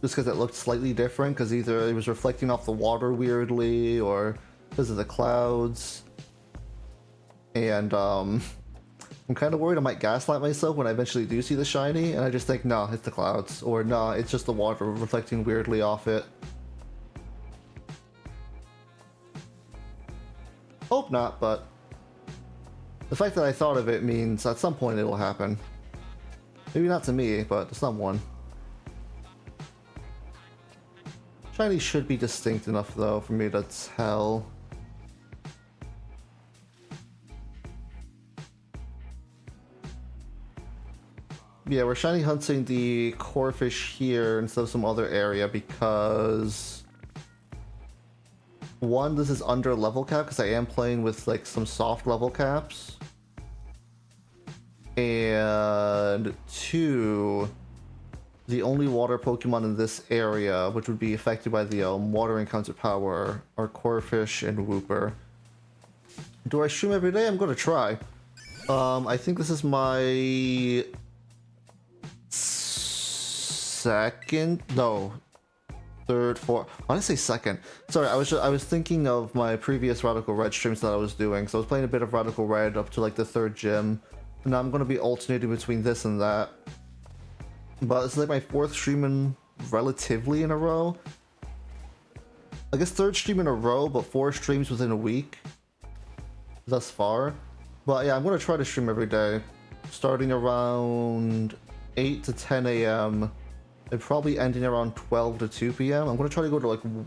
just because it looked slightly different, because either it was reflecting off the water weirdly or because of the clouds. And I'm kind of worried I might gaslight myself when I eventually do see the shiny, and I just think, no, it's the clouds, or no, it's just the water reflecting weirdly off it. Hope not, but the fact that I thought of it means at some point it'll happen. Maybe not to me, but to someone. Shiny should be distinct enough, though, for me to tell. Yeah, we're shiny hunting the Corefish here instead of some other area because... One, this is under level cap because I am playing with like some soft level caps. And 2, the only water Pokemon in this area, which would be affected by the water encounter power, are Corefish and Whooper. Do I stream every day? I'm going to try. I think this is my third, fourth. I want to say second. Sorry, I was thinking of my previous Radical Red streams that I was doing. So I was playing a bit of Radical Red up to like the 3rd gym. And now I'm going to be alternating between this and that. But it's like my 4th stream relatively in a row. I guess 3rd stream in a row, but 4 streams within a week thus far. But yeah, I'm going to try to stream every day, starting around 8 to 10 a.m. and probably ending around 12 to 2 p.m. I'm going to try to go to like I'm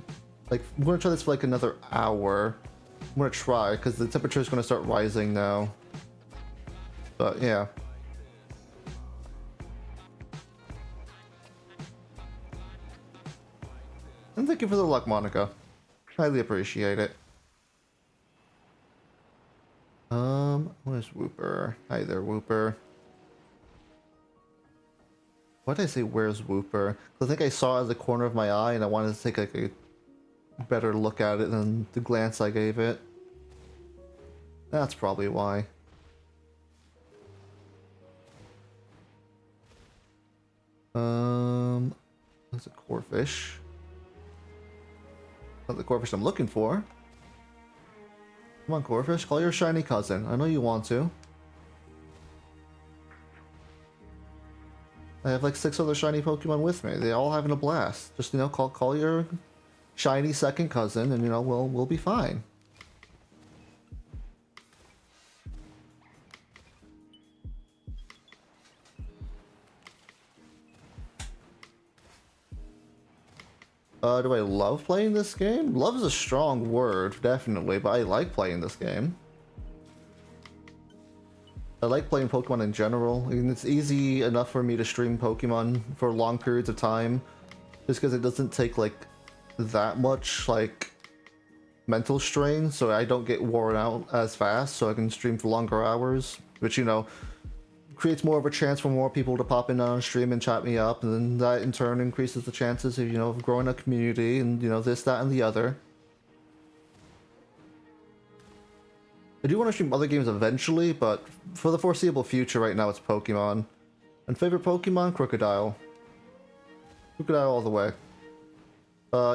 going to try this for like another hour. I'm going to try because the temperature is going to start rising now. But yeah. And thank you for the luck, Monica. Highly appreciate it. Where's Whooper? Hi there, Whooper. Why did I say where's Whooper? I think I saw it at the corner of my eye and I wanted to take like a better look at it than the glance I gave it. That's probably why. That's a Corefish. Not the Corefish I'm looking for. Come on, Corefish, call your shiny cousin. I know you want to. I have like 6 other shiny Pokemon with me. They all having a blast. Just, you know, call your shiny second cousin and, you know, we'll be fine. Do I love playing this game? Love is a strong word, definitely, but I like playing this game. I like playing Pokemon in general. I mean, it's easy enough for me to stream Pokemon for long periods of time, just because it doesn't take like that much like mental strain, so I don't get worn out as fast, so I can stream for longer hours, which, you know, creates more of a chance for more people to pop in on stream and chat me up, and then that in turn increases the chances of, you know, growing a community and, you know, this, that, and the other. I do want to stream other games eventually, but for the foreseeable future right now it's Pokemon. And favorite Pokemon? Crocodile. Crocodile all the way.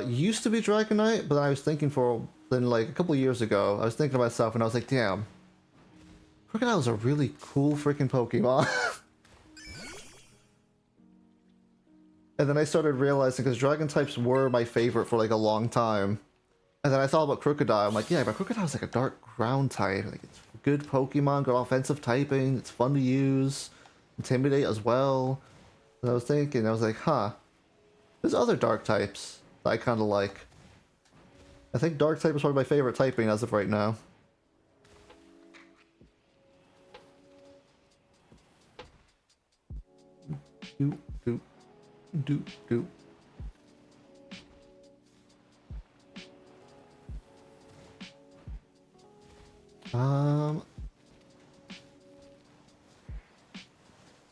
Used to be Dragonite, but then I was thinking then like a couple of years ago, I was thinking to myself and I was like, damn, Crocodile is a really cool freaking Pokemon. And then I started realizing, because Dragon types were my favorite for like a long time. And then I thought about Crocodile. I'm like, yeah, but Crocodile's like a dark ground type. Like, it's a good Pokemon, good offensive typing, it's fun to use, intimidate as well. And I was thinking, I was like, huh, there's other dark types that I kind of like. I think dark type is probably my favorite typing as of right now. Do, do, do, do.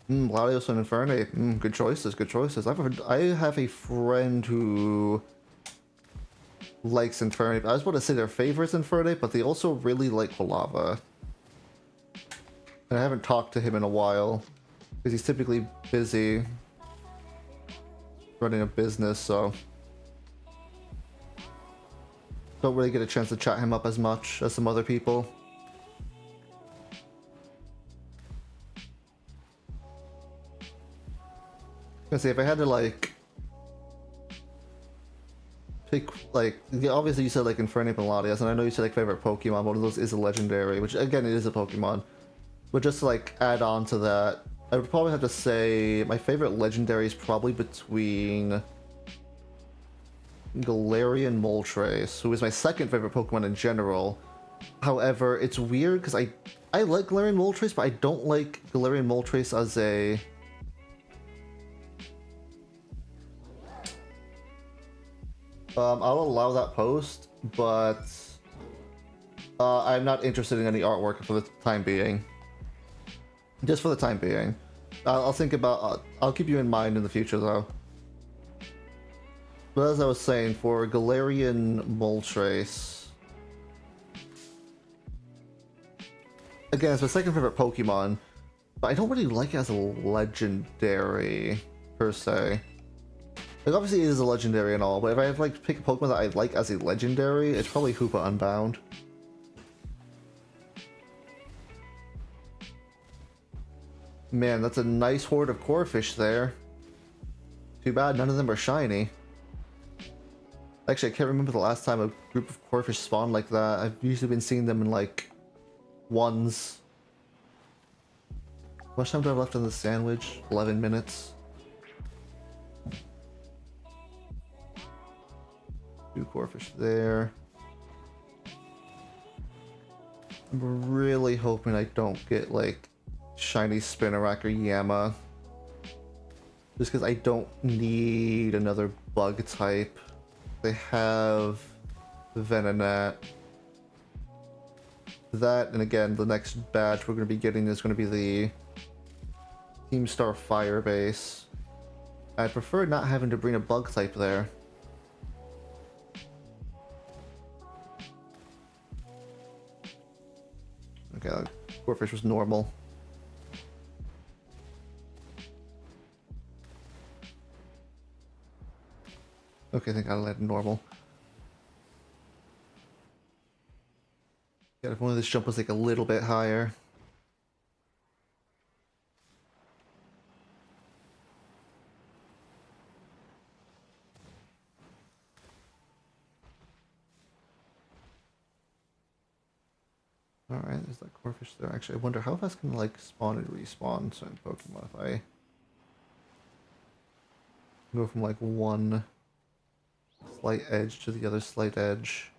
Latios and Infernape. Good choices, good choices. I have a friend who likes Infernape. I was about to say their favorite's Infernape, but they also really like Quilava. And I haven't talked to him in a while, because he's typically busy running a business, so don't really get a chance to chat him up as much as some other people. I was gonna say, if I had to like pick, like, obviously you said like Infernape and Latias, and I know you said like favorite Pokemon, one of those is a legendary, which again, it is a Pokemon. But just to like add on to that, I would probably have to say my favorite legendary is probably between Galarian Moltres, who is my second favorite Pokemon in general. However, it's weird because I like Galarian Moltres, but I don't like Galarian Moltres as a... I'll allow that post, but I'm not interested in any artwork for the time being. Just for the time being. I'll think about... I'll keep you in mind in the future, though. But as I was saying, for Galarian Moltres... Again, it's my second favorite Pokemon, but I don't really like it as a legendary, per se. Like, obviously it is a legendary and all, but if I have like to pick a Pokemon that I like as a legendary, it's probably Hoopa Unbound. Man, that's a nice horde of Corphish there. Too bad none of them are shiny. Actually, I can't remember the last time a group of Corphish spawned like that. I've usually been seeing them in like ones. How much time do I have left on this sandwich? 11 minutes. Two Corphish there. I'm really hoping I don't get like shiny Spinarak or Yama. Just because I don't need another bug type. They have Venonat. That, and again, the next badge we're going to be getting is going to be the Team Star Fire base. I'd prefer not having to bring a bug type there. Okay, Corphish was normal. Okay, I think I'll let it normal. Yeah, if only this jump was like a little bit higher. Alright, there's that corfish there. Actually, I wonder how fast can like spawn and respawn certain Pokemon if I go from like one slight edge to the other slight edge.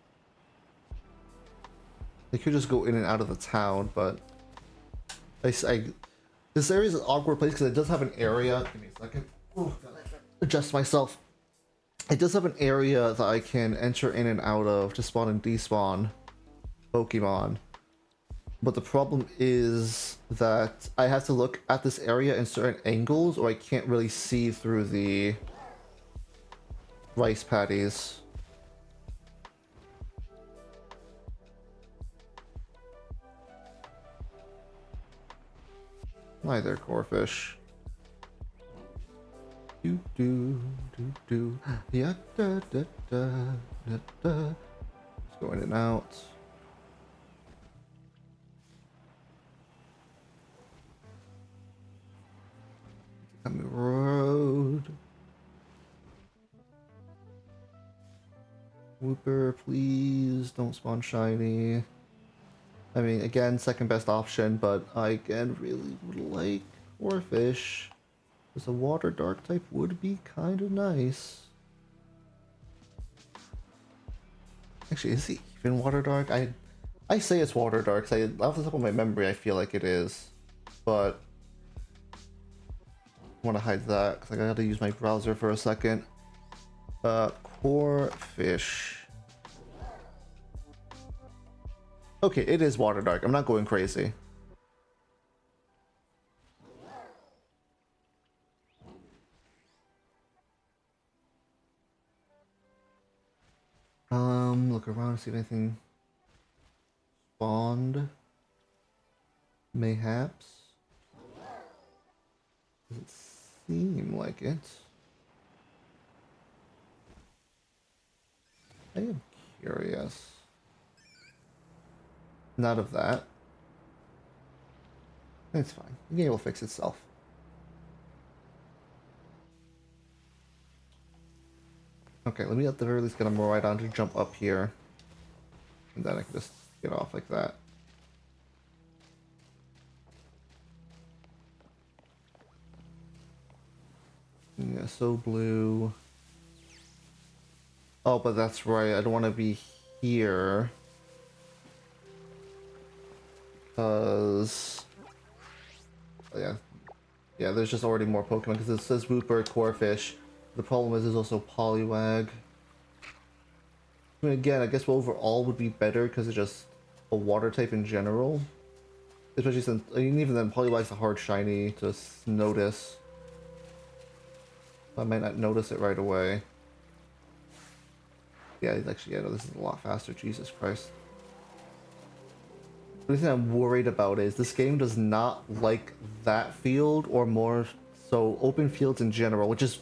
They could just go in and out of the town, but this area is an awkward place because it does have an area. Give me a second. Ooh, gotta adjust myself. It does have an area that I can enter in and out of to spawn and despawn Pokemon. But the problem is that I have to look at this area in certain angles or I can't really see through the rice paddies. Hi there, Corfish. Do do do do. Yeah, da da da da da. Let's go in and out. On the road. Whooper, please don't spawn shiny. I mean, again, second best option, but I again really would like Corfish. Because a water dark type would be kind of nice. Actually, is he even water dark? I say it's water dark. Off the top of my memory, I feel like it is, but I want to hide that because I gotta use my browser for a second. Corfish. Okay, it is water dark. I'm not going crazy. Look around, see if anything spawned. Mayhaps. Doesn't seem like it. I am curious. None of that. It's fine. The game will fix itself. Okay, let me at the very least get a Miraidon to jump up here. And then I can just get off like that. Yeah, so blue. Oh, but that's right. I don't want to be here. Because... yeah. Yeah, there's just already more Pokemon. Because it says Wooper, Corfish. The problem is there's also Poliwag. I mean, again, I guess overall would be better because it's just a water type in general. Especially since, I mean, even then, Poliwag's a hard shiny to notice. I might not notice it right away. Yeah, actually, yeah, no, this is a lot faster. Jesus Christ. The only thing I'm worried about is this game does not like that field, or more so open fields in general, which is...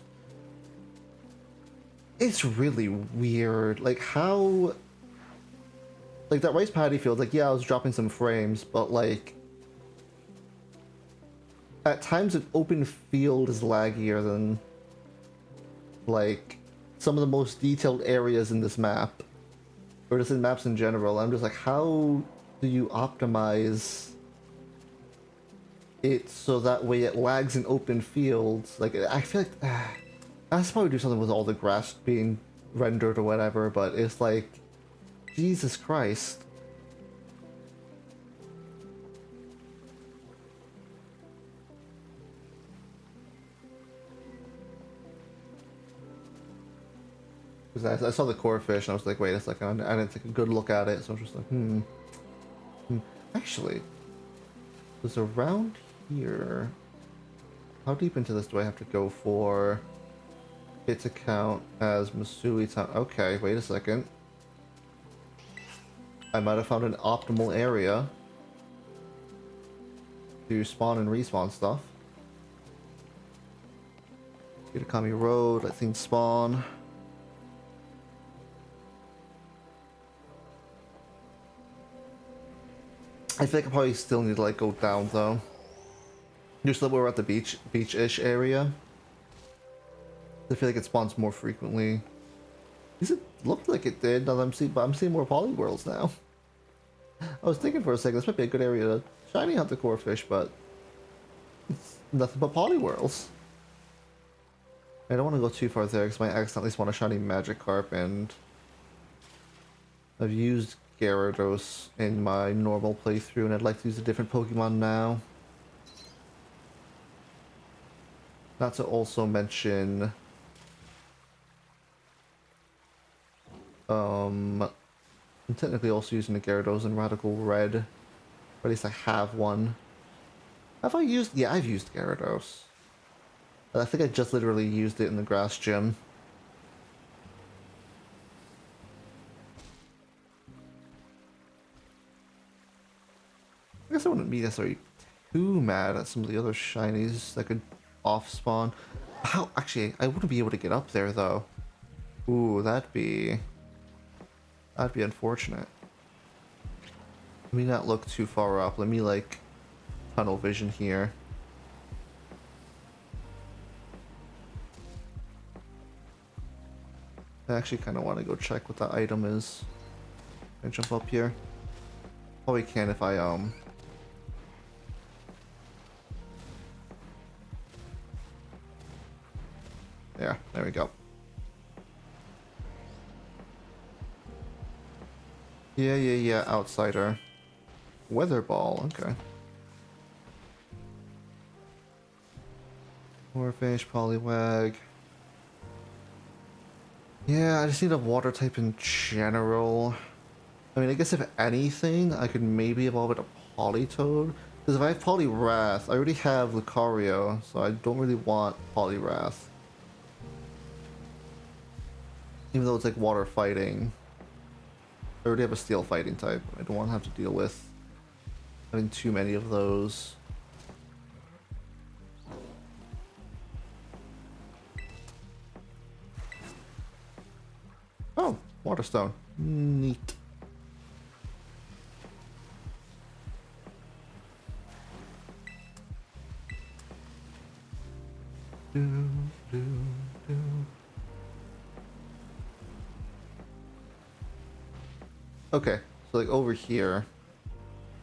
it's really weird. Like, how... like, that rice paddy field, like, yeah, I was dropping some frames, but, like... at times an open field is laggier than... like, some of the most detailed areas in this map. Or just in maps in general. I'm just like, how do you optimize it so that way it lags in open fields? Like, I feel like... I should probably do something with all the grass being rendered or whatever, but it's like... Jesus Christ. Because I saw the Corfish and I was like, wait a second, I didn't take a good look at it, so I was just like, Actually, was around here... how deep into this do I have to go for it to count as Masui Town? Okay, wait a second. I might have found an optimal area to spawn and respawn stuff. Kitakami Road, let things spawn. I think I probably still need to like go down though. Just so we're at the beach-ish area. I feel like it spawns more frequently. At least it looked like it did. Now that I'm seeing more Polyworlds now. I was thinking for a second, this might be a good area to shiny hunt the core fish, but it's nothing but Poliwhirls. I don't want to go too far there because I might accidentally spawn a shiny Magikarp, and I've used Gyarados in my normal playthrough, and I'd like to use a different Pokemon now. Not to also mention, I'm technically also using the Gyarados in Radical Red, or at least I have one. Have I used? Yeah, I've used Gyarados. I think I just literally used it in the grass gym. I guess I wouldn't be necessarily too mad at some of the other shinies that could off-spawn. How? Actually, I wouldn't be able to get up there, though. Ooh, that'd be unfortunate. Let me not look too far up. Let me, like, tunnel vision here. I actually kind of want to go check what that item is. Can I jump up here? Probably can if I, yeah, there we go. Yeah, outsider. Weather ball, okay. Warfish, Poliwag. Yeah, I just need a water type in general. I mean, I guess if anything, I could maybe evolve it to Politoad. Because if I have Poliwrath, I already have Lucario, so I don't really want Poliwrath. Even though it's like water fighting. I already have a steel fighting type. I don't want to have to deal with having too many of those. Oh, Waterstone. Neat. Do, do, do. Okay, so like over here.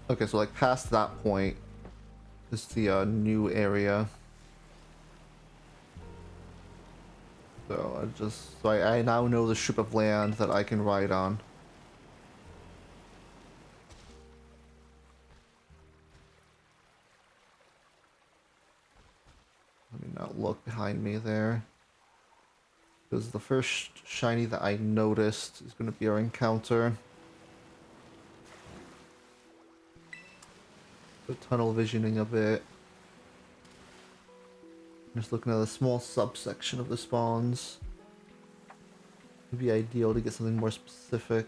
Okay, so like past that point is the new area. So I now know the strip of land that I can ride on. Let me not look behind me there. Because the first shiny that I noticed is going to be our encounter. The tunnel visioning a bit. Just looking at a small subsection of the spawns. It'd be ideal to get something more specific.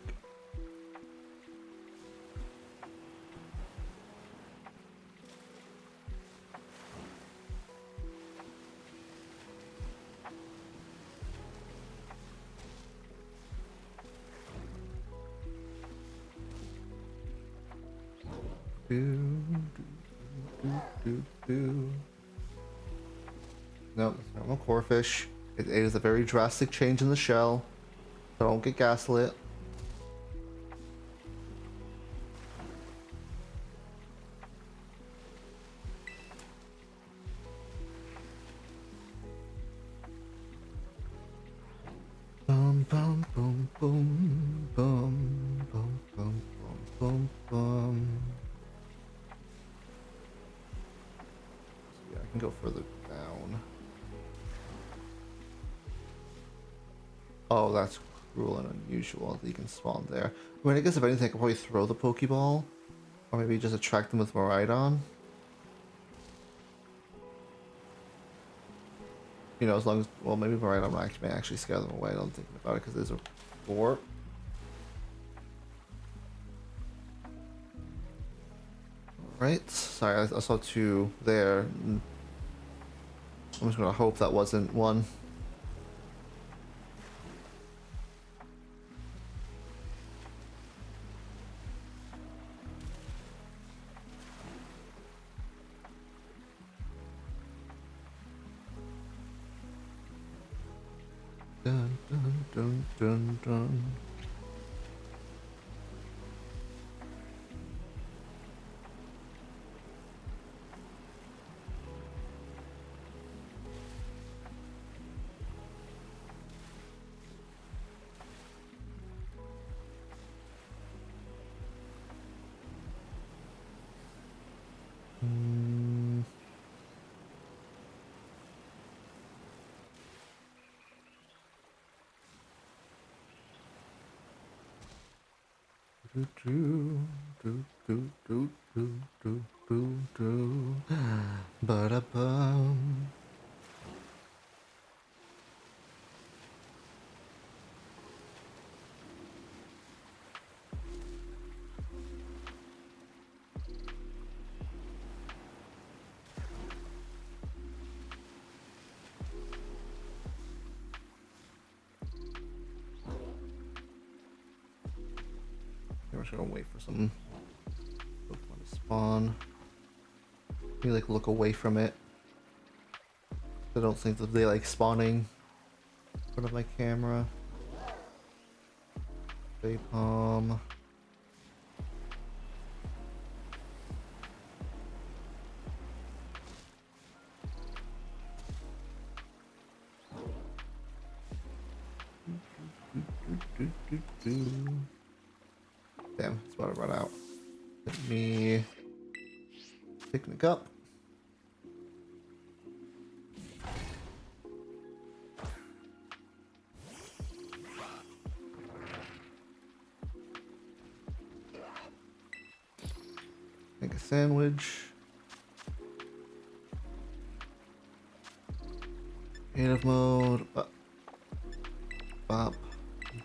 No, it's normal core fish. It is a very drastic change in the shell. Don't get gaslit. Boom, boom, boom, boom, boom, boom, boom, boom, boom. So yeah, I can go further down. Oh, that's cruel and unusual that you can spawn there. I mean, I guess if anything, I could probably throw the Pokeball. Or maybe just attract them with Miraidon. You know, as long as... Well, maybe Miraidon may actually scare them away. I'm thinking about it because there's a warp. Right? Sorry, I saw two there. I'm just gonna hope that wasn't one. Dun, dun, dun, dun, dun. Ba-da-bum. We're just gonna wait for some Pokemon to spawn. You like look away from it. I don't think that they like spawning in front of my camera. Vape. Damn, it's about to run out. Let me picnic up. Make a sandwich. Creative mode. Bop.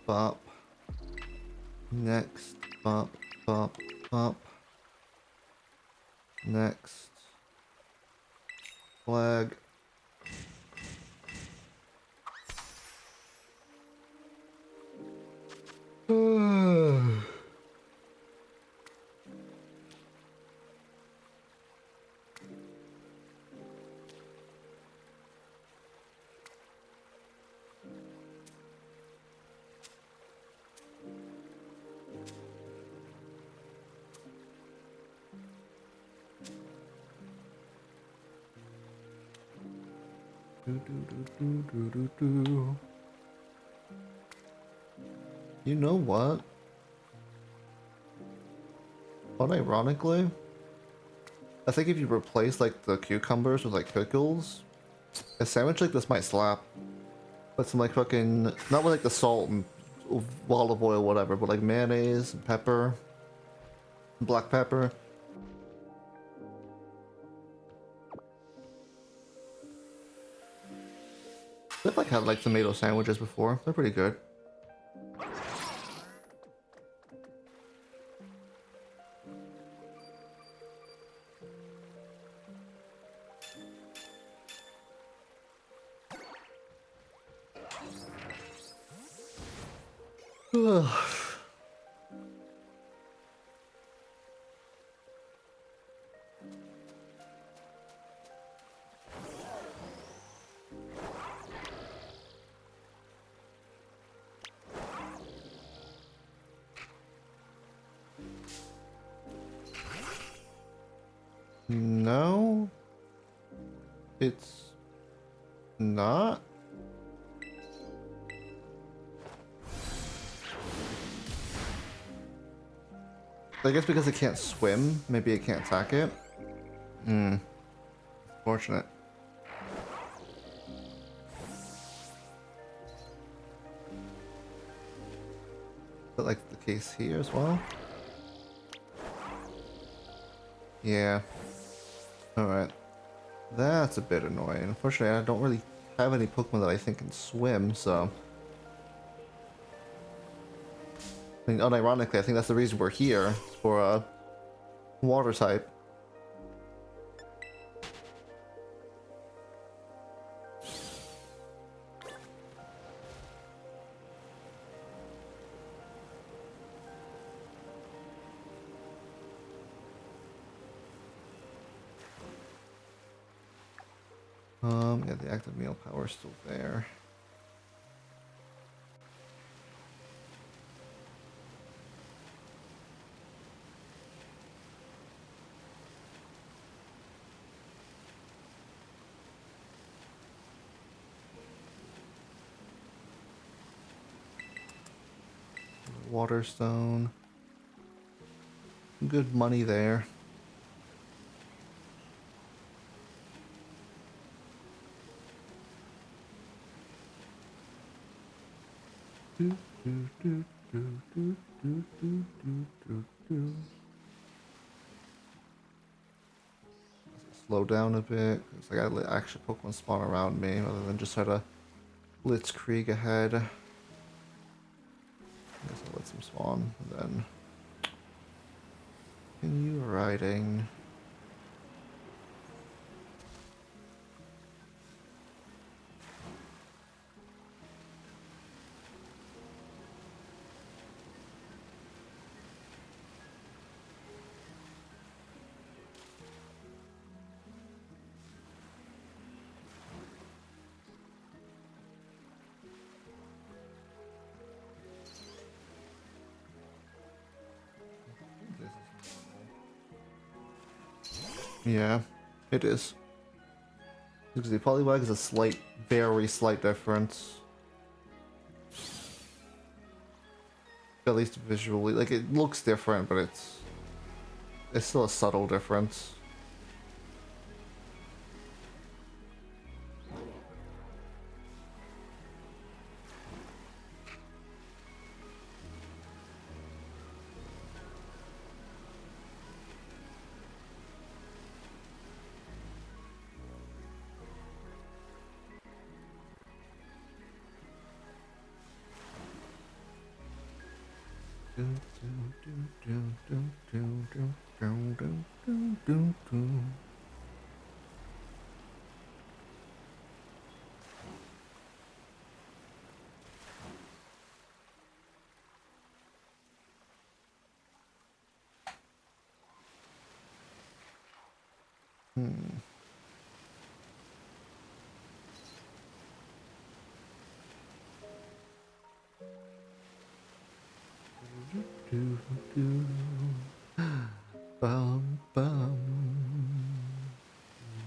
Bop. Next. Bop. Bop. Bop. Next. Flag. You know what? Unironically, I think if you replace like the cucumbers with like pickles, a sandwich like this might slap. Put some like fucking, not with like the salt and olive oil, whatever, but like mayonnaise and pepper, black pepper. I've like had like tomato sandwiches before. They're pretty good. No, it's not. I guess because it can't swim, maybe it can't attack it. Fortunate. Is that like the case here as well? Yeah. Alright. That's a bit annoying. Unfortunately, I don't really have any Pokemon that I think can swim, so... I mean, unironically, I think that's the reason we're here, for a water type. Yeah, the active meal power is still there. Waterstone. Good money there. Slow down a bit, because I gotta let actual Pokemon spawn around me rather than just try to blitzkrieg ahead. I guess I'll let some spawn, and then continue riding. Yeah, it is. Because the Poliwag is a slight, very slight difference. At least visually, like it looks different, but it's still a subtle difference. Bum bum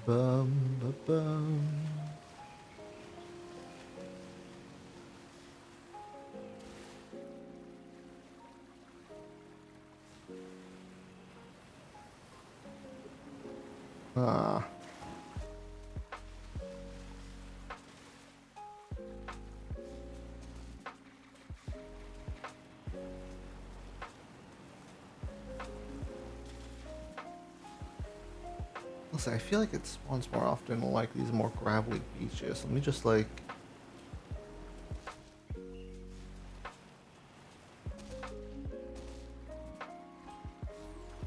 bum ba bum. Ah. Listen, I feel like it spawns more often on like these more gravelly beaches. Let me just like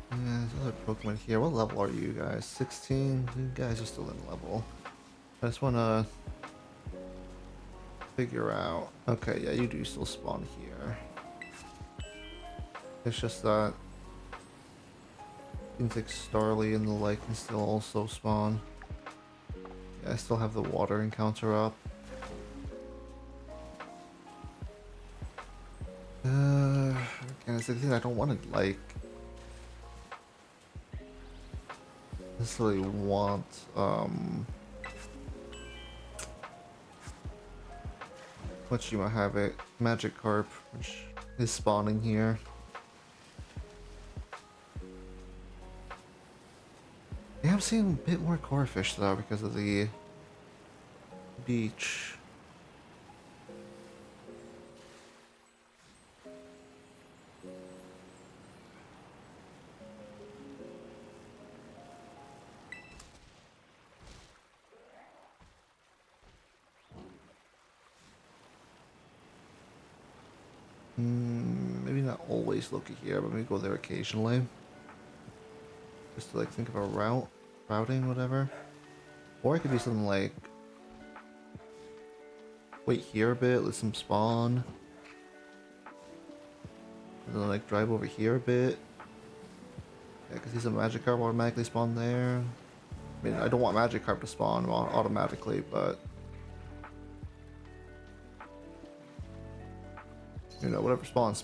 there's other Pokemon here. What level are you guys? 16? You guys are still in level. I just wanna figure out. Okay, yeah, you do still spawn here. It's just that things like Starly and the like can still also spawn. Yeah, I still have the water encounter up. And it's the thing I don't want to like necessarily want what you might have it, Magikarp, which is spawning here. Yeah, I'm seeing a bit more Corfish though because of the beach. Maybe not always look at here, but maybe go there occasionally. Just to like think of a routing, whatever. Or it could be something like wait here a bit, let some spawn. And then like drive over here a bit. Yeah, because he's a Magikarp automatically spawn there. I mean, I don't want Magikarp to spawn automatically, but you know, whatever spawns.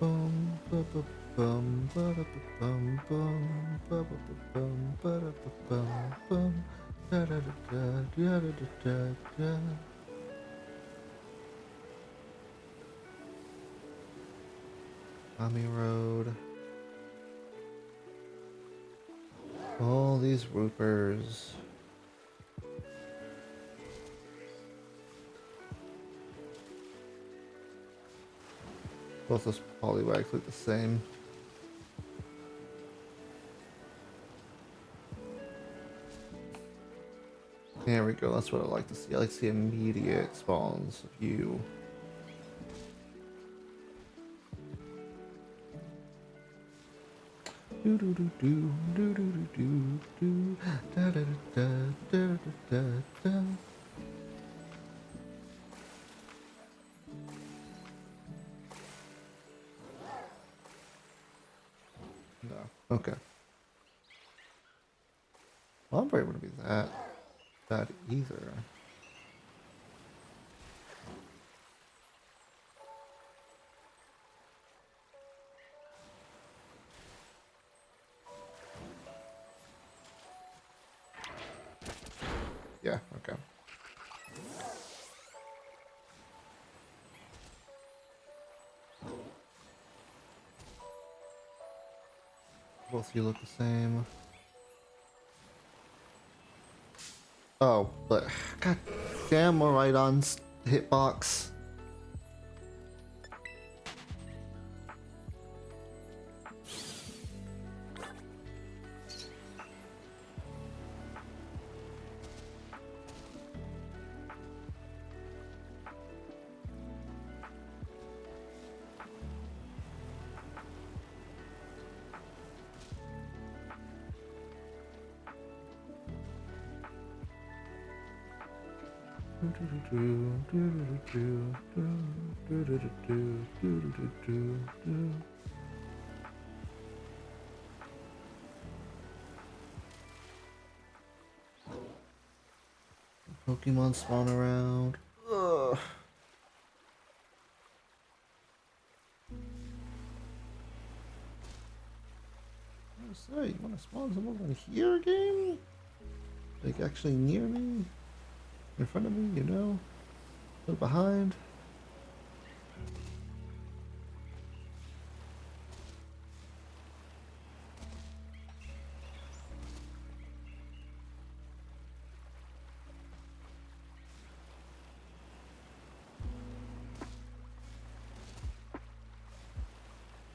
Bum, ba, ba, bum, ba, da, ba, bum, bum, ba, ba, ba, bum, ba, da, ba, bum, bum, da, da, da, da, da, da, da, da. Tommy Road. All these roopers. Both those polywags look the same. There we go, that's what I like to see. I like to see immediate spawns of you. Do do do do do do do do da da da da da da da. No. Okay. Well, I'm probably wouldn't be that bad either. Yeah, okay. Both you look the same. Oh, but god damn, we're right on hitbox. Pokemon spawn around. Ugh. I say, you want to spawn some over here, game? Like actually near me, in front of me, you know, a little behind.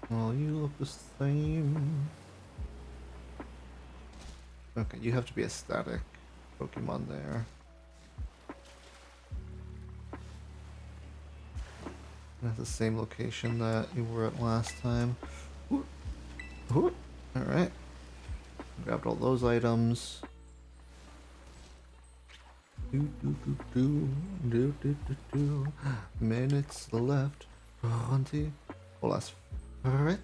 Well, you look the same. Okay, you have to be a static Pokemon there. That's the same location that you were at last time. Alright. Grabbed all those items. Minutes left. 20. Well, that's right.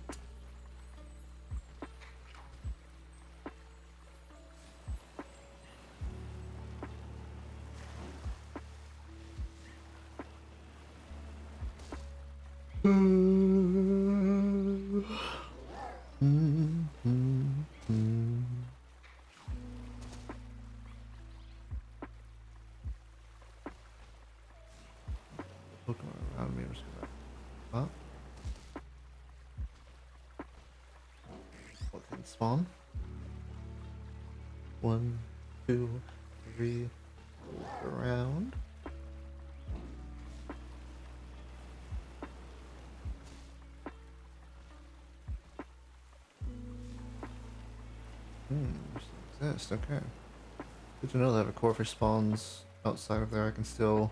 Looking around me, I'm just gonna up. What can spawn? 1, 2, 3. Look around. Exist, okay. Good to know that if a Corphish spawns outside of there, I can still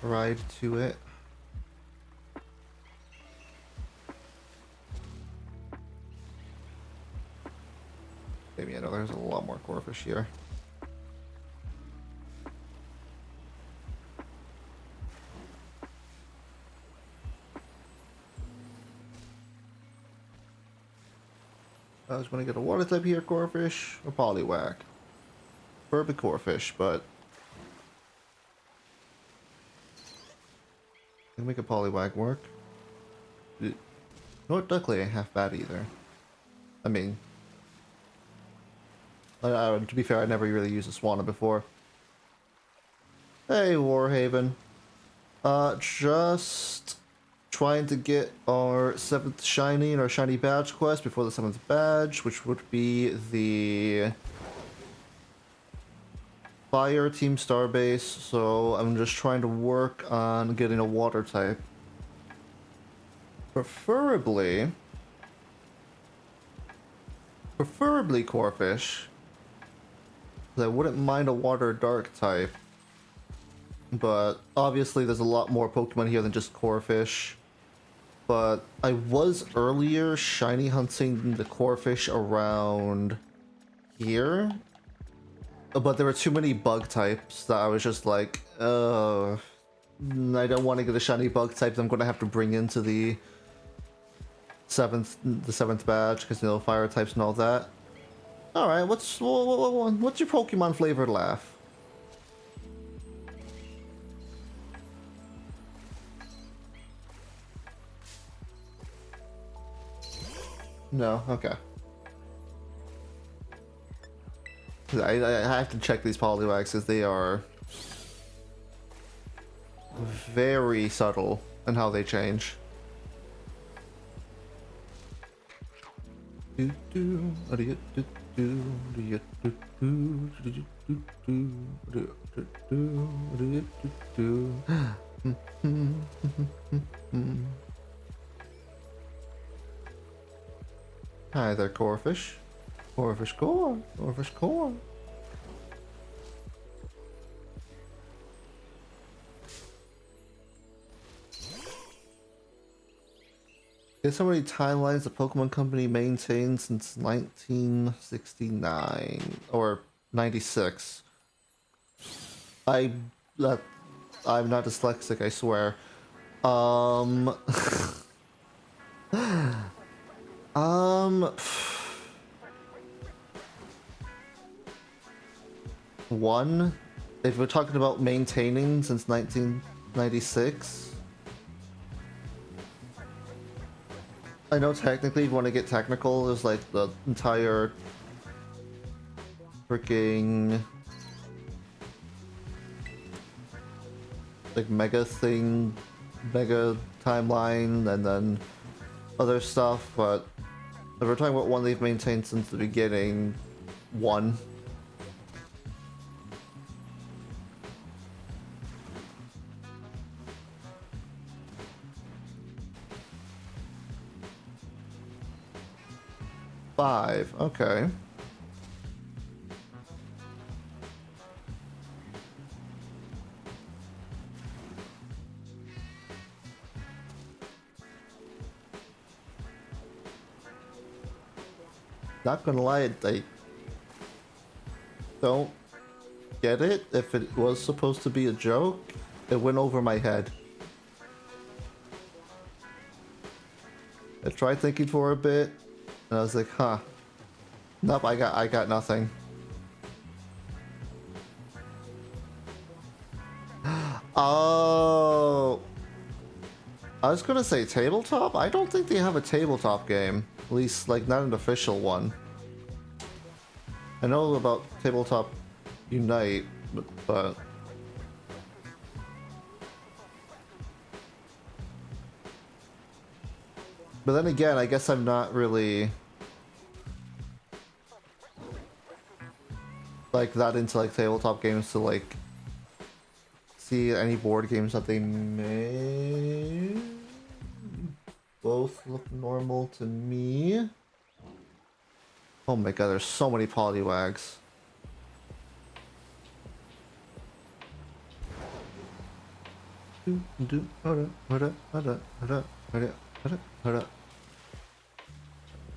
ride to it. Maybe I know there's a lot more Corphish here. I was going to get a water type here, Corphish, or Poliwag. Preferably Corphish, but I can make a Poliwag work. North Duckley ain't half bad either. I mean, to be fair, I never really used a Swanna before. Hey, Warhaven. Just trying to get our 7th shiny and our shiny badge quest before the 7th badge, which would be the Fire Team Starbase, so I'm just trying to work on getting a water type. Preferably Corphish. I wouldn't mind a water dark type. But obviously there's a lot more Pokemon here than just Corphish. But I was earlier shiny hunting the Corphish around here. But there were too many bug types that I was just like, I don't want to get a shiny bug type that I'm going to have to bring into the 7th badge, because, you know, fire types and all that. Alright, what's your Pokemon flavored laugh? No, okay. I have to check these Poliwags because they are very subtle in how they change. Hi there, Corphish. Corphish core. Corphish core. Guess how many timelines the Pokemon Company maintained since 1969 or 96? I'm not dyslexic, I swear. One, if we're talking about maintaining since 1996. I know technically if you want to get technical, there's like the entire freaking like mega thing, mega timeline, and then other stuff, but if we're talking about one they've maintained since the beginning, one. Five, okay. Not gonna lie, I don't get it. If it was supposed to be a joke, it went over my head. I tried thinking for a bit, and I was like, huh. Nope, I got nothing. Oh, I was gonna say tabletop. I don't think they have a tabletop game. At least, like, not an official one. I know about Tabletop Unite, but then again, I guess I'm not really like that into like tabletop games to like see any board games that they made. Both look normal to me. Oh my god, there's so many Poliwags.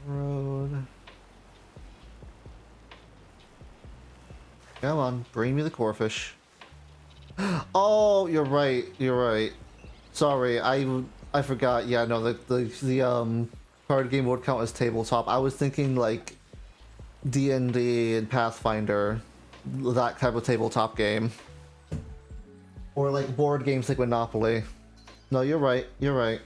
Road. Come on, bring me the Corphish. Oh, you're right. You're right. Sorry, I forgot. Yeah, no, the card game would count as tabletop. I was thinking like D&D and Pathfinder, that type of tabletop game, or like board games like Monopoly. No, you're right. You're right.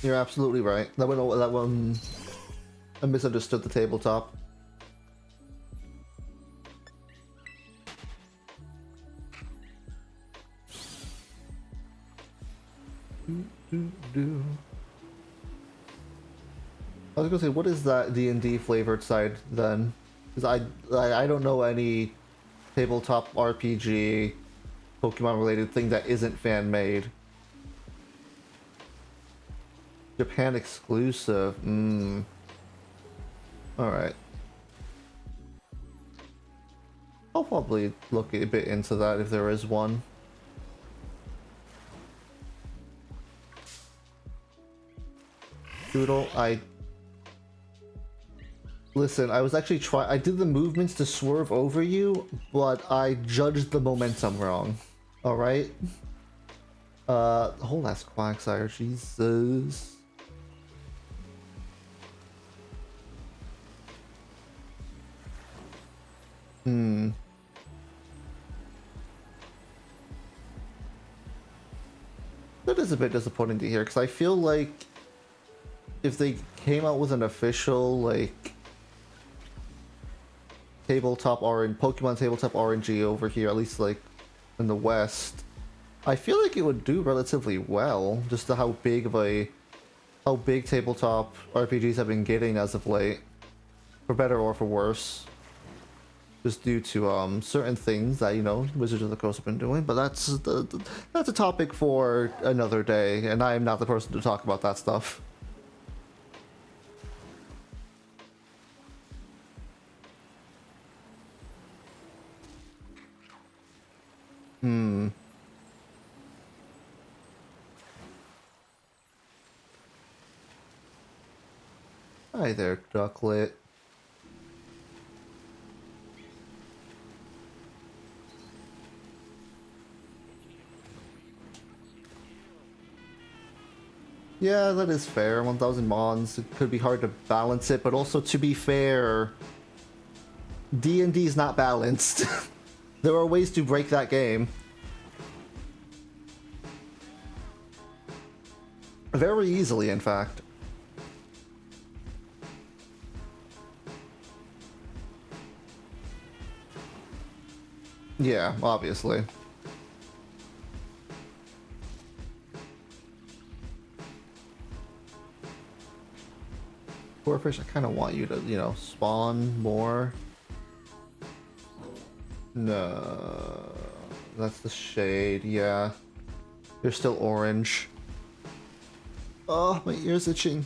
You're absolutely right. That one, I misunderstood the tabletop. I was gonna say, what is that D&D flavored side then? Because I don't know any tabletop RPG Pokemon related thing that isn't fan made. Japan exclusive. Alright. I'll probably look a bit into that if there is one. Doodle, Listen, I was actually I did the movements to swerve over you, but I judged the momentum wrong. Alright? Whole ass Quagsire, Jesus. That is a bit disappointing to hear, because I feel like if they came out with an official, like, Pokemon tabletop RNG over here, at least, like, in the West, I feel like it would do relatively well, just to how big tabletop RPGs have been getting as of late, for better or for worse. Just due to certain things that, you know, Wizards of the Coast have been doing, but that's a topic for another day, and I am not the person to talk about that stuff. Hi there, Ducklet. Yeah, that is fair. 1,000 mons. It could be hard to balance it, but also, to be fair, D&D is not balanced. There are ways to break that game. Very easily, in fact. Yeah, obviously. Corfish, I kind of want you to, you know, spawn more. No, that's the shade, yeah. You're still orange. Oh, my ear's itching.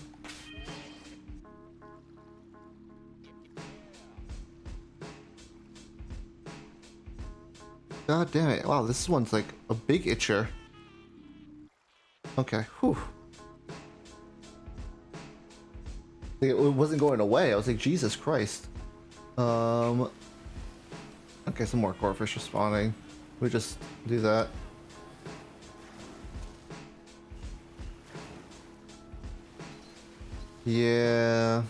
God damn it. Wow, this one's like a big itcher. Okay, whew. It wasn't going away. I was like, Jesus Christ. Okay, some more Corfish are spawning. We just do that. Yeah.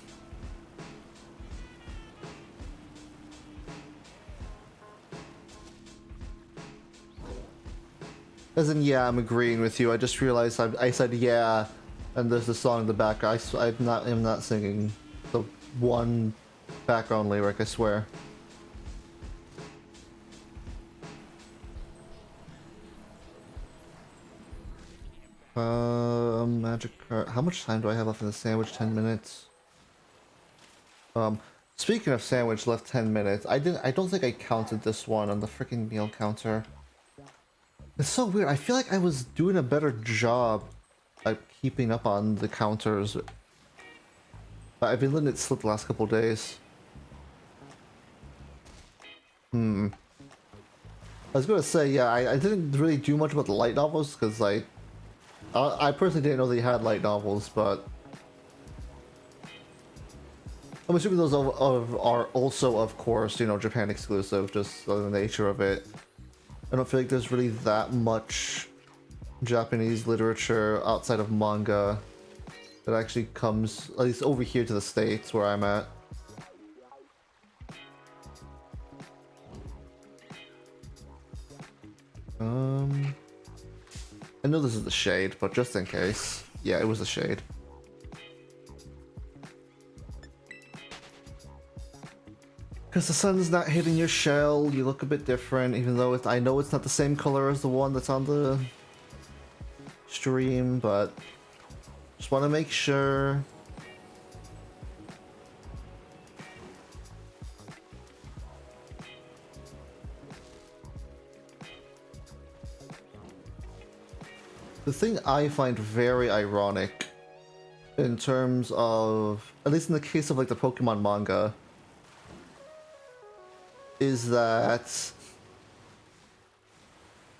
As in, yeah, I'm agreeing with you. I just realized I said yeah, and there's the song in the back. I'm not singing the one background lyric, I swear. Magic card. How much time do I have left in the sandwich? 10 minutes. Speaking of sandwich, left 10 minutes. I don't think I counted this one on the freaking meal counter. It's so weird. I feel like I was doing a better job at keeping up on the counters. But I've been letting it slip the last couple days. I was gonna say, yeah, I didn't really do much about the light novels because I personally didn't know they had light novels, but I'm assuming those are also, of course, you know, Japan exclusive, just the nature of it. I don't feel like there's really that much Japanese literature outside of manga that actually comes, at least over here to the States where I'm at. I know this is the shade, but just in case. Yeah, it was the shade. Because the sun's not hitting your shell, you look a bit different, even though I know it's not the same color as the one that's on the stream, but just want to make sure. The thing I find very ironic in terms of, at least in the case of like the Pokemon manga, is that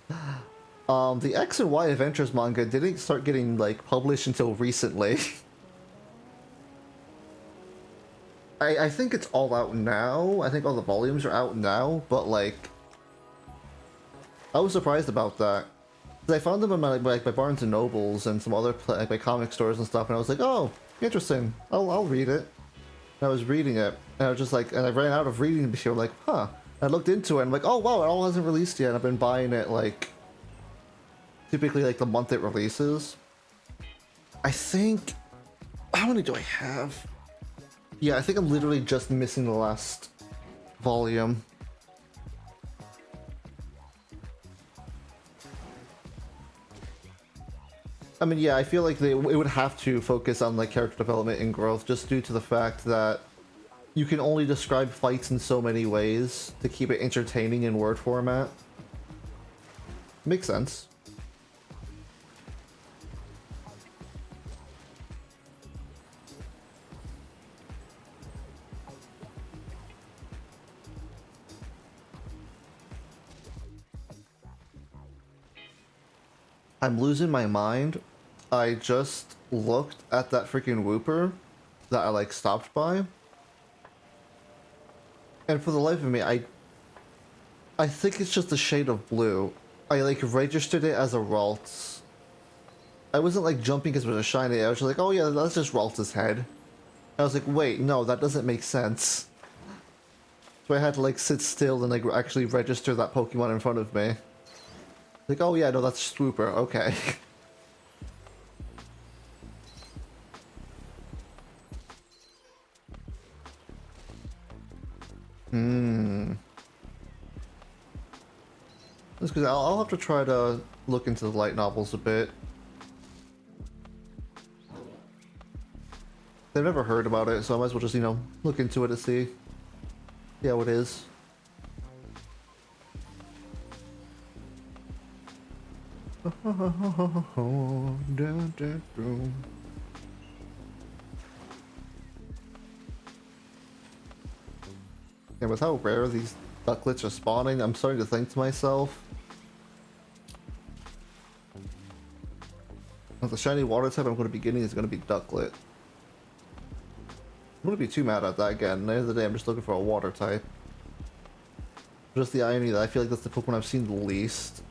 the X and Y Adventures manga didn't start getting like published until recently. I think it's all out now. I think all the volumes are out now, but like I was surprised about that. I found them in my Barnes and Nobles and some other like my comic stores and stuff, and I was like, oh, interesting. I'll read it. And I was reading it, and I was just like, and I ran out of reading it before, like, huh. And I looked into it, and I'm like, oh wow, it all hasn't released yet. And I've been buying it like typically like the month it releases. I think, how many do I have? Yeah, I think I'm literally just missing the last volume. I mean, yeah, I feel like it would have to focus on like character development and growth, just due to the fact that you can only describe fights in so many ways to keep it entertaining in word format. Makes sense. I'm losing my mind. I just looked at that freaking Whooper that I like stopped by. And for the life of me, I think it's just a shade of blue. I like registered it as a Ralts. I wasn't like jumping because it was a shiny. I was just like, oh yeah, that's just Ralts' head. I was like, wait, no, that doesn't make sense. So I had to like sit still and like actually register that Pokemon in front of me. Like, oh yeah, no, that's Swooper, okay. That's because I'll have to try to look into the light novels a bit. I've never heard about it, so I might as well just, you know, look into it to see how it is. And with how rare these ducklets are spawning, I'm starting to think to myself, the shiny water type I'm going to be getting is going to be ducklet. I wouldn't be too mad at that again. At the end of the day, I'm just looking for a water type. Just the irony that I feel like that's the Pokemon I've seen the least.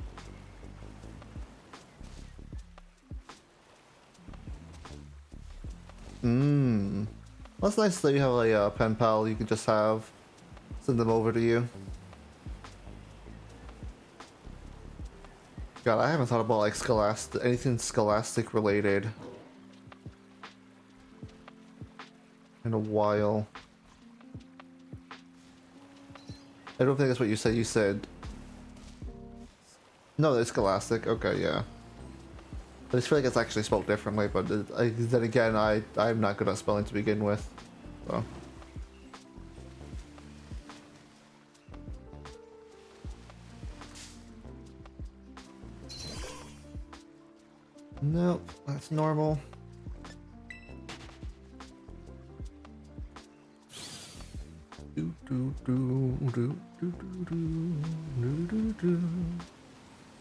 That's nice that you have a pen pal you can just have send them over to you. God, I haven't thought about like anything Scholastic related in a while. I don't think that's what you said. You said no, it's Scholastic. Okay, yeah. I just feel like it's actually spelled differently, but then again, I'm not good at spelling to begin with, so. Nope, that's normal. Do do do do do do do do do.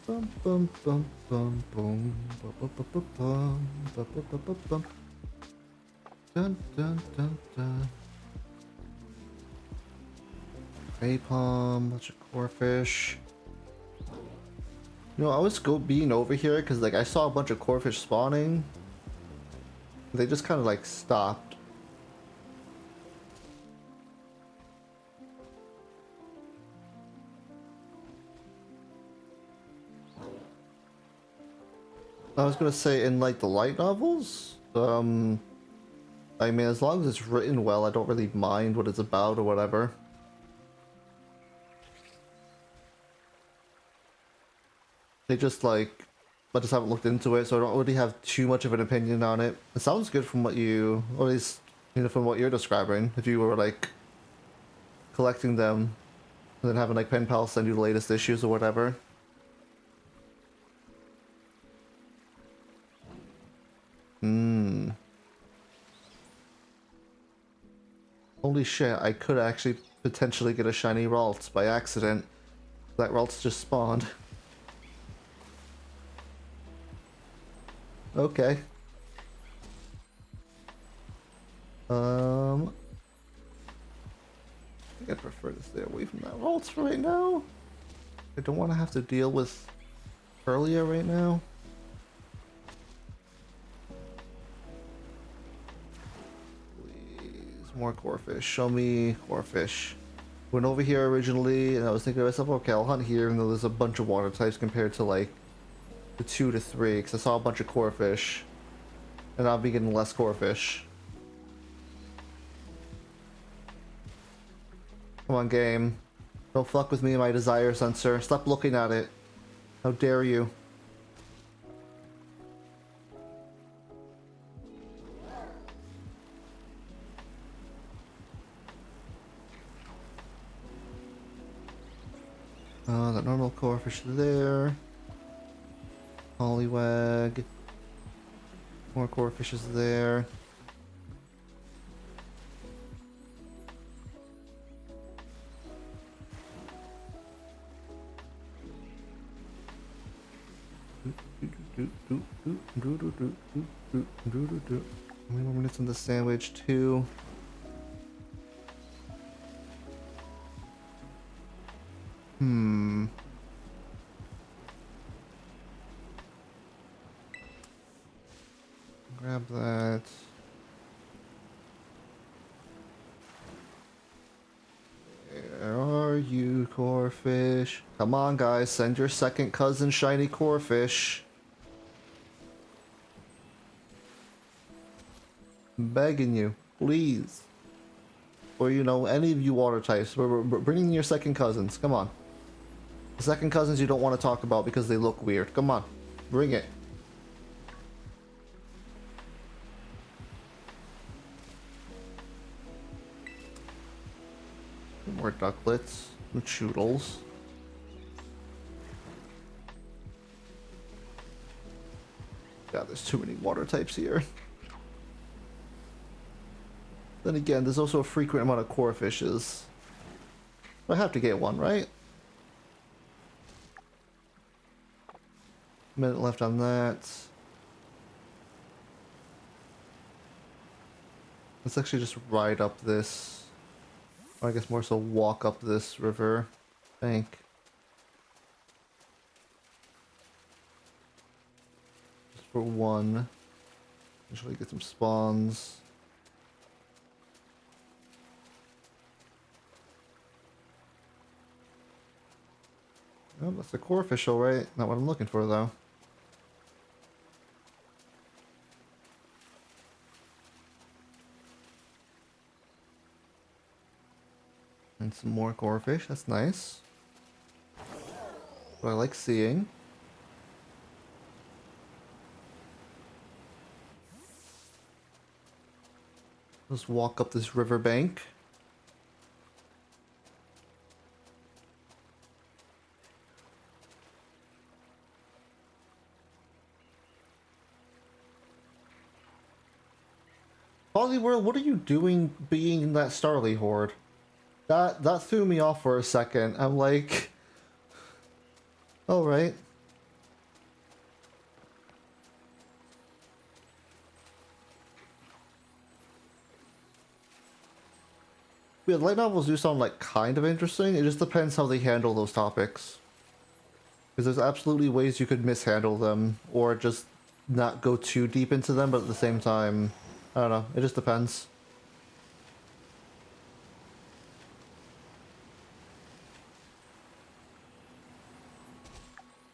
Bum bum bum bum bum bum bum bum bum bum bum bum bum. Dun dun dun dun. Napalm, bunch of Corphish. You know, I was being over here because like I saw a bunch of Corphish spawning. They just kind of like stopped. I was gonna say in like the light novels, I mean, as long as it's written well, I don't really mind what it's about or whatever. They just like, I just haven't looked into it, so I don't really have too much of an opinion on it. It sounds good from what you, or at least, you know, from what you're describing. If you were like collecting them and then having like pen pals send you the latest issues or whatever. Hmm. Holy shit, I could actually potentially get a shiny Ralts by accident. That Ralts just spawned. Okay. I think I'd prefer to stay away from that Ralts for right now. I don't want to have to deal with earlier right now. Please, more Corefish. Show me Corefish. Went over here originally, and I was thinking to myself, okay, I'll hunt here, even though there's a bunch of water types compared to like the 2 to 3, because I saw a bunch of Corefish, and I'll be getting less Corefish. Come on, game. Don't fuck with me and my desire sensor. Stop looking at it. How dare you? The normal Corefish there. Poliwag. More Corefishes there. How many more minutes on the sandwich? 2. Grab that. Where are you, Corefish? Come on, guys. Send your second cousin, shiny Corefish. I'm begging you, please. Or, you know, any of you water types. We're bringing your second cousins. Come on. The second cousins you don't want to talk about because they look weird. Come on. Bring it. More ducklets. Some choodles. God, there's too many water types here. Then again, there's also a frequent amount of Corefishes. I have to get one, right? Minute left on that. Let's actually just ride up this. Or I guess more so walk up this river bank. Just for one. Usually get some spawns. Oh, that's a Corefish, alright. Not what I'm looking for, though. And some more Corefish, that's nice. What I like seeing. Let's walk up this riverbank. World, what are you doing being in that Starly Horde? That threw me off for a second. I'm like, alright. Yeah, light novels do sound like kind of interesting. It just depends how they handle those topics. Because there's absolutely ways you could mishandle them, or just not go too deep into them, but at the same time, I don't know, it just depends.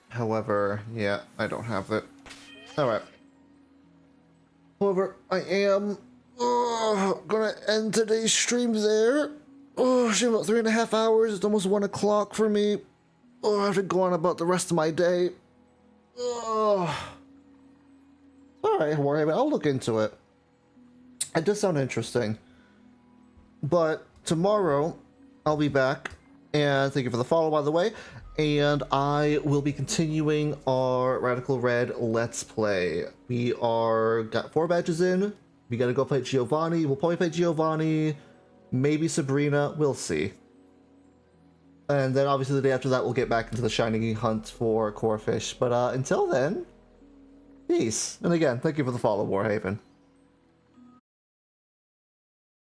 However, yeah, I don't have it. Alright. However, I am gonna end today's stream there. Oh, stream about 3.5 hours. It's almost 1 o'clock for me. Oh, I have to go on about the rest of my day. Ugh. Alright, Warhaven, I'll look into it. It does sound interesting. But tomorrow, I'll be back. And thank you for the follow, by the way. And I will be continuing our Radical Red Let's Play. We got 4 badges in. We gotta go fight Giovanni. We'll probably fight Giovanni. Maybe Sabrina. We'll see. And then obviously the day after that, we'll get back into the Shining hunt for Core Fish. But until then, peace. And again, thank you for the follow, Warhaven.